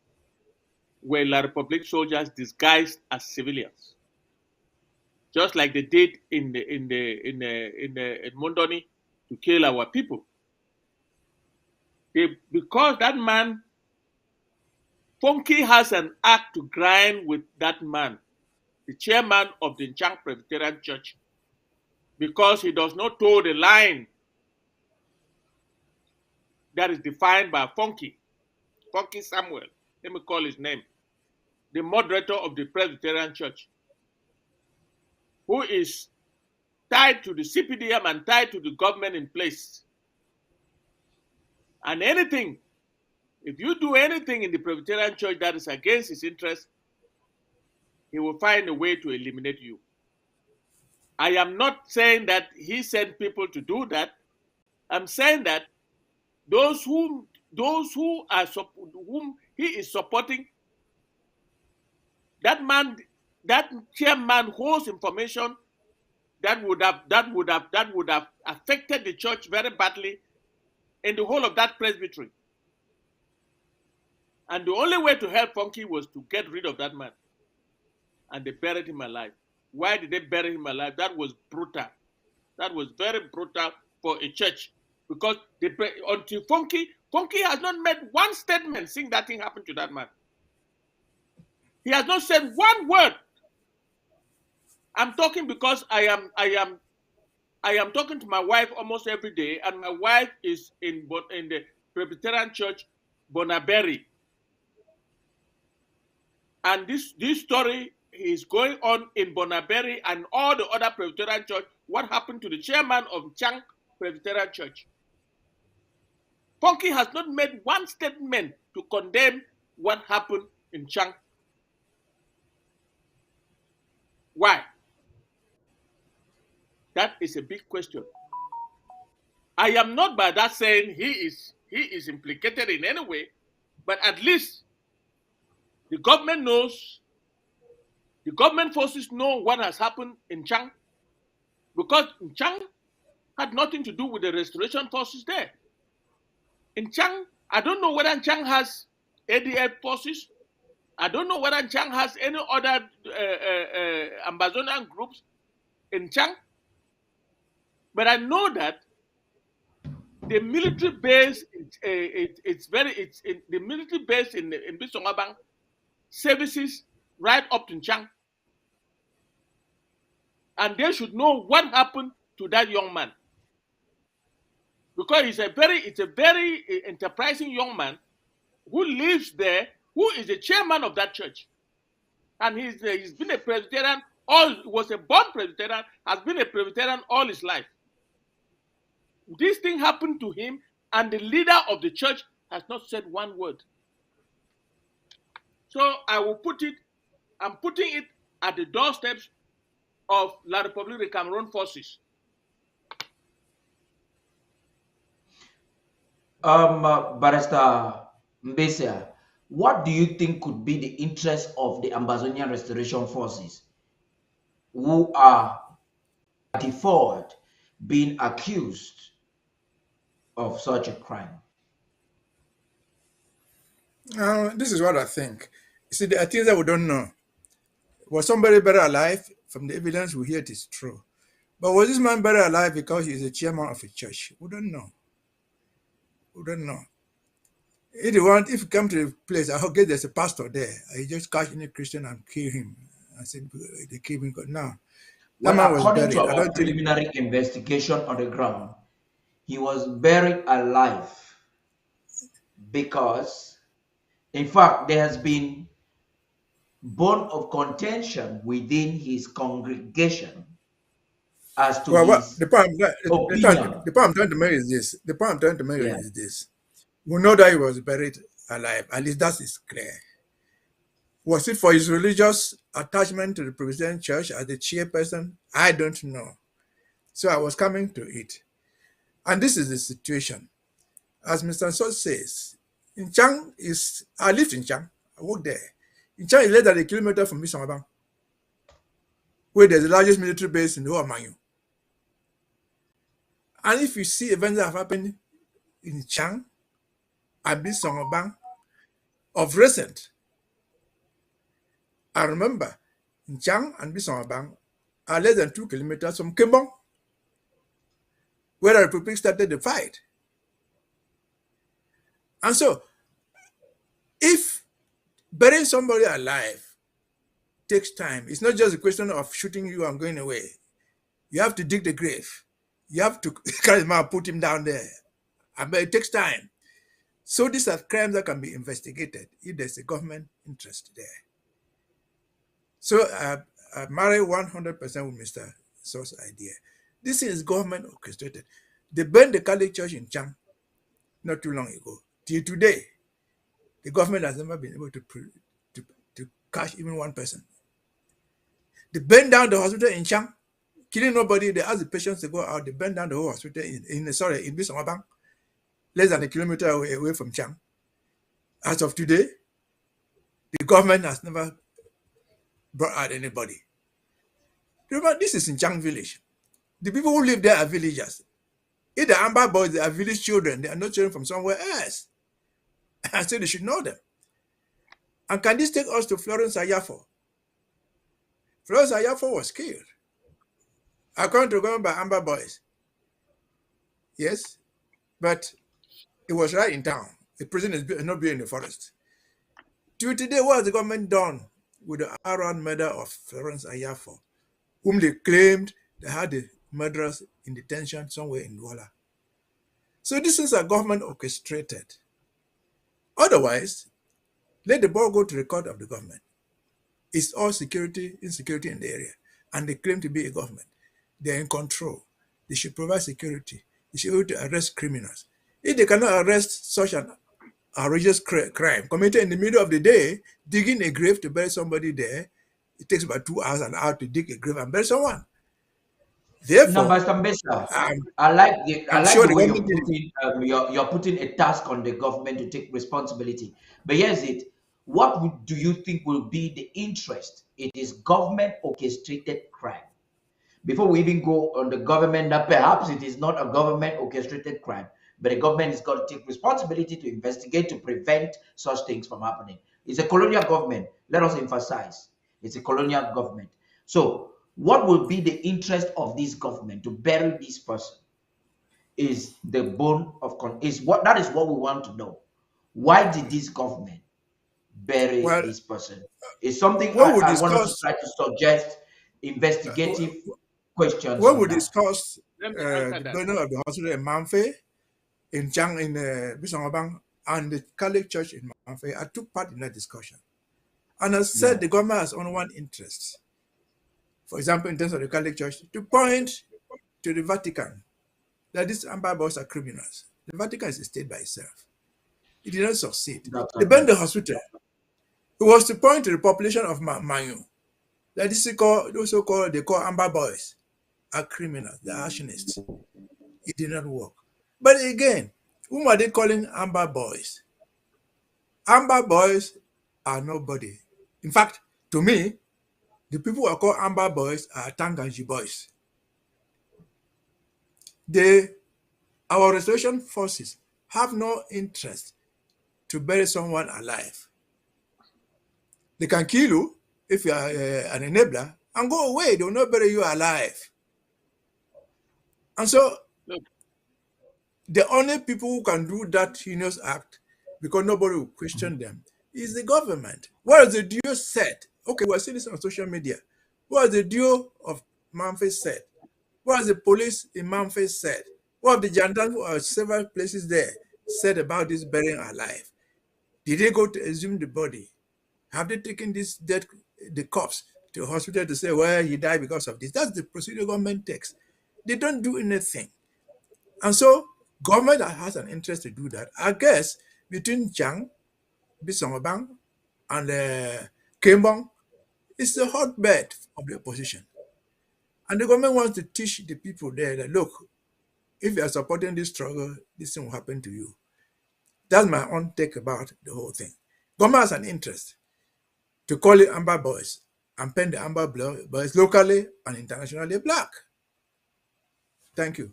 Speaker 7: were La République soldiers disguised as civilians, just like they did in Mondoni to kill our people. Because that man, Funky has an act to grind with that man, the chairman of the Nchang Presbyterian Church, because he does not toe the line that is defined by Funky Samuel, let me call his name, the moderator of the Presbyterian Church, who is tied to the CPDM and tied to the government in place. And if you do anything in the Presbyterian Church that is against his interest, he will find a way to eliminate you. I am not saying that he sent people to do that. I'm saying that those whom he is supporting, that chairman holds information that would have affected the church very badly in the whole of that presbytery. And the only way to help Funky was to get rid of that man. And they buried him alive. Why did they bury him alive? That was brutal. That was very brutal for a church. Because until Funky has not made one statement saying that thing happened to that man. He has not said one word. I'm talking because I am talking to my wife almost every day, and my wife is in the Presbyterian Church, Bonaberry. And this story is going on in Bonaberry and all the other Presbyterian Church. What happened to the chairman of Chang Presbyterian Church? Funky has not made one statement to condemn what happened in Chang. Why? That is a big question. I am not by that saying he is implicated in any way, but at least the government knows, the government forces know what has happened in Chang, because Chang had nothing to do with the restoration forces there. In Chang, I don't know whether Chang has ADF forces. I don't know whether Chang has any other Ambazonian groups in Chang. But I know that the military base, the military base in Bisongabang services right up to Chang. And they should know what happened to that young man. Because it's a very enterprising young man who lives there, who is the chairman of that church. And he's been a Presbyterian, was a born Presbyterian, has been a Presbyterian all his life. This thing happened to him, and the leader of the church has not said one word. So I'm putting it at the doorsteps of La République de Cameroon forces.
Speaker 3: Barrister Mbesa, what do you think could be the interest of the Ambazonian Restoration Forces, who are by default being accused of such a crime?
Speaker 8: This is what I think. You see, there are things that we don't know. Was somebody better alive? From the evidence we hear, it is true. But was this man better alive because he is a chairman of a church? We don't know. We don't know. If you come to the place, I guess there's a pastor there. I just catch any Christian and kill him. I said, they kill him. Now, that
Speaker 3: Well,
Speaker 8: man was
Speaker 3: according to
Speaker 8: buried. I
Speaker 3: our
Speaker 8: don't think.
Speaker 3: preliminary investigation on the ground, he was buried alive because, in fact, there has been bone of contention within his congregation as to
Speaker 8: Well,
Speaker 3: his
Speaker 8: the point
Speaker 3: opinion.
Speaker 8: I'm trying to make is this. The point I'm trying to make
Speaker 3: Yeah.
Speaker 8: is this. We know that he was buried alive. At least that is clear. Was it for his religious attachment to the Presbyterian Church as the chairperson? I don't know. So I was coming to it. And this is the situation. As Mr. So says, in Chang I lived in Chang. I worked there. In Chang is less than a kilometer from Bisangabang, where there's the largest military base in the whole of Manyu. And if you see events that have happened in Chang and Bisangabang of recent, I remember in Chang and Bisangabang are less than 2 kilometers from Kembong, where the Republic started the fight. And so, if burying somebody alive takes time, it's not just a question of shooting you and going away. You have to dig the grave. You have to carry him out, put him down there. But it takes time. So these are crimes that can be investigated if there's a government interest there. So I marry 100% with Mr. So's idea. This is government orchestrated. They burned the Catholic Church in Chang not too long ago. Till today, the government has never been able to catch even one person. They burned down the hospital in Chang, killing nobody. They asked the patients to go out. They burned down the whole hospital in Bisangabang, less than a kilometer away from Chang. As of today, the government has never brought out anybody. Remember, this is in Chang village. The people who live there are villagers. If the Amber boys, they are village children. They are not children from somewhere else. I said they should know them. And can this take us to Florence Ayafo? Florence Ayafo was killed, according to government by Amber boys. Yes, but it was right in town. The prison is not being in the forest. Till today, what has the government done with the around murder of Florence Ayafo, whom they claimed they had the murderers in detention somewhere in Douala? So these things are government orchestrated. Otherwise, let the ball go to the court of the government. It's all insecurity in the area. And they claim to be a government. They're in control. They should provide security. They should be able to arrest criminals. If they cannot arrest such an outrageous crime committed in the middle of the day, digging a grave to bury somebody there, it takes about 2 hours, an hour to dig a grave and bury someone. Therefore,
Speaker 3: I like the way
Speaker 8: you're
Speaker 3: putting a task on the government to take responsibility. But here's it: what do you think will be the interest? It is government orchestrated crime. Before we even go on the government, that perhaps it is not a government orchestrated crime, but the government has got to take responsibility to investigate to prevent such things from happening. It's a colonial government. Let us emphasize, it's a colonial government. So what will be the interest of this government to bury this person? Is the bone of that is what we want to know. Why did this government bury this person? It's something I want to try to suggest investigative questions.
Speaker 8: When we discuss the burning of the hospital in Manfe, in Chang, in Bisangabang, and the Catholic Church in Manfe, I took part in that discussion. And I said the government has only one interest. For example, in terms of the Catholic Church, to point to the Vatican that these Amber boys are criminals. The Vatican is a state by itself. It did not succeed. They burned the hospital. It was to point to the population of Manyu that they call Amber boys are criminals, they're arsonists. It did not work. But again, whom are they calling Amber boys? Amber boys are nobody. In fact, to me, the people who are called Amber boys are Tanganji boys. Our restoration forces have no interest to bury someone alive. They can kill you if you are an enabler and go away. They will not bury you alive. And so the only people who can do that heinous act, because nobody will question them, is the government. What is the duo said? Okay, we're seeing this on social media. What is the duo of Memphis said? What has the police in Memphis said? What have the gendarmes or several places there said about this burying alive? Did they go to exhume the body? Have they taken this dead, the corpse, to a hospital to say, well, he died because of this? That's the procedure government takes. They don't do anything. And so government has an interest to do that. I guess between Chang, Bisongabang, and Kembong, it's a hotbed of the opposition. And the government wants to teach the people there that, look, if you are supporting this struggle, this thing will happen to you. That's my own take about the whole thing. Government has an interest to call it Amber Boys and paint the Amber Boys locally and internationally black. Thank you.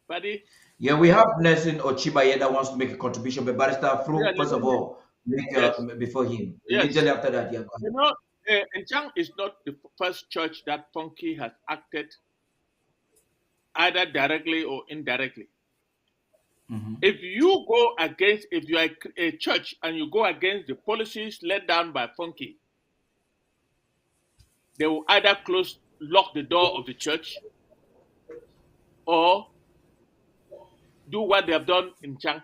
Speaker 7: Paddy?
Speaker 3: Yeah, we have Nelson Ochibaye that wants to make a contribution, but Barrister Frank, first of all, before him. Immediately after that, yeah.
Speaker 7: You know, Nchang is not the first church that Funky has acted either directly or indirectly. If you go against, if you are a church and you go against the policies laid down by Funky, they will either lock the door of the church or do what they have done in Chang.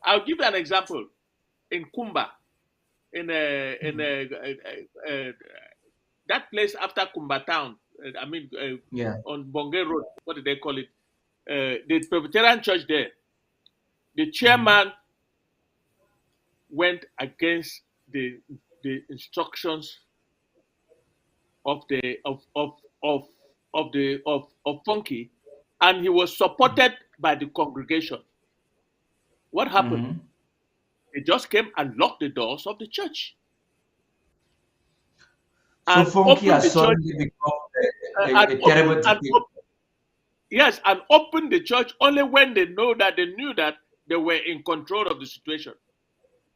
Speaker 7: I'll give you an example. In Kumba, in that place after Kumba town, on Bonge Road, what did they call it? The Presbyterian church there, the chairman went against the instructions of Funky, and he was supported by the congregation. What happened? They just came and locked the doors of the church.
Speaker 3: So
Speaker 7: and
Speaker 3: Funky has suddenly become a terrible thing.
Speaker 7: Yes, and opened the church only when they knew that they were in control of the situation.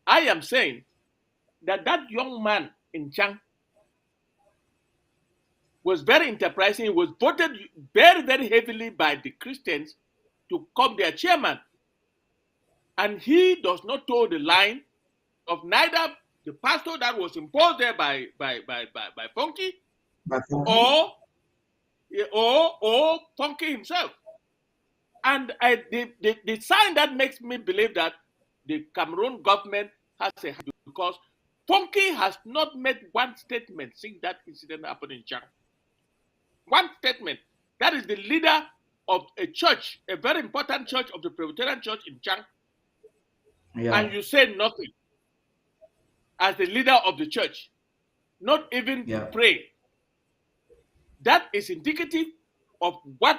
Speaker 7: I am saying that young man in Chang was very enterprising. He was voted very, very heavily by the Christians to become their chairman. And he does not toe the line of neither the pastor that was imposed there by Funky, or Funky himself. And the sign that makes me believe that the Cameroon government has a hand, because Funky has not made one statement since that incident happened in Chang. One statement. That is the leader of a church, a very important church of the Presbyterian church in Chang. Yeah. And you say nothing as the leader of the church, not even to pray. That is indicative of what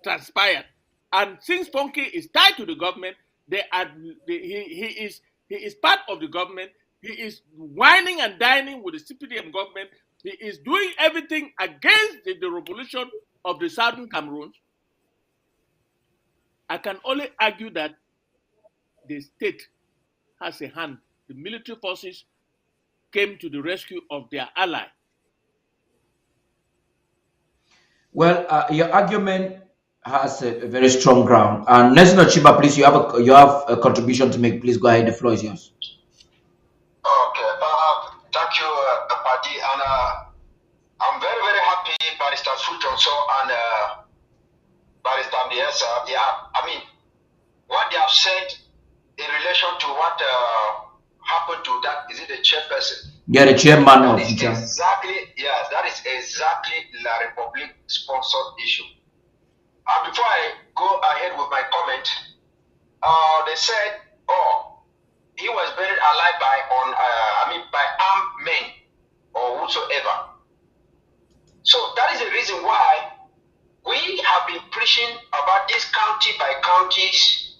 Speaker 7: transpired. And since Funky is tied to the government, he is part of the government. He is whining and dining with the CPDM government. He is doing everything against the revolution of the Southern Cameroons. I can only argue that the state has a hand. The military forces came to the rescue of their ally.
Speaker 3: Well, your argument has a very strong ground. And Nelson Ochiba, please, you have a contribution to make. Please go ahead. The floor is yours.
Speaker 16: Okay. Thank you, Paddy. And I'm very, very happy, Barrister Fultonso and Barrister Biesa. I mean, what they have said in relation to what happened to that, is it the chairperson?
Speaker 3: Yeah, the chairman of the
Speaker 16: exactly, yes, that is exactly La Republique sponsored issue. And before I go ahead with my comment, they said, oh, he was buried alive by armed men or whatsoever. So that is the reason why we have been preaching about this county by counties,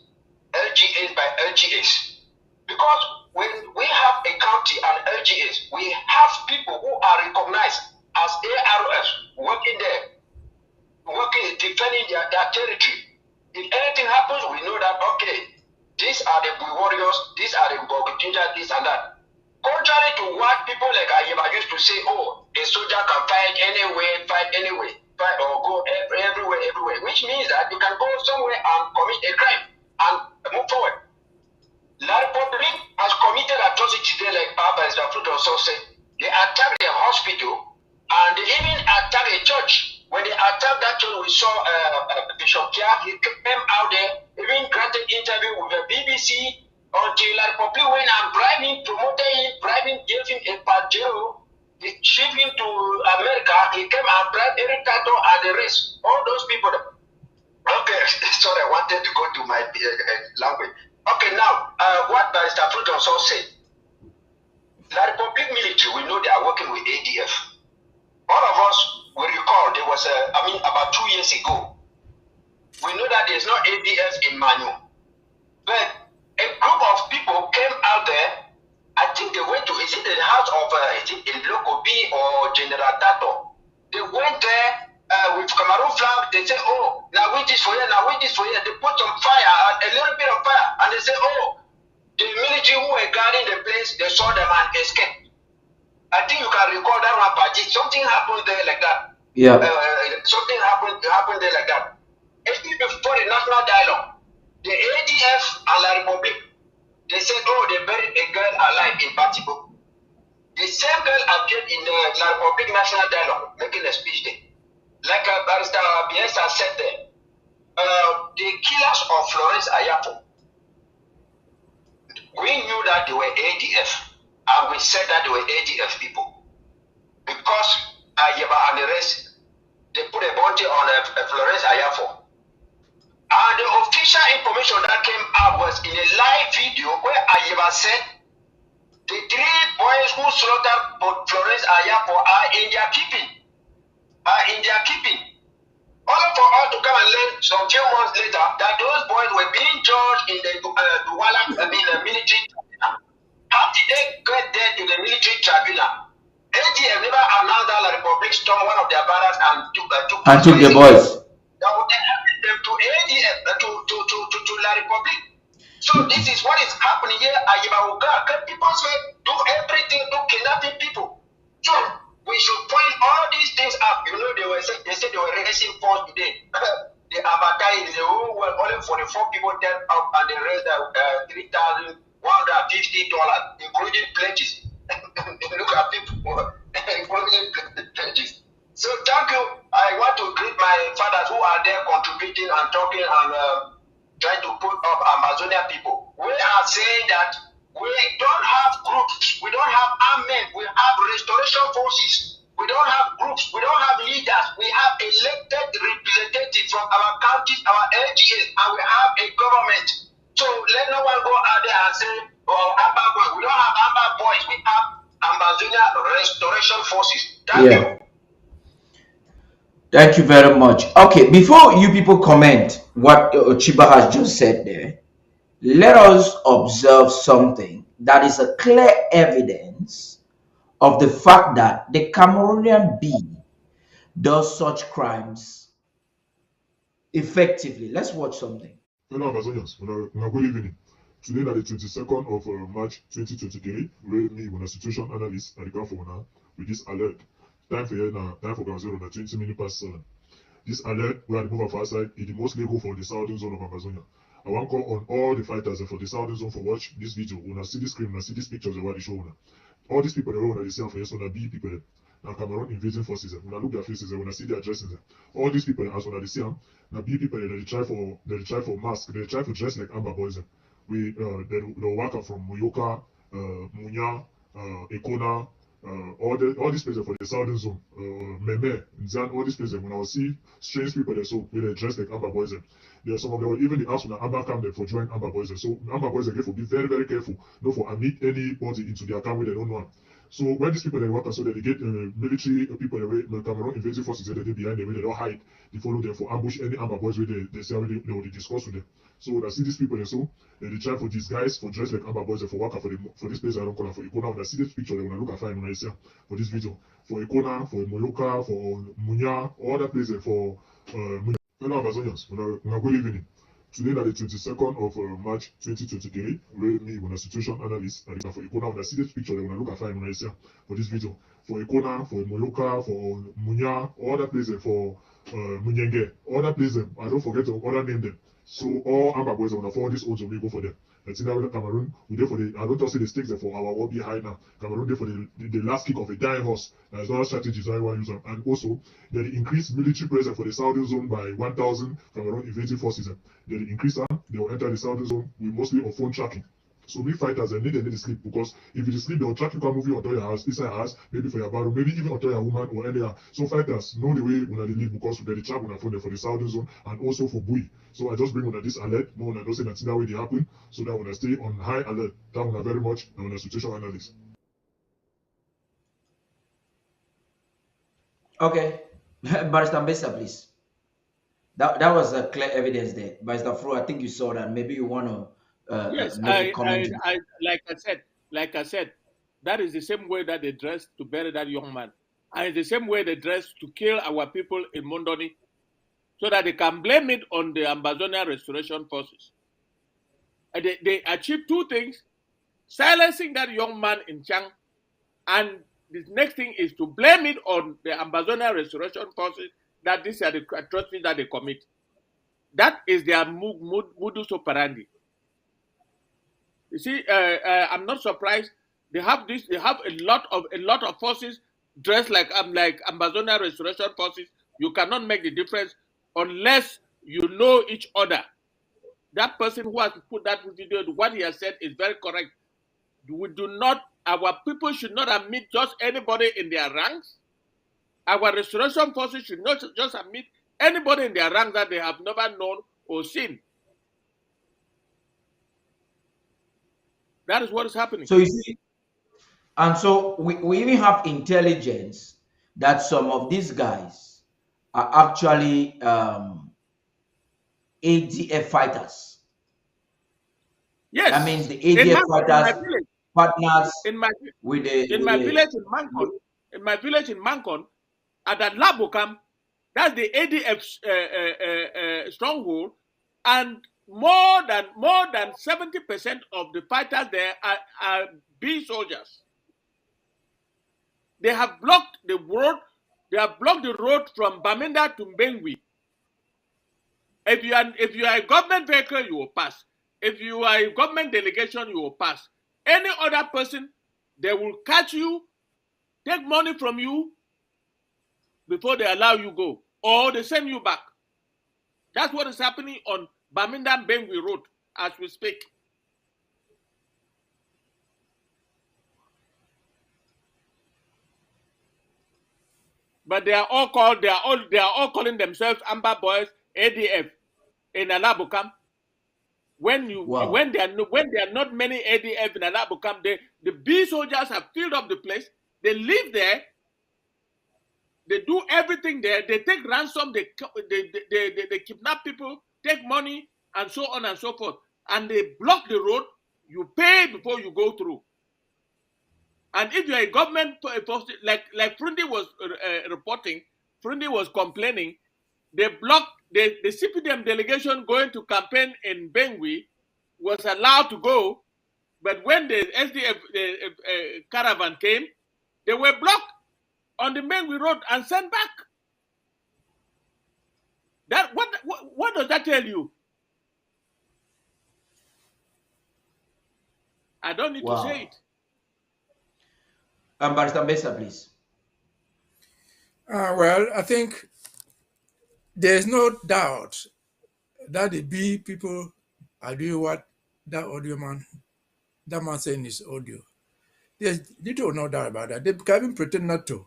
Speaker 16: LGAs by LGAs. Because when we have a county and LGAs, we have people who are recognized as AROS working there, defending their territory. If anything happens, we know that, okay, these are the warriors, these are the Gogitunja, this and that. Contrary to what people like Ayeba used to say, oh, a soldier can fight anywhere, fight or go everywhere, which means that you can go somewhere and commit a crime and move forward. we saw Bishop Kia, he came out there, even granted interview with the BBC until La Republic went and bribed him, promoted him, bribed him, gave him a Pajero, he shipped him to America, he came and bribed Eric Tato and the rest, all those people. Okay, sorry, I wanted to go to my language. Okay, now, what Mr. Fruit also said, La Republic military, we know they are working with ADF. All of us will recall there was about 2 years ago. We know that there's no ADF in Manu. But a group of people came out there. I think they went to, is it the house of, is it in Lokobi or General Tato? They went there with Cameroon flag. They say, oh, now wait this for here, now wait this for here. They put some fire, a little bit of fire. And they say, oh, the military who were guarding the place, they saw them and escaped. I think you can recall that one, Paddy. Something happened there like that.
Speaker 3: Yeah.
Speaker 16: Something happened there like that. Even before the national dialogue, the ADF and La Republic, they said, oh, they buried a girl alive in Batibo. The same girl appeared in the La Republic national dialogue, making a speech there. Like Barrister Bielsa said there, the killers of Florence Ayapo, we knew that they were ADF, and we said that they were ADF people. Because Ayaba and the rest, they put a bounty on Florence Ayapo. And the official information that came out was in a live video where Ayaba said, the 3 boys who slaughtered Florence Ayapo are in their keeping. Only for us to come and learn some few months later that those boys were being judged in the Douala, military tribunal. How did they get there to the military tribunal? ATF never announced that La Republic stormed one of their barracks and took
Speaker 3: the boys.
Speaker 16: That would help them to ADF, to La Republic. So this is what is happening here at Yabauga. People say, do everything, do kidnapping people. So we should point all these things up. You know, they said they were raising force today. They advertised the whole world, only 44 people turned up and the rest $3,150, including pledges. Look at people, including pledges. So thank you. I want to greet my fathers who are there contributing and talking and trying to put up Ambazonian people. We are saying that we don't have groups, we don't have army, we have restoration forces, we don't have groups, we don't have leaders, we have elected representatives from our counties, our LGAs, and we have a government. So let no one go out there and say, oh, Amba boys. We don't have Amba boys, we have Ambazonian restoration forces. Thank you.
Speaker 3: Thank you very much. Okay, before you people comment what Chiba has just said there, let us observe something that is a clear evidence of the fact that the Cameroonian bee does such crimes effectively. Let's watch something.
Speaker 17: Fellow Ambazonians, good evening. Today, on the 22nd of March 2023, we meet with a situation analyst at the Gafona with this alert. Time for ground zero, 20 minutes past 7. This alert, we are moving far side, is the most legal for the southern zone of Amazonia. I want to call on all the fighters for the southern zone for watch this video. When I see this screen, when I see these pictures of what they show. All these people, they say for yes, when I be people, now Cameroon invading forces, when I look their faces, when I see their dresses, all these people, as when I see them, now be people, they try for mask, they try to dress like Amba boys. They'll work out from Muyoka, Munya, Ekona, all these places for the southern zone, Meme, Nzan, all these places. When I will see strange people there, so they dress like Amba boys. There are some of them, even the ask when Amba come there for join Amba boys. So Amba boys again for be very, very careful, not for admit anybody into their account where they don't want. So when these people they work, so that they get military people away, Cameroon invasive forces that they behind them, where they don't hide, they follow them for ambush any Amba boys where they say already they discuss with them. So when I see these people so they try for these guys for dress like Amba boys for work for this place I don't call for Ikona. When I see this picture, when I look at fine when I see for this video for Ikona, for Moyoka, for Munya, all that places for Munya. Fellow Ambazonians, good evening. Today, on the 22nd of March 2023, we meet with a situation analyst at the for Ikona. When I see this picture, when I look at fine when I see for this video for Ikona, for Moyoka, for Munya, all that places for Munyenge, all that places. I don't forget to other name them. So all Amba boys, when I follow this also we go for them. Let's see that Cameroon, we there for the, I don't just say the stakes there for our war be high now. Cameroon there for the last kick of a dying horse. There's other strategies I want to use. And also, there the increased military pressure for the southern zone by 1,000 Cameroon invasive forces. They increase them, they will enter the southern zone with mostly on phone tracking. So we fighters they need to sleep, because if you sleep, they'll track you can move you onto your house, inside your house, maybe for your battle, maybe even onto your woman or earlier. So fighters know the way when they live, because they trap on phone for the southern zone and also for Bui. So I just bring on this alert, more when I don't say that way they happen, so that when I stay on high alert, that one very much and when a situation analyst.
Speaker 3: Okay. Barrister Mbesa, please. That was a clear evidence there. Barrister Fro, I think you saw that. Maybe you want to
Speaker 7: Yes,
Speaker 3: make a comment.
Speaker 7: like I said, that is the same way that they dressed to bury that young man, and it's the same way they dressed to kill our people in Mondoni, so that they can blame it on the Ambazonian restoration forces. And they achieved two things: silencing that young man in Chang, and the next thing is to blame it on the Ambazonian restoration forces that these are the atrocities that they commit. That is their modus operandi. You see, I'm not surprised. They have this. They have a lot of forces dressed like Ambazonian restoration forces. You cannot make the difference unless you know each other. That person who has put that video, what he has said is very correct. We do not. Our people should not admit just anybody in their ranks. Our restoration forces should not just admit anybody in their ranks that they have never known or seen. That is what is happening.
Speaker 3: So you see, and so we even have intelligence that some of these guys are actually ADF fighters.
Speaker 7: Yes.
Speaker 3: That means the ADF fighters partners with the
Speaker 7: in my village in Mancon, at that Labokam, that's the ADF stronghold, and more than 70% of the fighters there are B soldiers. They have blocked the road. They have blocked the road from Bamenda to Mbengwi. If you are a government vehicle, you will pass. If you are a government delegation, you will pass. Any other person, they will catch you, take money from you before they allow you go, or they send you back. That's what is happening on Bamenda Mbengwi Road as we speak. But they are all calling themselves Amber Boys, ADF in Alabukam. When there are not many ADF in Alabukam, the B soldiers have filled up the place. They live there. They do everything there. They take ransom. They kidnap people, take money, and so on and so forth. And they block the road. You pay before you go through. And if you are a government, like Frundi was reporting, Frundi was complaining, they blocked the CPDM delegation going to campaign in Bengwi was allowed to go, but when the SDF caravan came, they were blocked on the Bengwi road and sent back. That what does that tell you? I don't need to say it.
Speaker 3: Barrister Mbesa, please.
Speaker 8: Well, I think there's no doubt that the B people are doing what that man saying in his audio. There's little no doubt about that. They can even pretend not to.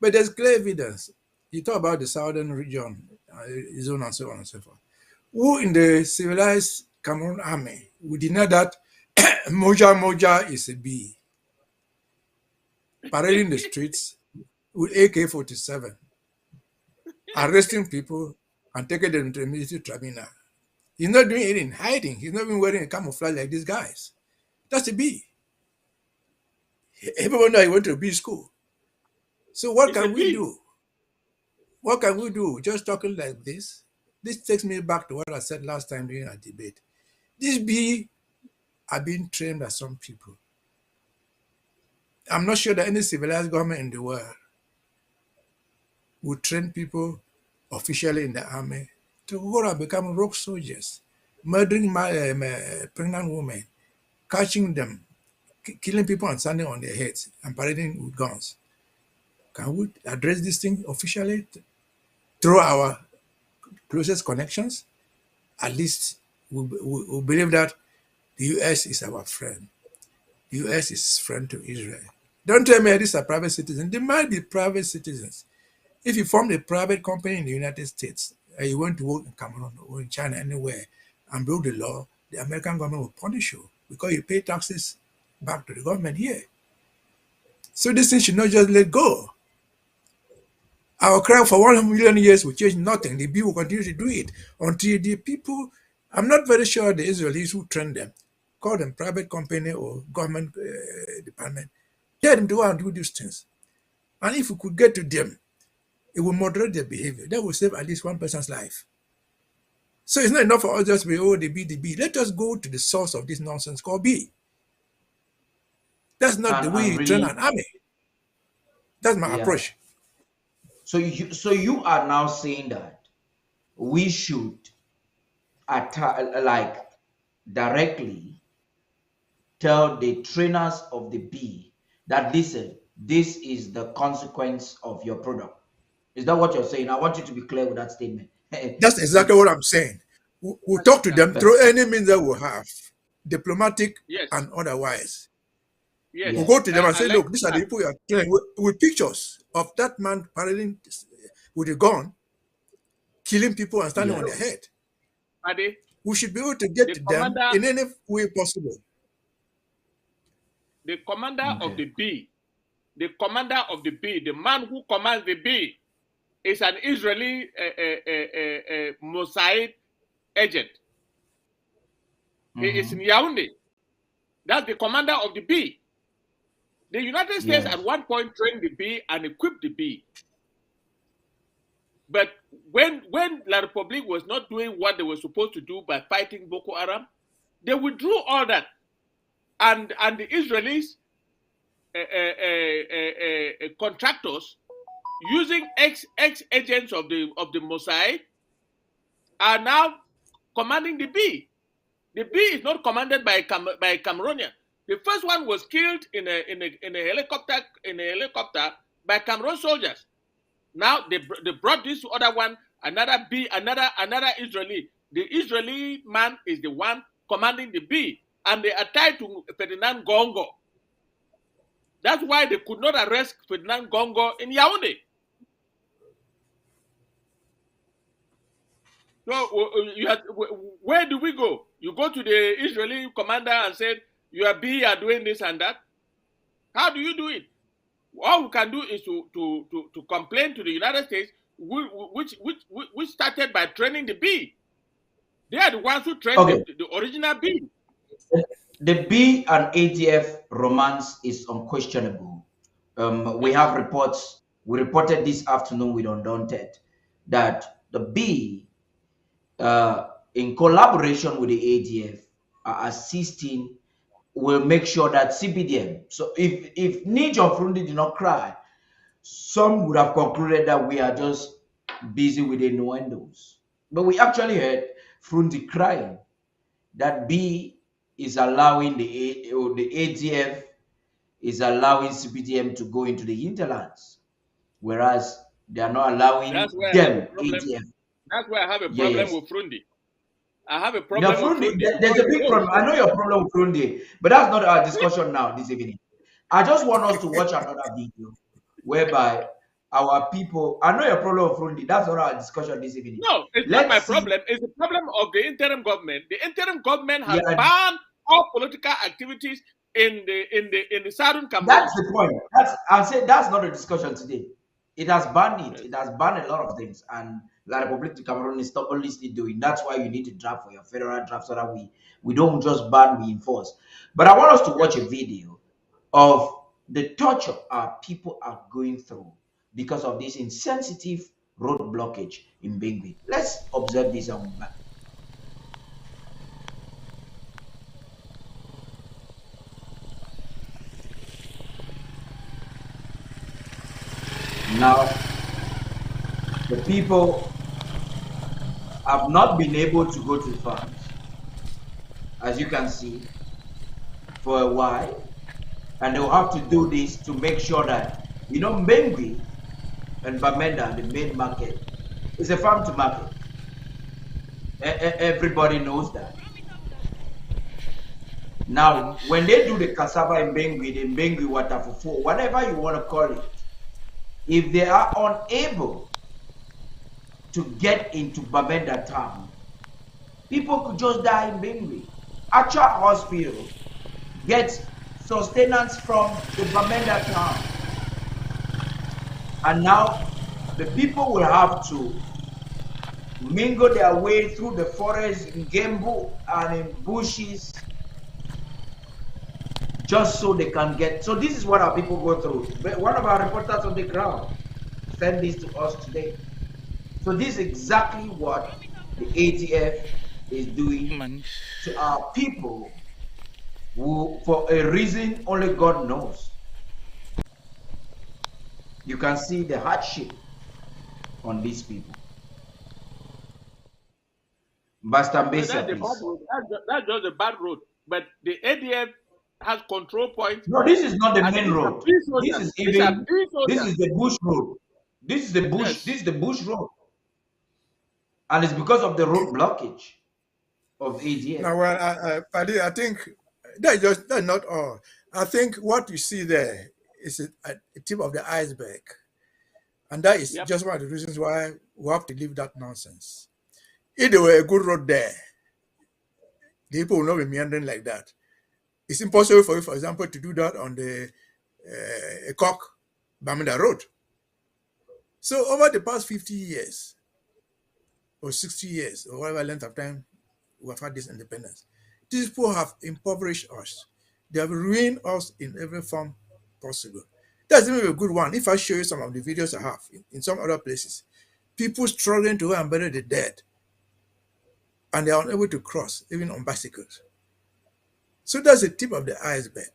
Speaker 8: But there's clear evidence. You talk about the southern region, zone and so on and so forth. Who in the civilized Cameroon army would deny that Moja is a B? Parading the streets with AK-47, arresting people and taking them to the military tribunal. He's not doing it in hiding. He's not even wearing a camouflage like these guys. That's a B. Everyone knows he went to a B school. So what can we do? What can we do? Just talking like this? This takes me back to what I said last time during our debate. These B are being trained by some people. I'm not sure that any civilized government in the world would train people officially in the army to go and become rogue soldiers, murdering pregnant women, catching them, killing people and standing on their heads and parading with guns. Can we address this thing officially through our closest connections? At least we believe that the US is our friend. The US is friend to Israel. Don't tell me these are private citizens. They might be private citizens. If you form a private company in the United States and you want to work in Cameroon or in China, anywhere, and broke the law, the American government will punish you because you pay taxes back to the government here. So this thing should not just let go. Our crime for 1 million years will change nothing. The B will continue to do it until the people, I'm not very sure the Israelis who train them, call them private company or government department, tell them to go and do these things. And if we could get to them, it will moderate their behavior. That will save at least one person's life. So it's not enough for us just to be, oh, the B. Let us go to the source of this nonsense called B. That's not the way you train an army. That's my approach.
Speaker 3: So you are now saying that we should directly tell the trainers of the B that listen, this is the consequence of your product. Is that what you're saying? I want you to be clear with that statement.
Speaker 8: That's exactly what I'm saying. We'll talk to them through any means that we have, diplomatic and otherwise. We'll go to them and say, look, these are the people you are training with pictures of that man parading with a gun, killing people and standing on their head.
Speaker 7: Paddy,
Speaker 8: we should be able to get to them in any way possible.
Speaker 7: The commander of the B, the man who commands the B, is an Israeli Mossad agent. He is in Yaoundé. That's the commander of the B. The United States at one point trained the B and equipped the B. But when La République was not doing what they were supposed to do by fighting Boko Haram, they withdrew all that. And the Israelis, contractors, using ex-agents of the Mossad, are now commanding the B. The B is not commanded by a Cameroonian. The first one was killed in a helicopter by Cameroon soldiers. Now they brought this other one, another B, another Israeli. The Israeli man is the one commanding the B, and they are tied to Ferdinand Gongo. That's why they could not arrest Ferdinand Gongo in Yaoundé. So where do we go? You go to the Israeli commander and say, your B are doing this and that. How do you do it? All we can do is to complain to the United States, which started by training the B. They are the ones who trained the original B.
Speaker 3: The B and ADF romance is unquestionable. We have reports. We reported this afternoon with Undaunted that the B, in collaboration with the ADF, are assisting. Will make sure that CPDM. So if Niger Frundi did not cry, some would have concluded that we are just busy with innuendos. But we actually heard Frundi crying that B is allowing the ADF is allowing CPDM to go into the hinterlands, whereas they are not allowing them ADF.
Speaker 7: That's why I have a problem with Frundi. I have a problem with Frundi.
Speaker 3: There's a big problem. I know your problem with Frundi, but that's not our discussion now this evening. I just want us to watch another video whereby our people, I know your problem with Frundi, that's not our discussion this evening.
Speaker 7: No, it's not my problem. It's the problem of the interim government. The interim government has banned all political activities in the southern Cameroon.
Speaker 3: That's the point. I'll say that's not a discussion today. It has banned it. It has banned a lot of things, and La République du Cameroon is stubbornly still doing. That's why you need to draft for your federal draft so that we don't just ban, we enforce. But I want us to watch a video of the torture our people are going through because of this insensitive road blockage in Bengui. Let's observe this and we're back. Now, the people have not been able to go to the farms. As you can see, for a while, and they'll have to do this to make sure that, you know, Mbengui and Bamenda, the main market, is a farm to market. Everybody knows that. Now, when they do the cassava in Mbengui, the Mbengui waterfufu, whatever you want to call it, if they are unable to get into Bamenda town, people could just die in Mbengui. Actual hospital gets sustenance from the Bamenda town. And now the people will have to mingle their way through the forest in Gembu and in bushes just so they can get. So this is what our people go through. One of our reporters on the ground sent this to us today. So this is exactly what the ADF is doing to our people, who, for a reason only God knows. You can see the hardship on these people. Basta
Speaker 7: That's
Speaker 3: Mbesa,
Speaker 7: the
Speaker 3: please.
Speaker 7: bad road. That's just a bad road. But the ADF has control points.
Speaker 3: No, this is not the
Speaker 7: and
Speaker 3: main
Speaker 7: these are
Speaker 3: road.
Speaker 7: peace
Speaker 3: This
Speaker 7: soldiers.
Speaker 3: is
Speaker 7: These are
Speaker 3: even
Speaker 7: peace
Speaker 3: this
Speaker 7: soldiers.
Speaker 3: is the bush road. This is the bush.
Speaker 7: Yes.
Speaker 3: This is the bush road, and it's because of the road blockage of ADF.
Speaker 8: Now, well, Paddy, I think that's not all. I think what you see there is a tip of the iceberg, and that is just one of the reasons why we have to leave that nonsense. If there were a good road there, the people will not be meandering like that. It's impossible for you, for example, to do that on the Ekok Bamenda Road. So over the past 50 years or 60 years or whatever length of time we have had this independence, these people have impoverished us. They have ruined us in every form possible. That's even a good one. If I show you some of the videos I have in some other places, people struggling to go and bury the dead, and they are unable to cross, even on bicycles. So that's the tip of the iceberg.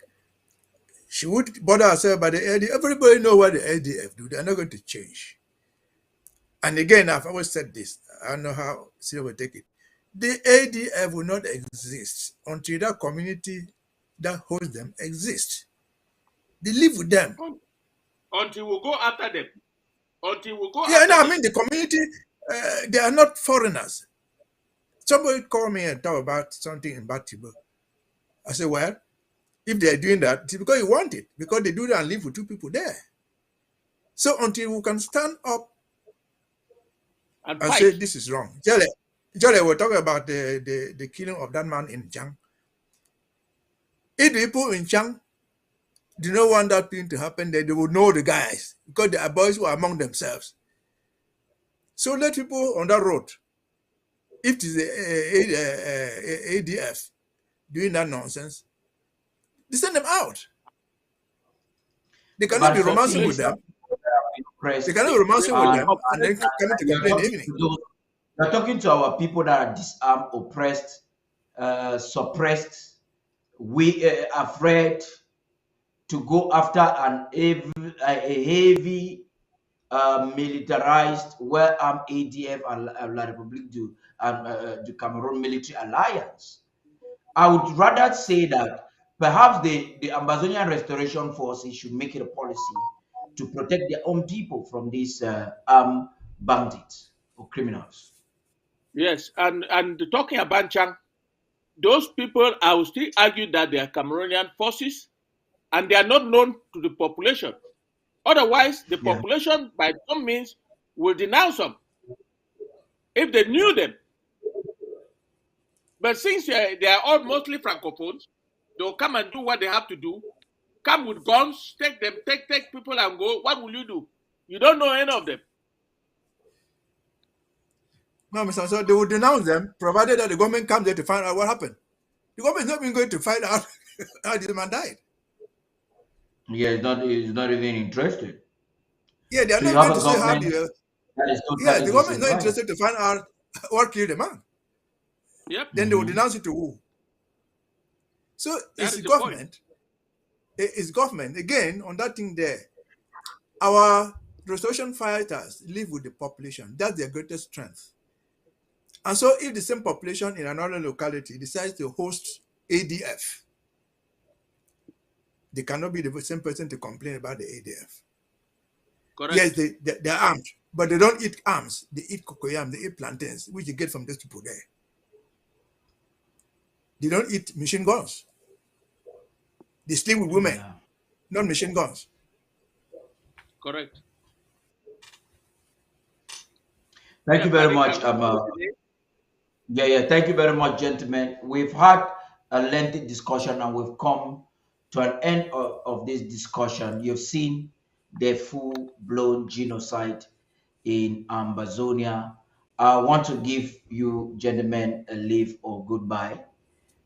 Speaker 8: She would bother herself by the LDF. Everybody know what the LDF do. They're not going to change. And again, I've always said this. I don't know how Syria will take it. The ADF will not exist until that community that holds them exists. They live with them.
Speaker 7: Until we go after them. Until we go
Speaker 8: Yeah,
Speaker 7: after
Speaker 8: no, I
Speaker 7: them.
Speaker 8: mean the community, they are not foreigners. Somebody called me and talk about something in Batibo. I said, well, if they're doing that, it's because you want it, because they do that and live with two people there. So until we can stand up and say this is wrong. Jale, we're talking about the killing of that man in Chang. If people in Chang do not want that thing to happen, then they will know the guys, because they are boys who are among themselves. So let people on that road, if it is the ADF doing that nonsense, they send them out. They cannot be romancing with them. They cannot be romancing with them and then coming to complain in the evening.
Speaker 3: We're talking to our people that are disarmed, oppressed, suppressed, afraid to go after a heavy militarized, well-armed ADF and La République du Cameroon military alliance. I would rather say that perhaps the Ambazonian Restoration Forces should make it a policy to protect their own people from these armed bandits or criminals.
Speaker 7: Yes, and talking about Chang, those people, I will still argue that they are Cameroonian forces and they are not known to the population. Otherwise, the population, by some means, will denounce them if they knew them. But since they are all mostly francophones, they'll come and do what they have to do. Come with guns, take people and go. What will you do? You don't know any of them.
Speaker 8: No, Mr. So they will denounce them, provided that the government comes there to find out what happened. The government is not even going to find out how the man died.
Speaker 3: Yeah, it's not even interested.
Speaker 8: Yeah, they are not going to say how the government is not interested to find out what killed the man.
Speaker 7: Yep.
Speaker 8: Then they will denounce it to who? So it's the government. It's government. Again, on that thing there, our restoration fighters live with the population. That's their greatest strength. And so if the same population in another locality decides to host ADF, they cannot be the same person to complain about the ADF.
Speaker 7: Correct.
Speaker 8: Yes, they're armed, but they don't eat arms. They eat cocoyam, they eat plantains, which you get from those people there. They don't eat machine guns. They sleep with women, not machine guns.
Speaker 7: Correct.
Speaker 3: Thank you very much. Thank you very much, gentlemen. We've had a lengthy discussion and we've come to an end of this discussion. You've seen the full-blown genocide in Ambazonia. I want to give you gentlemen a leave or goodbye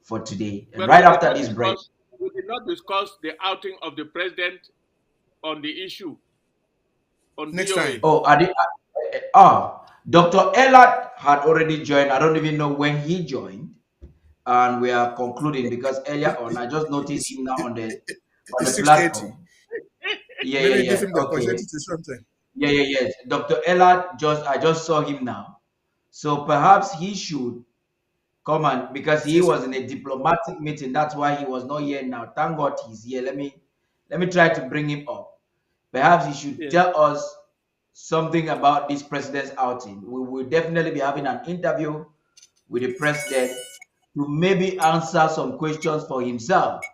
Speaker 3: for today. And
Speaker 7: But
Speaker 3: right after this break,
Speaker 7: we did not discuss the outing of the president on the issue. On
Speaker 8: next
Speaker 7: VOA.
Speaker 8: time.
Speaker 3: Oh, Dr. Ellard had already joined. I don't even know when he joined. And we are concluding because earlier on, I just noticed him now on the platform. Okay. Yeah. Dr. Ellard, I just saw him now. So perhaps he should come on because he was in a diplomatic meeting. That's why he was not here now. Thank God he's here. Let me try to bring him up. Perhaps he should tell us something about this president's outing. We will definitely be having an interview with the president to maybe answer some questions for himself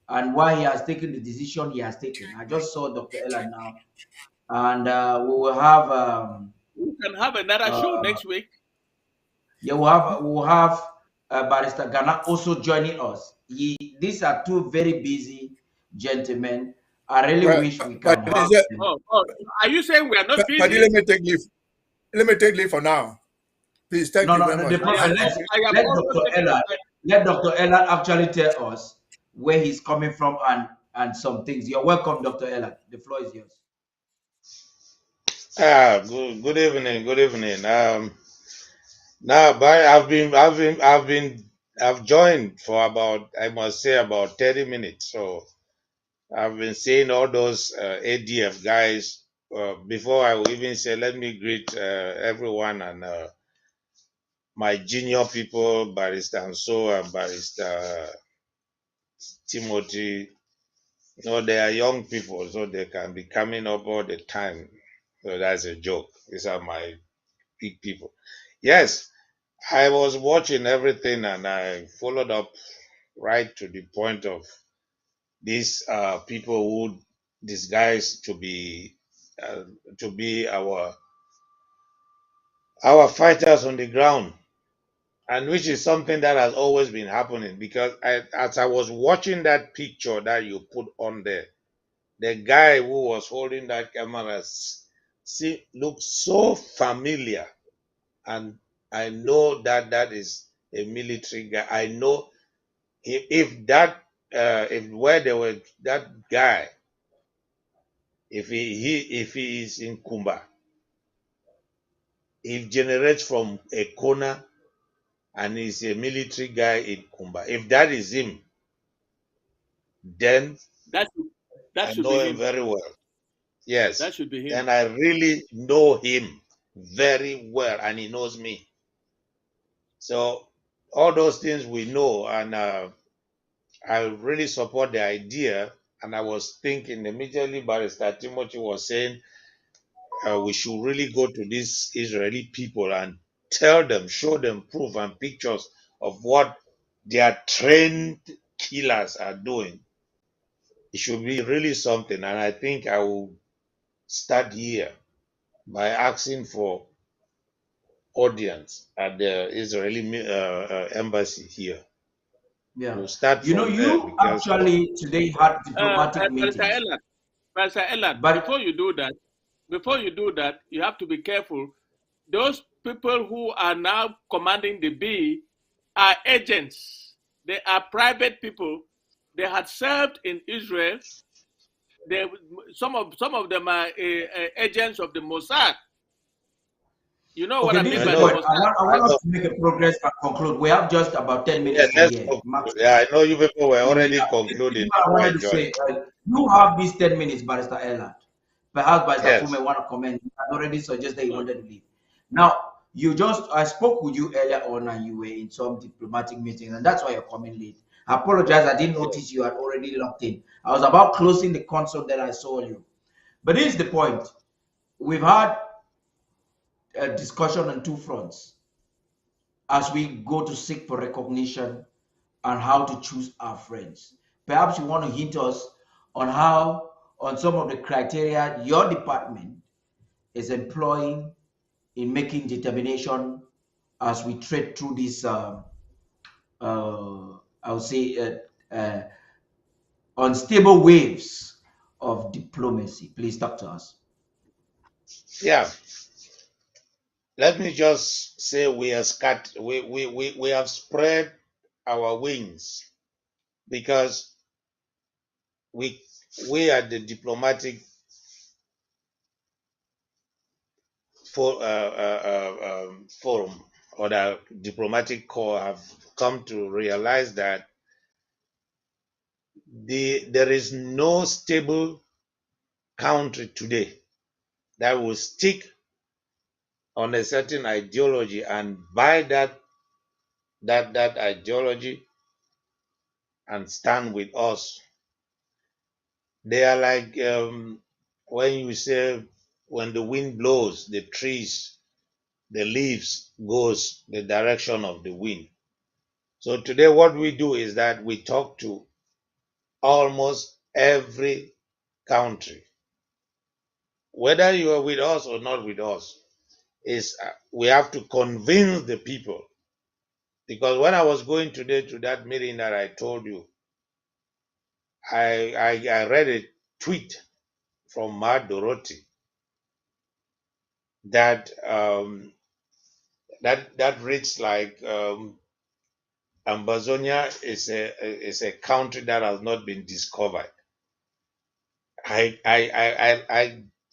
Speaker 3: and why he has taken the decision he has taken. I just saw Dr. Ella now, and we will have.
Speaker 7: We can have another show next week.
Speaker 3: Yeah, we'll have Barrister Ghana also joining us. These are two very busy gentlemen. I really wish we can have them.
Speaker 7: Are you saying we are not busy?
Speaker 8: Paddy, let me take leave. Let me take leave for now. Please, thank you very much.
Speaker 3: Let Dr. Ellard actually tell us where he's coming from and some things. You're welcome, Dr. Ellard. The floor is yours.
Speaker 18: Good evening. Good evening. I've joined for about, I must say, about 30 minutes. So I've been seeing all those ADF guys. Before I will even say, let me greet everyone and my junior people, Barrister Anso and Barrister Timothy. You know, they are young people, so they can be coming up all the time. So that's a joke. These are my big people. Yes, I was watching everything and I followed up right to the point of these people who disguise to be our fighters on the ground, and which is something that has always been happening. Because as I was watching that picture that you put on there, the guy who was holding that camera looked so familiar, and I know that is a military guy. I know if that guy, if he is in Kumba, he generates from a corner and he's a military guy in Kumba. If that is him, then
Speaker 7: that should
Speaker 18: I know
Speaker 7: be
Speaker 18: him
Speaker 7: him
Speaker 18: very well. Yes,
Speaker 7: that should be him.
Speaker 18: And I really know him very well, and he knows me. So all those things we know, and I really support the idea. And I was thinking immediately, Barrister Timothy was saying we should really go to these Israeli people and tell them, show them proof and pictures of what their trained killers are doing. It should be really something. And I think I will start here by asking for audience at the Israeli embassy here.
Speaker 3: Yeah.
Speaker 18: We'll start
Speaker 3: you actually today had diplomatic meetings.
Speaker 7: Pastor Ellard, before you do that, you have to be careful. Those people who are now commanding the B are agents. They are private people. They had served in Israel. Some of them are agents of the Mossad. You know what I mean by the Mossad?
Speaker 3: I want us to make a progress and conclude. We have just about 10 minutes.
Speaker 18: I know you people were already concluding.
Speaker 3: I wanted to say, you have these 10 minutes, Barrister Ellard. Perhaps Barrister Fume want to comment. You had already suggested you wanted to leave. Now, I spoke with you earlier on and you were in some diplomatic meetings, and that's why you're coming late. I apologize, I didn't notice you had already locked in. I was about closing the console, then I saw you. But here's the point. We've had a discussion on two fronts as we go to seek for recognition and how to choose our friends. Perhaps you want to hint us on how, on some of the criteria your department is employing in making determination as we tread through this, I would say, unstable waves of diplomacy. Please talk to us.
Speaker 18: Yeah, let me just say we are we have spread our wings because we at the diplomatic forum or the diplomatic corps have come to realize that there is no stable country today that will stick on a certain ideology and buy that ideology and stand with us. They are like when you say when the wind blows, the trees, the leaves goes the direction of the wind. So today what we do is that we talk to almost every country, whether you are with us or not with us. Is we have to convince the people, because when I was going today to that meeting that I told you, I read a tweet from Ma Dorothy that that reads like Ambazonia is a country that has not been discovered. I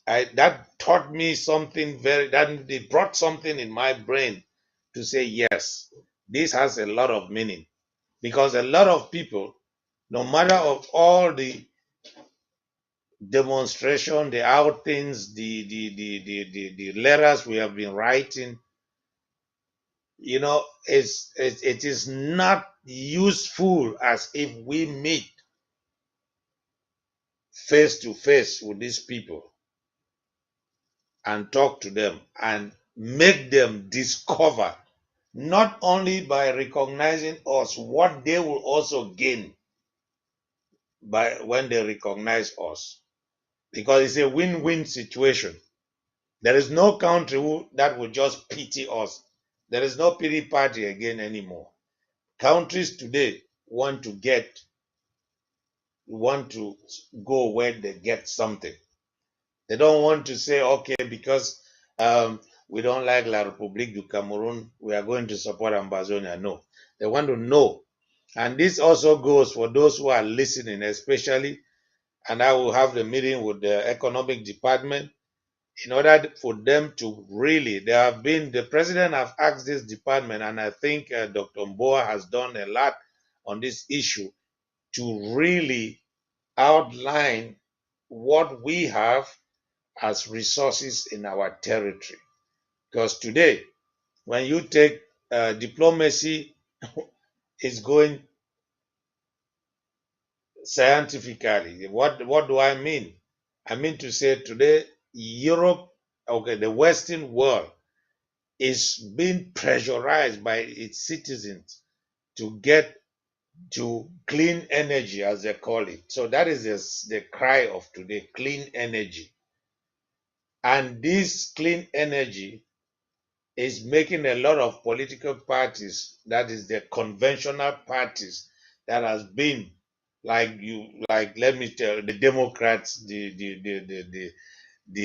Speaker 18: that taught me something that it brought something in my brain to say yes, this has a lot of meaning, because a lot of people, no matter of all the demonstration, the outings, the letters we have been writing, you know, it is not useful as if we meet face to face with these people and talk to them and make them discover, not only by recognizing us, what they will also gain by when they recognize us, because it's a win-win situation. There is no country that will just pity us. There is no pity party again anymore. Countries today want to go where they get something. They don't want to say, okay, because we don't like La République du Cameroon, we are going to support Ambazonia. No, they want to know. And this also goes for those who are listening, especially, and I will have the meeting with the economic department in order for them to really, the president have asked this department, and I think Dr. Mboa has done a lot on this issue to really outline what we have as resources in our territory. Because today, when you take diplomacy, is going scientifically. What do I mean? I mean to say today, Europe, okay, the Western world is being pressurized by its citizens to get to clean energy, as they call it. So that is the cry of today, clean energy. And this clean energy is making a lot of political parties, that is the conventional parties that has been let me tell the Democrats, the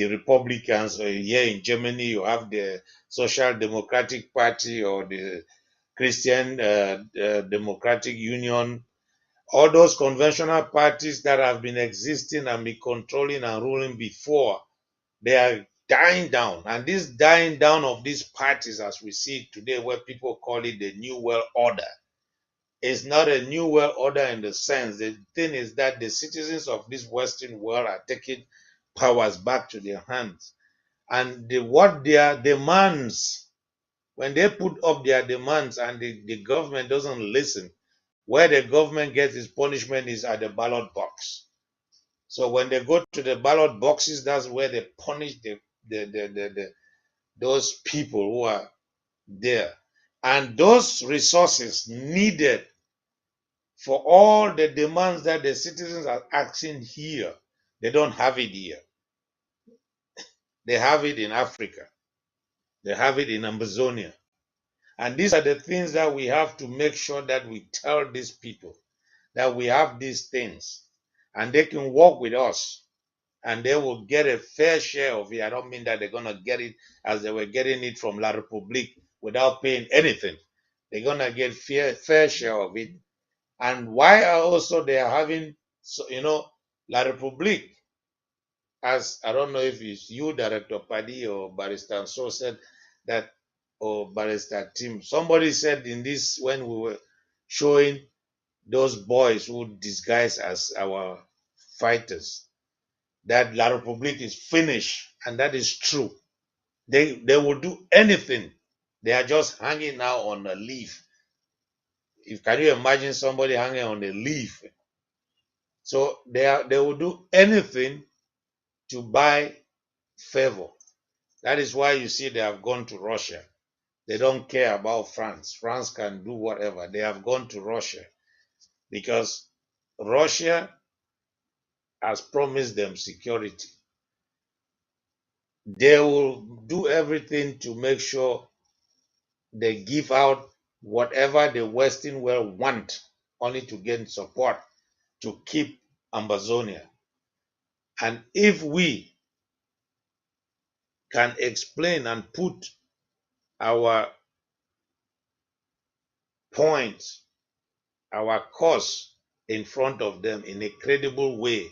Speaker 18: Republicans. Here in Germany you have the Social Democratic Party or the Christian Democratic Union. All those conventional parties that have been existing and been controlling and ruling before, they are dying down. And this dying down of these parties, as we see it today, where people call it the New World Order, is not a New World Order in the sense. The thing is that the citizens of this Western world are taking powers back to their hands. And what their demands, when they put up their demands and the government doesn't listen, Where the government gets its punishment is at the ballot box. So when they go to the ballot boxes, that's where they punish those people who are there. And those resources needed for all the demands that the citizens are asking here, they don't have it here. They have it in Africa. They have it in Ambazonia. And these are the things that we have to make sure that we tell these people that we have these things and they can work with us and they will get a fair share of it. I don't mean that they're going to get it as they were getting it from La République without paying anything. They're going to get fair share of it. And why are also they are having, so, La République, as I don't know if it's you, Director Paddy, or Barrister So said that, or Barrister Tim. Somebody said in this when we were showing those boys who disguise as our fighters that La République is finished, and that is true. They will do anything. They are just hanging now on a leaf. Can you imagine somebody hanging on a leaf? So they will do anything to buy favor. That is why you see they have gone to Russia. They don't care about France. France can do whatever. They have gone to Russia because Russia has promised them security. They will do everything to make sure they give out whatever the Western world want, only to gain support to keep Ambazonia. And if we can explain and put our points, our cause in front of them in a credible way.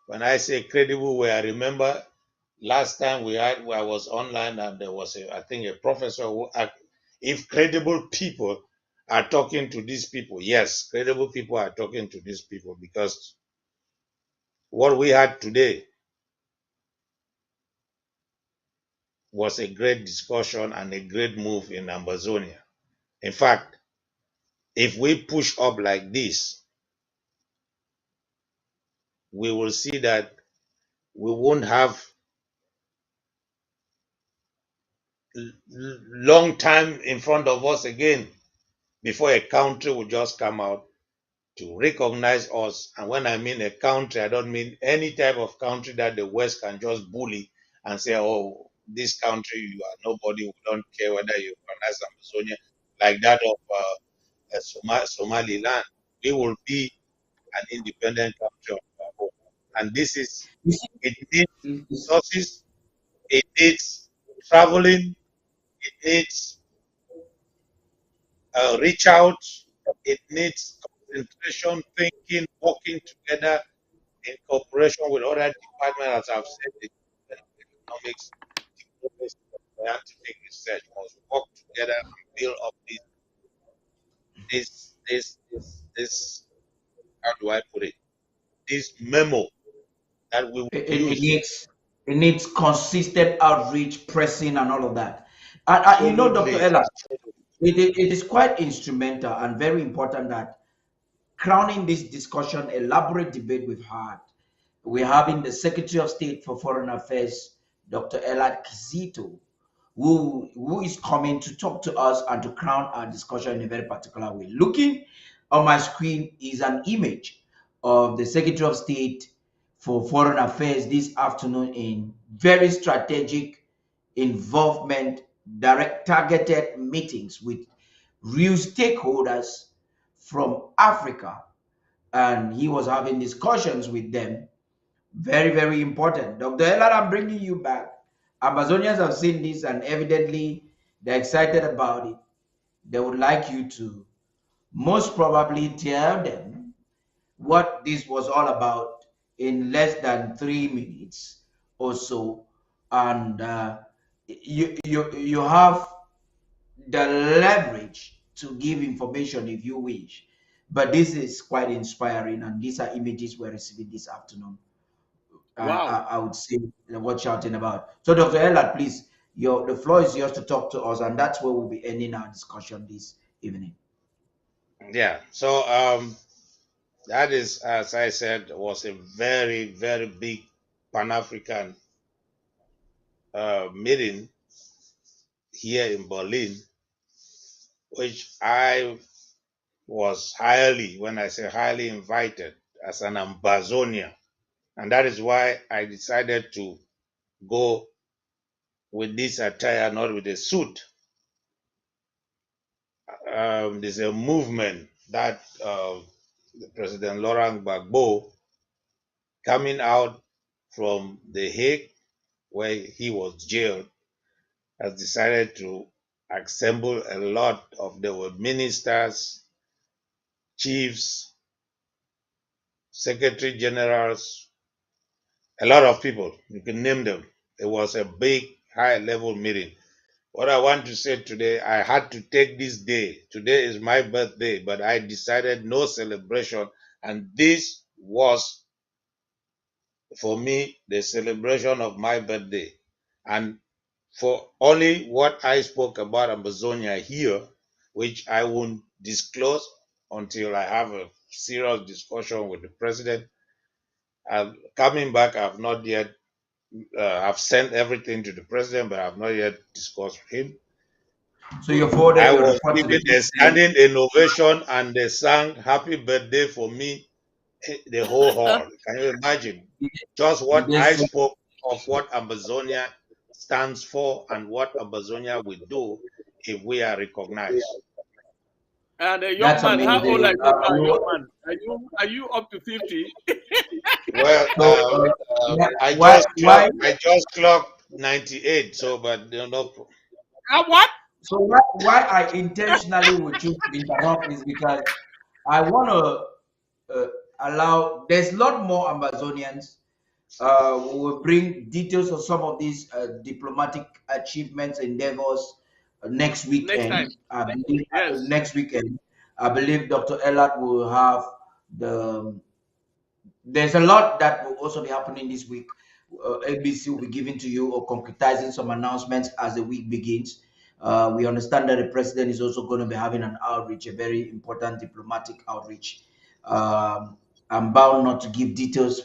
Speaker 18: When I say credible way, I remember last time I was online and there was I think a professor who asked if credible people are talking to these people. Yes, credible people are talking to these people because what we had today was a great discussion and a great move in Ambazonia. In fact, if we push up like this, we will see that we won't have long time in front of us again before a country will just come out to recognize us. And when I mean a country, I don't mean any type of country that the West can just bully and say, oh, this country, you are nobody, we don't care whether you recognize Amazonia, like that of Somaliland. We will be an independent country of our own. And this is, it needs resources, it needs traveling, it needs reach out, it needs concentration, thinking, working together in cooperation with other departments, as I've said, the economics, diplomacy, scientific research must work together and build up this, how do I put it, this memo that we will use.
Speaker 3: It needs consistent outreach, pressing, and all of that. Dr. Ella, it is quite instrumental and very important that crowning this discussion, elaborate debate we've had, we're having the Secretary of State for Foreign Affairs, Dr. Elad Kizito, who is coming to talk to us and to crown our discussion in a very particular way. Looking on my screen is an image of the Secretary of State for Foreign Affairs this afternoon in very strategic involvement, direct targeted meetings with real stakeholders from Africa, and he was having discussions with them. Very, very important. Dr. Ellard, I'm bringing you back. Amazonians have seen this and evidently they're excited about it. They would like you to most probably tell them what this was all about in less than 3 minutes or so. And you have the leverage to give information if you wish. But this is quite inspiring, and these are images we're receiving this afternoon.
Speaker 7: Wow.
Speaker 3: I would say what shouting about. So, Dr. Ellard, please, the floor is yours to talk to us, and that's where we'll be ending our discussion this evening.
Speaker 18: Yeah. So that is, as I said, was a very, very big Pan-African meeting here in Berlin, which I was highly, when I say highly, invited as an Ambazonian. And that is why I decided to go with this attire, not with a suit. There's a movement that President Laurent Gbagbo, coming out from The Hague, where he was jailed, has decided to assemble a lot of the ministers, chiefs, secretary generals, a lot of people. You can name them. It was a big, high-level meeting. What I want to say today, I had to take this day. Today is my birthday, but I decided no celebration. And this was, for me, the celebration of my birthday. And for only what I spoke about Ambazonia here, which I won't disclose until I have a serious discussion with the president. Coming back, I've not yet, I've sent everything to the president, but I've not yet discussed with him.
Speaker 3: So you forwarded
Speaker 18: I
Speaker 3: your
Speaker 18: was
Speaker 3: report to the
Speaker 18: given a standing ovation, and they sang happy birthday for me, the whole hall. Can you imagine? Just what I spoke of what Ambazonia stands for and what Ambazonia will do if we are recognized.
Speaker 7: And a young
Speaker 3: That's
Speaker 7: man, how old are
Speaker 3: amazing.
Speaker 7: you now, young man? Are you up to 50?
Speaker 18: Well,
Speaker 3: why
Speaker 18: I just clocked 98. So, but no.
Speaker 7: What?
Speaker 3: So why I intentionally would choose to interrupt is because I want to allow. There's a lot more Amazonians. We will bring details of some of these diplomatic achievements, endeavors next
Speaker 7: Next time.
Speaker 3: weekend. I believe
Speaker 7: Yes.
Speaker 3: next weekend. I believe Dr. Ellard will have the. There's a lot that will also be happening this week. ABC will be giving to you or concretizing some announcements as the week begins. We understand that the president is also going to be having an outreach, a very important diplomatic outreach. I'm bound not to give details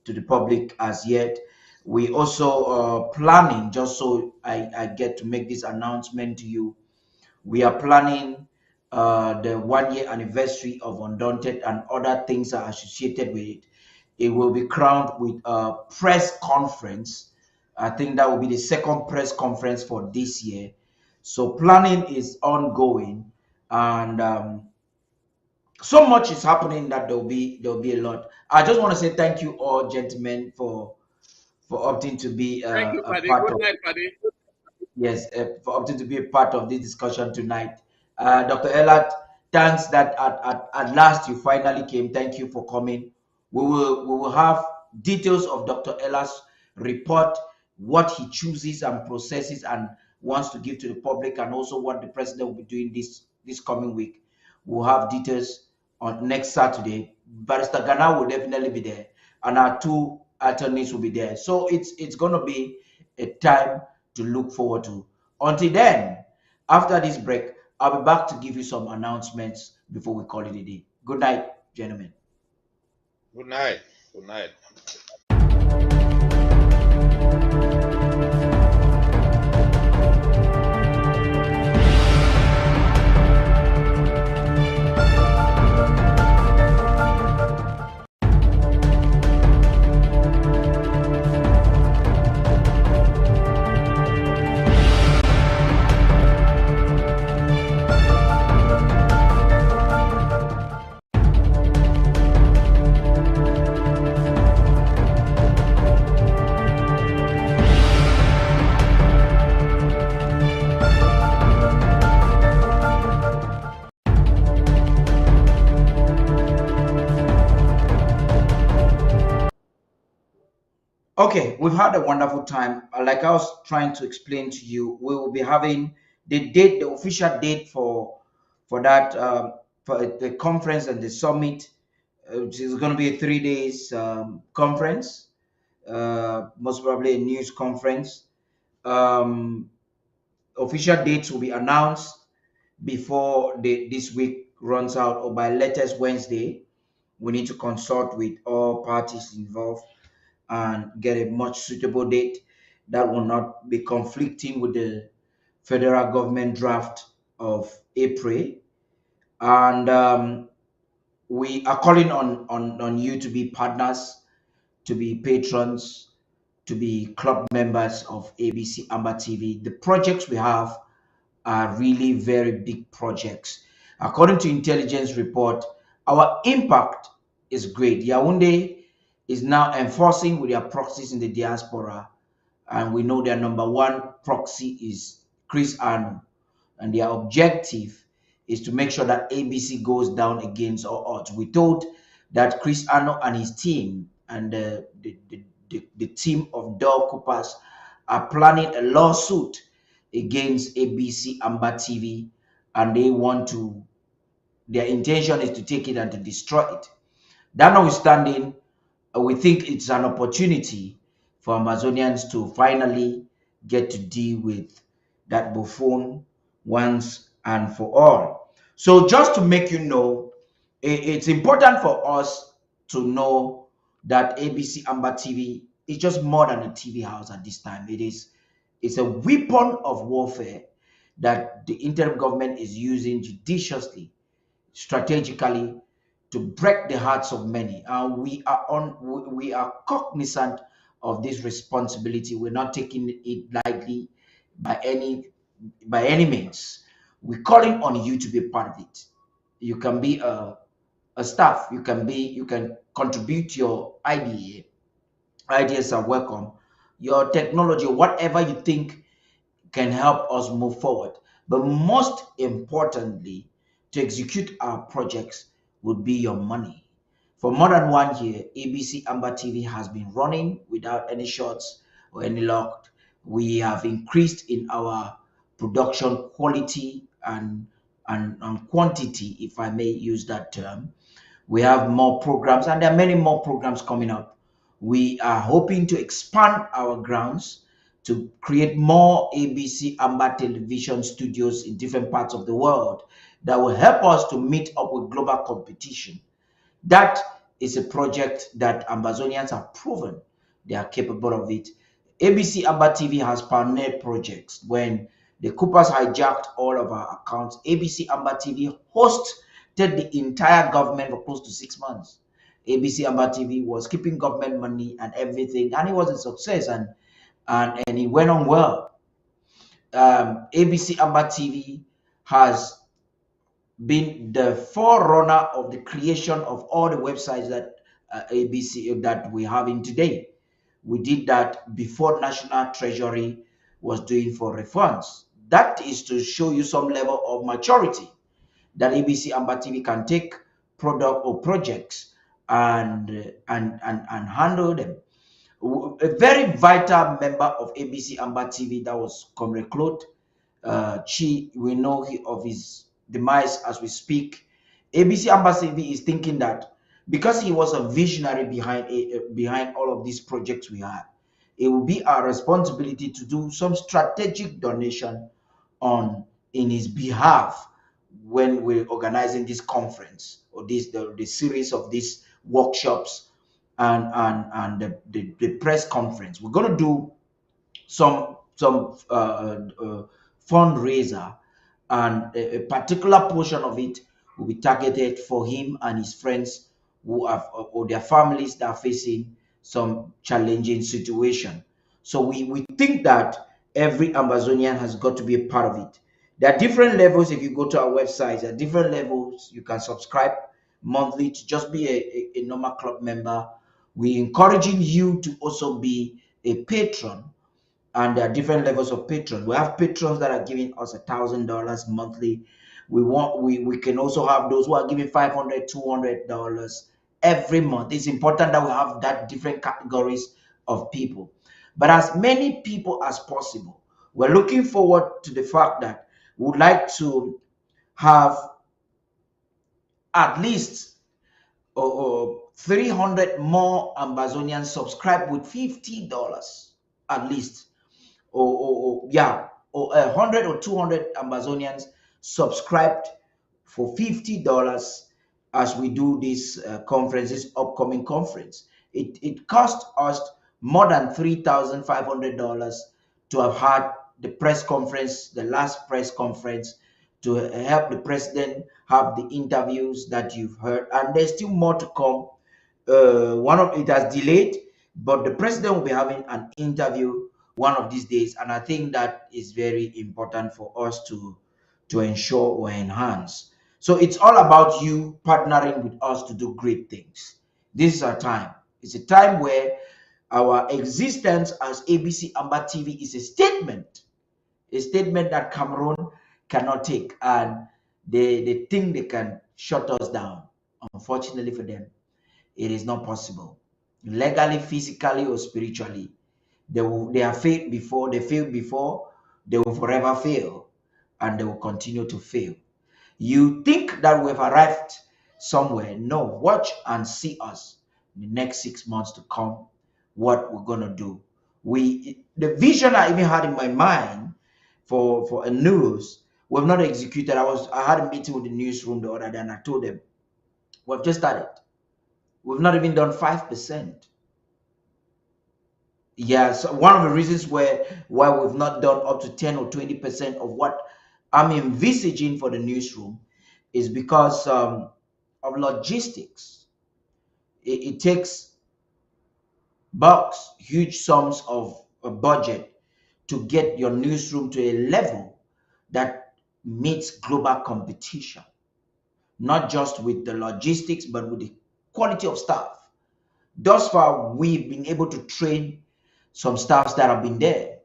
Speaker 3: to the public as yet. We also planning, just so I get to make this announcement to you, we are planning the 1 year anniversary of Undaunted, and other things are associated with it. It will be crowned with a press conference. I think that will be the second press conference for this year. So planning is ongoing, and so much is happening that there'll be a lot. I just want to say thank you all, gentlemen, for opting to be
Speaker 7: Thank you,
Speaker 3: a
Speaker 7: Paddy.
Speaker 3: part
Speaker 7: Good
Speaker 3: of.
Speaker 7: night, Paddy.
Speaker 3: Yes, for opting to be a part of this discussion tonight. Dr. Ellard, thanks that at last you finally came. Thank you for coming. We will have details of Dr. Ellard's report, what he chooses and processes and wants to give to the public, and also what the president will be doing this coming week. We'll have details on next Saturday. Barrister Ghana will definitely be there, and our two attorneys will be there. So it's going to be a time to look forward to. Until then, after this break, I'll be back to give you some announcements before we call it a day. Good night, gentlemen.
Speaker 18: Good night. Good night.
Speaker 3: Okay, we've had a wonderful time. Like I was trying to explain to you, we will be having the official date for that for the conference and the summit, which is going to be a 3 days conference, most probably a news conference. Um, Official dates will be announced before this week runs out, or by latest Wednesday, we need to consult with all parties involved and get a much suitable date that will not be conflicting with the federal government draft of April. And we are calling on you to be partners, to be patrons, to be club members of ABC Amber TV. The projects we have are really very big projects. According to intelligence report, our impact is great. Yaoundé is now enforcing with their proxies in the diaspora, and we know their number one proxy is Chris Arno, and their objective is to make sure that ABC goes down against all odds. We told that Chris Arno and his team and the team of Dell Coopers are planning a lawsuit against ABC Amber TV, and they want to, their intention is to take it and to destroy it. That notwithstanding, we think it's an opportunity for Ambazonians to finally get to deal with that buffoon once and for all. So just to make you know, it's important for us to know that ABC Amber TV is just more than a TV house at this time. It's a weapon of warfare that the interim government is using judiciously, strategically, to break the hearts of many. And we are cognizant of this responsibility. We're not taking it lightly by any means. We're calling on you to be part of it. You can be a staff. You can contribute your idea. Ideas are welcome. Your technology, whatever you think can help us move forward. But most importantly, to execute our projects would be your money. For more than 1 year, ABC Amber TV has been running without any shorts or any luck. We have increased in our production quality and quantity, if I may use that term. We have more programs, and there are many more programs coming up. We are hoping to expand our grounds to create more ABC Amber television studios in different parts of the world that will help us to meet up with global competition. That is a project that Ambazonians have proven they are capable of it. ABC Amber TV has pioneered projects. When the Coopers hijacked all of our accounts, ABC Amber TV hosted the entire government for close to 6 months. ABC Amber TV was keeping government money and everything, and it was a success, and it went on well. ABC Amber TV has been the forerunner of the creation of all the websites that ABC that we have in today. We did that before National Treasury was doing for refunds. That is to show you some level of maturity that ABC Amber TV can take product or projects and handle them. A very vital member of ABC Amber TV, that was Comrade Claude Chi. We know of his demise as we speak. ABC Amber TV is thinking that because he was a visionary behind all of these projects we had, it will be our responsibility to do some strategic donation in his behalf when we're organizing this conference or the series of these workshops and the press conference. We're going to do some fundraiser, and a particular portion of it will be targeted for him and his friends who have or their families that are facing some challenging situation. So we think that every Ambazonian has got to be a part of it. There are different levels. If you go to our website, there are different levels. You can subscribe monthly to just be a normal club member. We're encouraging you to also be a patron, and there are different levels of patrons. We have patrons that are giving us $1,000 monthly. We can also have those who are giving $500, $200 every month. It's important that we have that different categories of people, but as many people as possible. We're looking forward to the fact that we would like to have at least 300 more Ambazonians subscribe with $50 at least, or 100 or 200 Ambazonians subscribed for $50 as we do this conference, this upcoming conference. It cost us more than $3,500 to have had the press conference, the last press conference, to help the president have the interviews that you've heard, and there's still more to come. One of it has delayed, but the president will be having an interview one of these days, and I think that is very important for us to ensure or enhance. So it's all about you partnering with us to do great things. This is our time. It's a time where our existence as ABC Amber TV is a statement that Cameroon cannot take, and they think they can shut us down. Unfortunately for them, it is not possible. Legally, physically, or spiritually, they have failed before, they will forever fail, and they will continue to fail. You think that we've arrived somewhere? No, watch and see us in the next 6 months to come, what we're gonna do. The vision I even had in my mind for a news, we've not executed. I had a meeting with the newsroom the other day, and I told them we've just started. We've not even done 5%. Yeah, so one of the reasons why we've not done up to 10 or 20% of what I'm envisaging for the newsroom is because of logistics. It takes bucks, huge sums of a budget to get your newsroom to a level that meets global competition, not just with the logistics, but with the quality of staff. Thus far, we've been able to train some staffs that have been there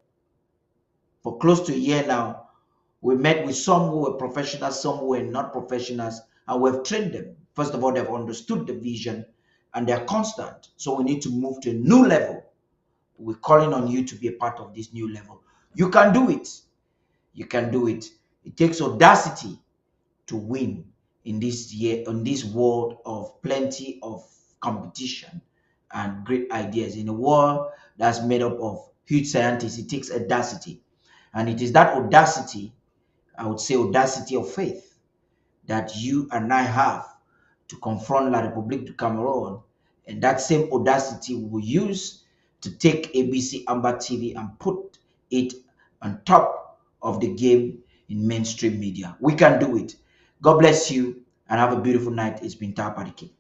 Speaker 3: for close to a year now. We met with some who were professionals, some who were not professionals, and we've trained them. First of all, they've understood the vision and they're constant. So we need to move to a new level. We're calling on you to be a part of this new level. You can do it. You can do it. It takes audacity to win in this world of plenty of competition and great ideas. In a world that's made up of huge scientists, it takes audacity. And it is that audacity, I would say audacity of faith, that you and I have to confront La République du Cameroon. And that same audacity we will use to take ABC Amber TV and put it on top of the game in mainstream media. We can do it. God bless you and have a beautiful night. It's been Tarh Paddy.